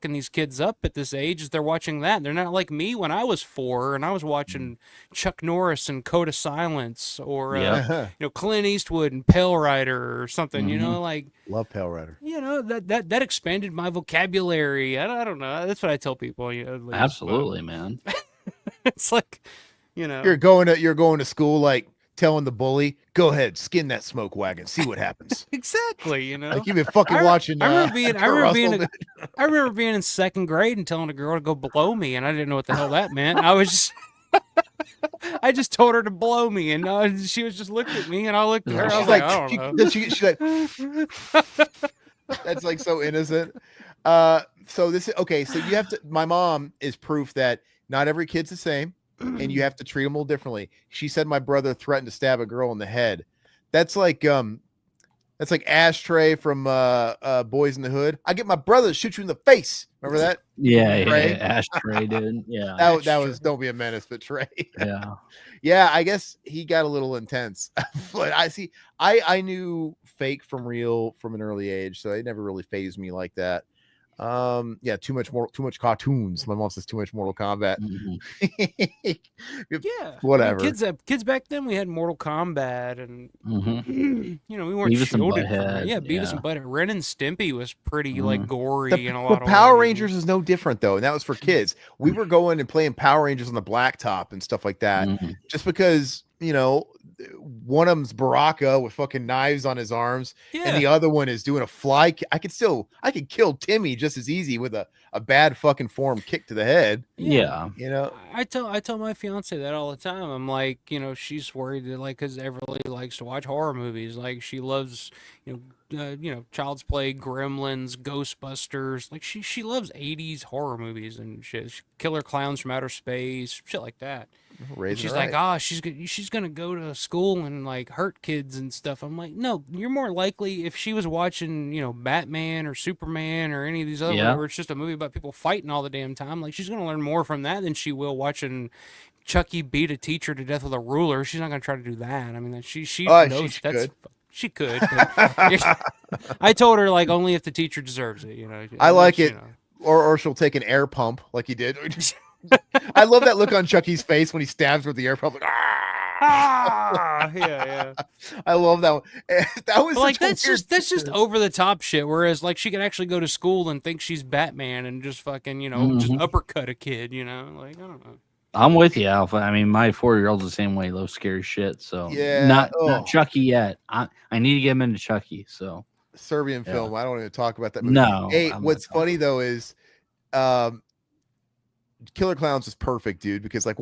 these kids up at this age, is they're watching that. They're not like me when I was 4 and I was watching Chuck Norris and Code of Silence, or Clint Eastwood and Pale Rider or something. Like love Pale Rider. That expanded my vocabulary. I don't know. That's what I tell people. Like, absolutely, man. It's like, you're going to school like telling the bully, go ahead, skin that smoke wagon, see what happens. Exactly, like you've been fucking watching. I remember being in 2nd grade and telling a girl to go blow me, and I didn't know what the hell that meant. I just told her to blow me, and she was just looked at me, and I looked at her. I was like, I don't know. She's like, that's like so innocent. So this is okay. So you have to. My mom is proof that not every kid's the same, and you have to treat them all differently. She said my brother threatened to stab a girl in the head. That's like Ashtray from Boys in the Hood. I get my brother to shoot you in the face. Remember that? Yeah, Ashtray, dude. Yeah, that was Don't Be a Menace, but Trey. Yeah, I guess he got a little intense. But I knew fake from real from an early age, so it never really fazed me like that. Too much cartoons. My mom says too much Mortal Kombat. Whatever. Kids back then, we had Mortal Kombat, and we weren't shielded from it. Beavis and Butthead. Ren and Stimpy was pretty like gory in a lot of ways. Power Rangers is no different though, and that was for kids. We were going and playing Power Rangers on the blacktop and stuff like that, just because one of them's Baraka with fucking knives on his arms, and the other one is doing a fly. I could kill Timmy just as easy with a bad fucking form kick to the head. Yeah. I tell my fiance that all the time. I'm like, she's worried that because Everly likes to watch horror movies. Like she loves, Child's Play, Gremlins, Ghostbusters. Like she loves 80s horror movies and shit. Killer Clowns from Outer Space, shit like that. She's like, she's gonna go to school and like hurt kids and stuff. I'm like, no, you're more likely if she was watching, Batman or Superman or any of these other where it's just a movie about people fighting all the damn time. Like she's gonna learn more from that than she will watching Chucky beat a teacher to death with a ruler. She's not gonna try to do that. I mean, she knows she could. I told her like only if the teacher deserves it. I like it, or she'll take an air pump like he did. I love that look on Chucky's face when he stabs with the air pump. Like, yeah. I love that one. That was like that's just over the top shit. Whereas like she can actually go to school and think she's Batman and just fucking just uppercut a kid. Like I don't know. I'm with you, Alpha. I mean, my 4-year-old's the same way. Loves scary shit. So not Chucky yet. I need to get him into Chucky. So Serbian film. I don't want to talk about that movie. No. Hey, what's funny though is, Killer Clowns is perfect, dude. Because like,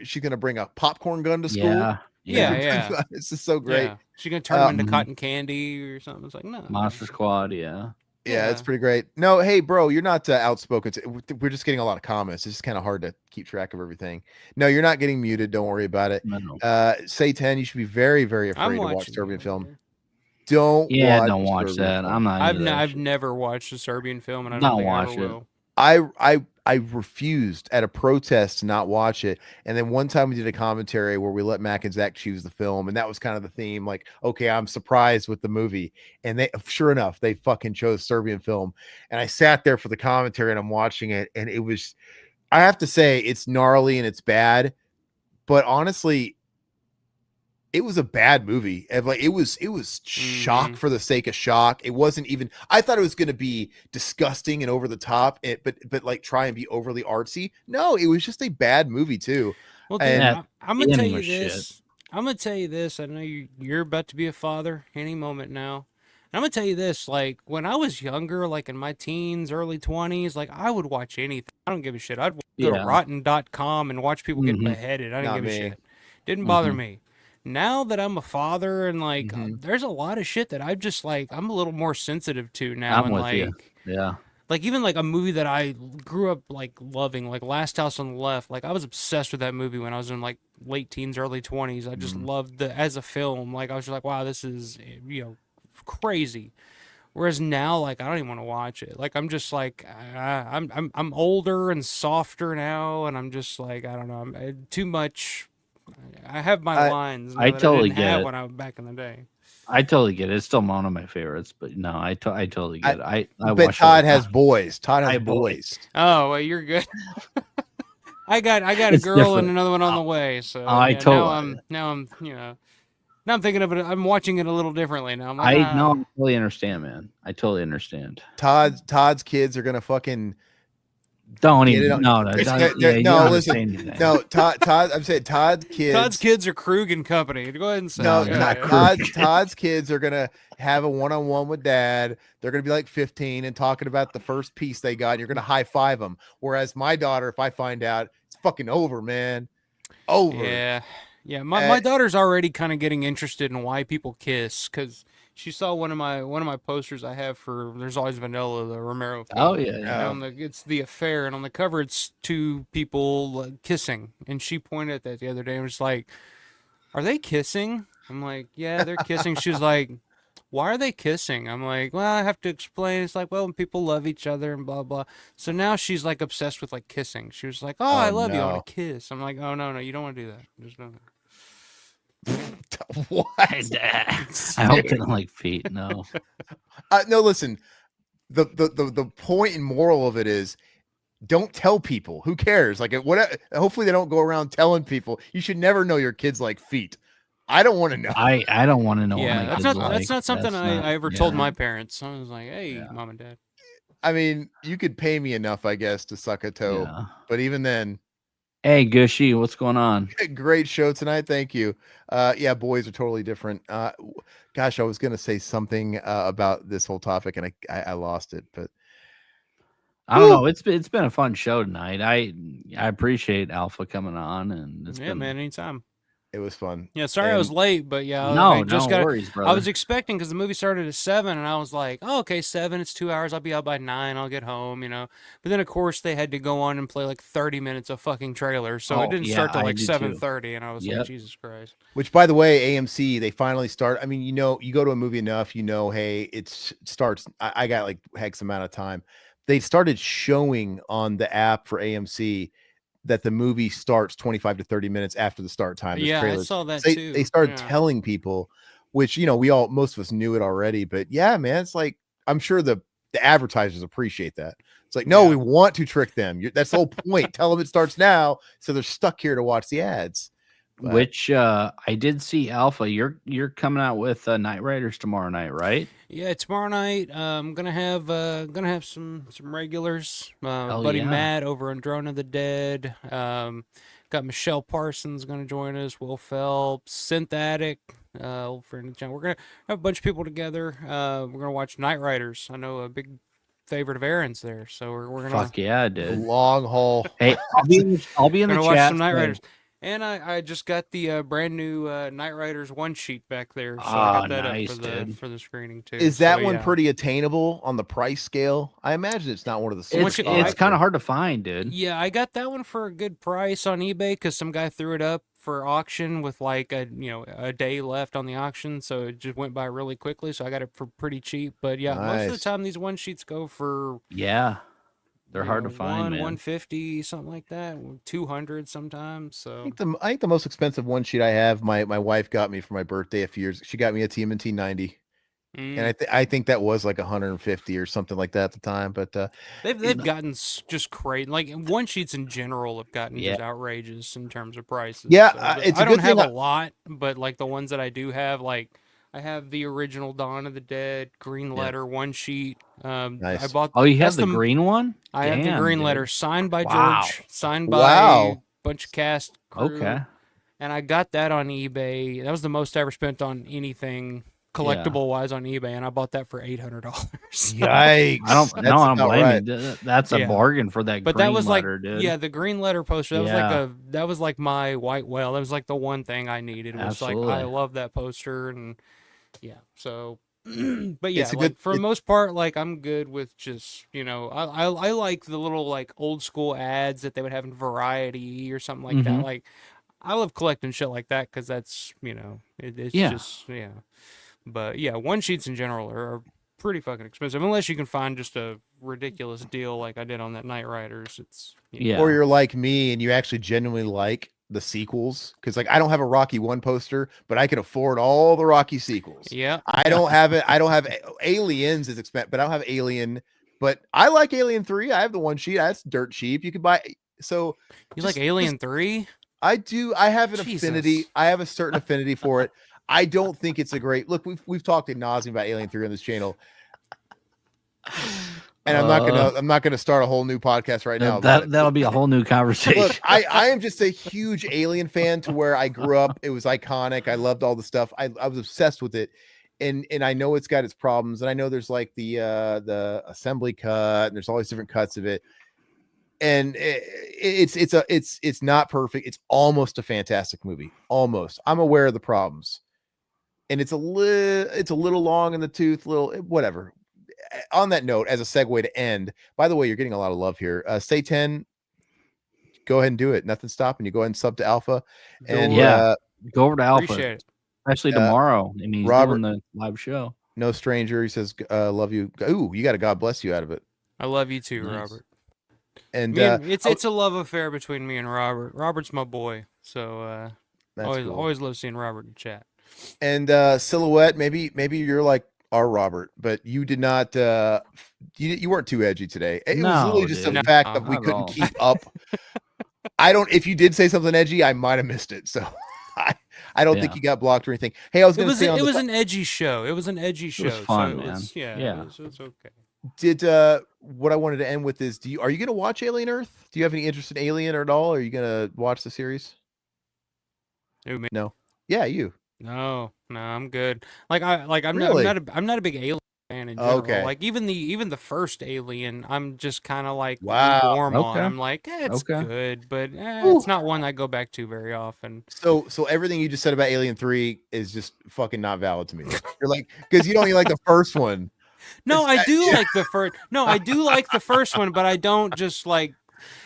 she's gonna bring a popcorn gun to school. Yeah. It's just so great. Yeah. She's gonna turn him into cotton candy or something. It's like no. Monster Squad. Yeah, it's pretty great. No, hey, bro, you're not outspoken. We're just getting a lot of comments. It's just kind of hard to keep track of everything. No, you're not getting muted. Don't worry about it. No. Say 10. You should be very, very afraid to watch Serbian film. Don't watch that. I'm not. I've never watched a Serbian film, and I don't think watch I ever will. I I refused at a protest to not watch it. And then one time we did a commentary where we let Mac and Zach choose the film, and that was kind of the theme. Like, okay, I'm surprised with the movie, and they, sure enough, they fucking chose Serbian film. And I sat there for the commentary, and I'm watching it, and it was, I have to say, it's gnarly and it's bad, but honestly, it was a bad movie. And like it was shock for the sake of shock. It wasn't even, I thought it was going to be disgusting and over the top, but like try and be overly artsy. No, it was just a bad movie too. Well, And I'm gonna tell you this. I'm gonna tell you this. I know you're about to be a father any moment now. And I'm gonna tell you this. Like when I was younger, like in my teens, early 20s, like I would watch anything. I don't give a shit. I'd go to rotten.com and watch people get beheaded. I didn't give a shit. Didn't bother me. Now that I'm a father and like there's a lot of shit that I just like I'm a little more sensitive to now. I'm with like you. Yeah. like even like a movie that I grew up like loving, like Last House on the Left. Like I was obsessed with that movie when I was in like late teens, early 20s. I just loved it as a film. Like I was just like, wow, this is crazy. Whereas now, like I don't even want to watch it. Like I'm just like I'm older and softer now, and I'm just like I don't know. I'm too much. I have my lines. I totally get it. When I was back in the day. I totally get it. It's still one of my favorites, but no, I totally get it. I bet Todd has boys. Todd has boys. Oh, well, you're good. I got a girl and another one on the way. So now I'm thinking of it. I'm watching it a little differently now. I'm like, I totally understand, man. I totally understand. Todd's kids are gonna fucking. Don't even. Listen. No, Todd. I'm saying Todd's kids. Todd's kids are Krug and company. Go ahead and say. No, Todd's kids are gonna have a one-on-one with Dad. They're gonna be like 15 and talking about the first piece they got. And you're gonna high five them. Whereas my daughter, if I find out, it's fucking over, man. Over. Yeah. My daughter's already kind of getting interested in why people kiss because she saw one of my posters I have for There's Always Vanilla, the Romero film. Oh yeah. It's The Affair, and on the cover it's two people kissing, and she pointed at that the other day and was like, "Are they kissing?" I'm like, "Yeah, they're kissing." She was like, "Why are they kissing?" I'm like, "Well, I have to explain." It's like, well, when people love each other and blah blah. So now she's like obsessed with like kissing. She was like, "Oh, I love you. I want to kiss." I'm like, "Oh no, you don't want to do that. There's no." What? I hope they don't like feet. No. No, listen. The point and moral of it is, don't tell people. Who cares? Like, what? Hopefully, they don't go around telling people. You should never know your kids like feet. I don't want to know. I don't want to know. Yeah, what that's not something I ever told my parents. I was like, "Hey, Mom and Dad." I mean, you could pay me enough, I guess, to suck a toe, but even then. Hey, Gushy, what's going on? Great show tonight. Thank you. Yeah, boys are totally different. Gosh, I was going to say something about this whole topic and I lost it, but I don't know. It's been a fun show tonight. I appreciate Alpha coming on, and it's been, man, anytime. It was fun. Yeah, sorry I was late, but yeah, no worries, brother. I was expecting because the movie started at 7, and I was like, "Oh, okay, 7. It's 2 hours. I'll be out by 9. I'll get home, you know." But then, of course, they had to go on and play like 30 minutes of fucking trailer, so it didn't start till like 7:30, and I was like, "Jesus Christ!" Which, by the way, AMC they finally start. I mean, you go to a movie enough, hey, it starts. I got like X amount of time. They started showing on the app for AMC that the movie starts 25 to 30 minutes after the start time. Yeah, I saw that too. They started telling people, which, most of us knew it already, but yeah, man, it's like, I'm sure the advertisers appreciate that. It's like, no, we want to trick them. That's the whole point. Tell them it starts now. So they're stuck here to watch the ads. But, which I did see Alpha. You're coming out with Night Riders tomorrow night, right? Yeah, tomorrow night. I'm gonna have some regulars. Buddy Matt over on Drone of the Dead. Got Michelle Parsons gonna join us. Will Phelps, Synth Addict, old friend John. We're gonna have a bunch of people together. We're gonna watch Night Riders. I know a big favorite of Aaron's there, so we're gonna. Fuck yeah, dude. Long haul. Hey, I'll be in the chat. Watch some Night Riders. And I just got the brand new Night Riders one sheet back there, so I got that up for the screening too. Is that one pretty attainable on the price scale? I imagine it's not one of the. It's kind of hard to find, dude. Yeah, I got that one for a good price on eBay because some guy threw it up for auction with like a day left on the auction, so it just went by really quickly. So I got it for pretty cheap. But yeah, most of the time these one sheets go for They're hard to find, man. 150, something like that. 200 sometimes. I So think the most expensive one sheet I have, my wife got me for my birthday a few years. She got me a TMNT 90. And I think that was like 150 or something like that at the time. But they've gotten just crazy. Like one sheets in general have gotten just outrageous in terms of prices. Yeah, So, it's a I don't good have thing a lot, but like the ones that I do have, like I have the original Dawn of the Dead Green Letter one sheet. I Nice. bought. Oh, you have that's the green one? I have the Damn, Green dude. Letter signed by Wow. George, signed Wow. by bunch of cast crew. Okay. And I got that on eBay. That was the most I ever spent on anything collectible wise on eBay, and I bought that for $800. Yikes! I don't blame you. That's a Yeah. bargain for that. But green that was letter, like, dude. the Green Letter poster. That was like my white whale. That was like the one thing I needed. It was Absolutely. like I love that poster, and so. But yeah, It's a like good- for the most part, like I'm good with just I like the little like old school ads that they would have in Variety or something like that. Like I love collecting shit like that because that's it's just But yeah, one sheets in general are pretty fucking expensive unless you can find just a ridiculous deal like I did on that Knight Riders. It's Or you're like me and you actually genuinely like the sequels, because like I don't have a Rocky 1 poster, but I can afford all the Rocky sequels. Yeah. I don't have it. I don't have Aliens is expensive, but I don't have Alien. But I like Alien 3. I have the one sheet. That's dirt cheap. You could buy. So you like Alien 3? I do. I have an Jesus. affinity. I have a certain affinity for it. I don't think it's a great look. We've talked ad nauseum about Alien 3 on this channel. And I'm not gonna start a whole new podcast right now. That'll be a whole new conversation. Look, I am just a huge Alien fan to where I grew up. It was iconic. I loved all the stuff. I was obsessed with it. And I know it's got its problems. And I know there's like the assembly cut and there's all these different cuts of it. And it's not perfect. It's almost a fantastic movie. Almost. I'm aware of the problems. And it's a little long in the tooth, whatever. On that note, as a segue to end, by the way, you're getting a lot of love here. Stay 10. Go ahead and do it. Nothing's stopping you. Go ahead and sub to Alpha. And go over to Alpha. Appreciate it. Especially tomorrow. I mean, he's doing the live show. No stranger. He says, love you. Ooh, you got a God bless you out of it. I love you too, Nice. Robert. And it's a love affair between me and Robert. Robert's my boy. So always love seeing Robert in chat. And Silhouette, maybe you're like our Robert, but you did not you weren't too edgy today. It was literally just the fact that we couldn't keep up. If you did say something edgy, I might have missed it. So I don't think you got blocked or anything. Hey, I was going to say it was an edgy show. It was an edgy show. It was fun, so man. It was okay. Did what I wanted to end with is are you going to watch Alien Earth? Do you have any interest in Alien at all? Are you going to watch the series? Who, me? No. Yeah, you. No, I'm good. I'm Really? not a big Alien fan in general. Okay. Like even the first Alien, I'm just kind of like Wow. warm on. Okay. I'm like, it's Okay. good, but it's not one I go back to very often. So everything you just said about Alien 3 is just fucking not valid to me. You're like, because you don't even like the first one. No, I do like the first. No, I do like the first one, but I don't just like.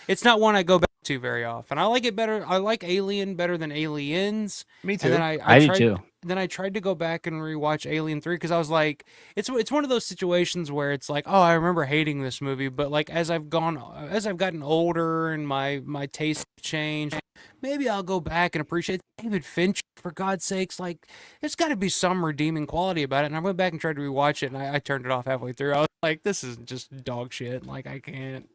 It's not one I go back to very often. I like it better. I like Alien better than Aliens. Me too. And then I do too. Then I tried to go back and rewatch Alien 3 because I was like, it's one of those situations where it's like, oh, I remember hating this movie, but like as I've gotten older and my taste changed, maybe I'll go back and appreciate David Fincher, for God's sakes. Like, there's got to be some redeeming quality about it. And I went back and tried to rewatch it, and I turned it off halfway through. I was like, this is just dog shit. Like, I can't.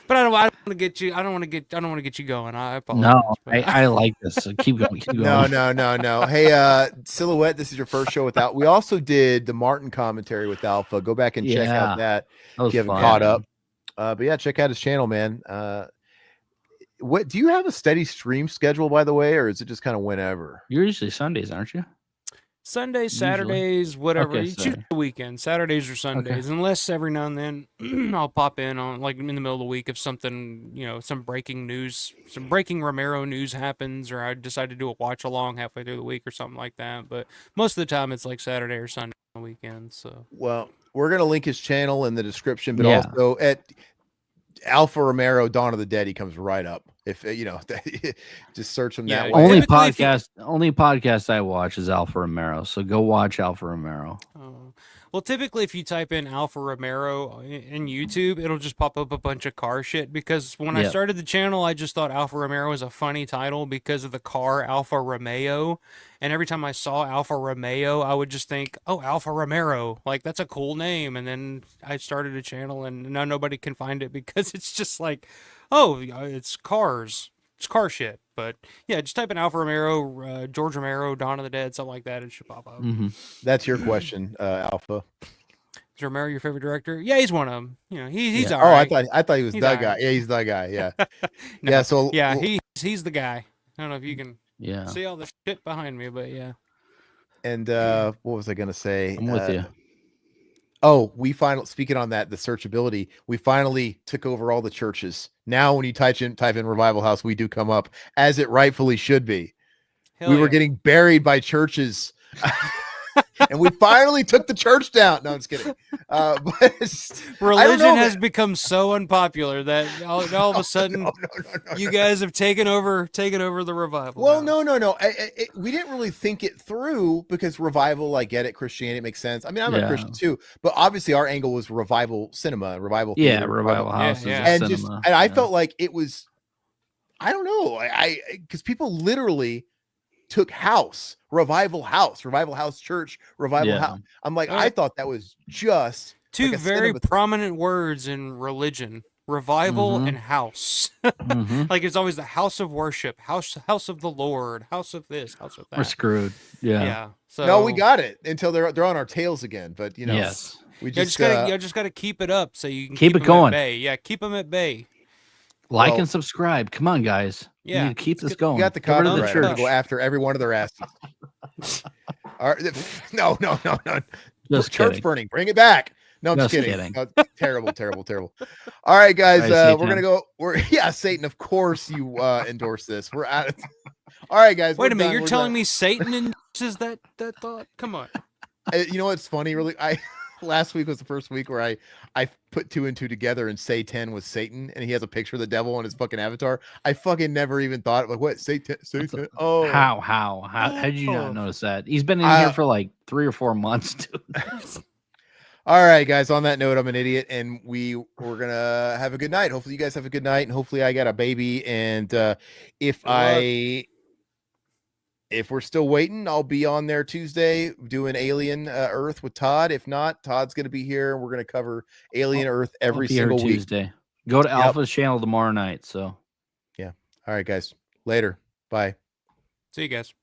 But I don't want to get you. I don't want to get you going. I apologize. No, I like this. So keep going. Keep going. No. Hey, Silhouette, this is your first show without. We also did the Martin commentary with Alpha. Go back and check out that if you haven't caught up. But yeah, check out his channel, man. What do you have a steady stream schedule, by the way, or is it just kind of whenever? You're usually Sundays, aren't you? Sundays, Saturdays, whatever. Okay, You choose the weekend, Saturdays or Sundays, unless every now and then I'll pop in on like in the middle of the week if something, some breaking news, some breaking Romero news happens, or I decide to do a watch along halfway through the week or something like that. But most of the time it's like Saturday or Sunday on the weekend. So well, we're gonna link his channel in the description, but also at Alpha Romero, Dawn of the Dead, he comes right up. If just search him that way. Only podcast I watch is Alpha Romero. So go watch Alpha Romero. Oh. Well, typically, if you type in Alfa Romero in YouTube, it'll just pop up a bunch of car shit. Because when I Yep. started the channel, I just thought Alfa Romero was a funny title because of the car Alfa Romeo. And every time I saw Alfa Romeo, I would just think, oh, Alfa Romero. Like, that's a cool name. And then I started a channel, and now nobody can find it because it's just like, oh, it's cars. It's car shit. But yeah, just type in Alfa Romero, George Romero, Dawn of the Dead, something like that. It should pop up. That's your question, Alpha. Is Romero your favorite director? Yeah, he's one of them. You know, he's Yeah. all right. I thought he was He's the all guy. right. Yeah, he's the guy. Yeah. No, Yeah. So yeah, he's the guy. I don't know if you can Yeah. see all the shit behind me, but yeah. And what was I gonna say? I'm with you. Oh, speaking on that, the searchability, we finally took over all the churches. Now when you type in Revival House, we do come up as it rightfully should be. Hell We were yeah. getting buried by churches. And we finally took the church down. No, I'm just kidding. But Religion has become so unpopular that all of a sudden no, you guys have taken over the revival. Well, now. no. We didn't really think it through because revival, I get it. Christianity makes sense. I mean, I'm a Christian too, but obviously our angle was revival cinema, revival. Yeah, theater, Revival House. Yeah, Is a and cinema. I yeah. felt like it was, I don't know, because people literally took revival house church, revival Yeah. house. I'm like, Oh, I yeah. thought that was just Two like a very cinema- prominent words in religion: revival Mhm. and house. Mhm. Like it's always the house of worship, house of the Lord, house of this, house of that. We're screwed. Yeah. Yeah. So No, we got it until they're on our tails again. But you know, Yes. we You just just gotta keep it up so you can Keep it 'em going. At bay. Yeah, keep them at bay. Like Well- and subscribe. Come on, guys. Yeah, We need to keep this get- going. we got the Get rid of the copyright to church. go after every one of their asses. All right, no. Just Church kidding. burning, bring it back. No, I'm just Just kidding. kidding. No, terrible. All right, guys, All right, we're gonna Satan. go. Satan. Of course, you endorse this. We're out. All right, guys. Wait a minute, you're telling me Satan endorses that thought? Come on. You know what's funny? Really, last week was the first week where I put 2 and 2 together, and Satan was Satan, and he has a picture of the devil on his fucking avatar. I fucking never even thought like, what Satan? Oh, How did you not notice that? He's been in here for like 3 or 4 months, dude. All right, guys. On that note, I'm an idiot, and we're gonna have a good night. Hopefully, you guys have a good night, and hopefully, I got a baby. And if we're still waiting, I'll be on there Tuesday doing Alien Earth with Todd. If not, Todd's gonna be here, and we're gonna cover Alien Earth every I'll be here single week. Tuesday. Go to Alpha's channel tomorrow night. So Yeah. All right, guys. Later. Bye. See you guys.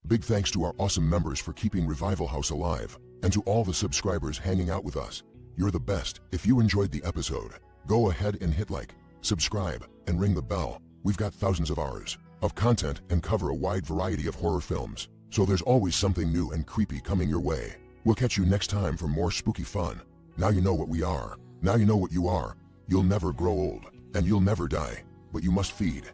Big thanks to our awesome members for keeping Revival House alive, and to all the subscribers hanging out with us. You're the best. If you enjoyed the episode, go ahead and hit like, subscribe, and ring the bell. We've got thousands of hours of content and cover a wide variety of horror films, so there's always something new and creepy coming your way. We'll catch you next time for more spooky fun. Now you know what we are. Now you know what you are. You'll never grow old, and you'll never die, but you must feed.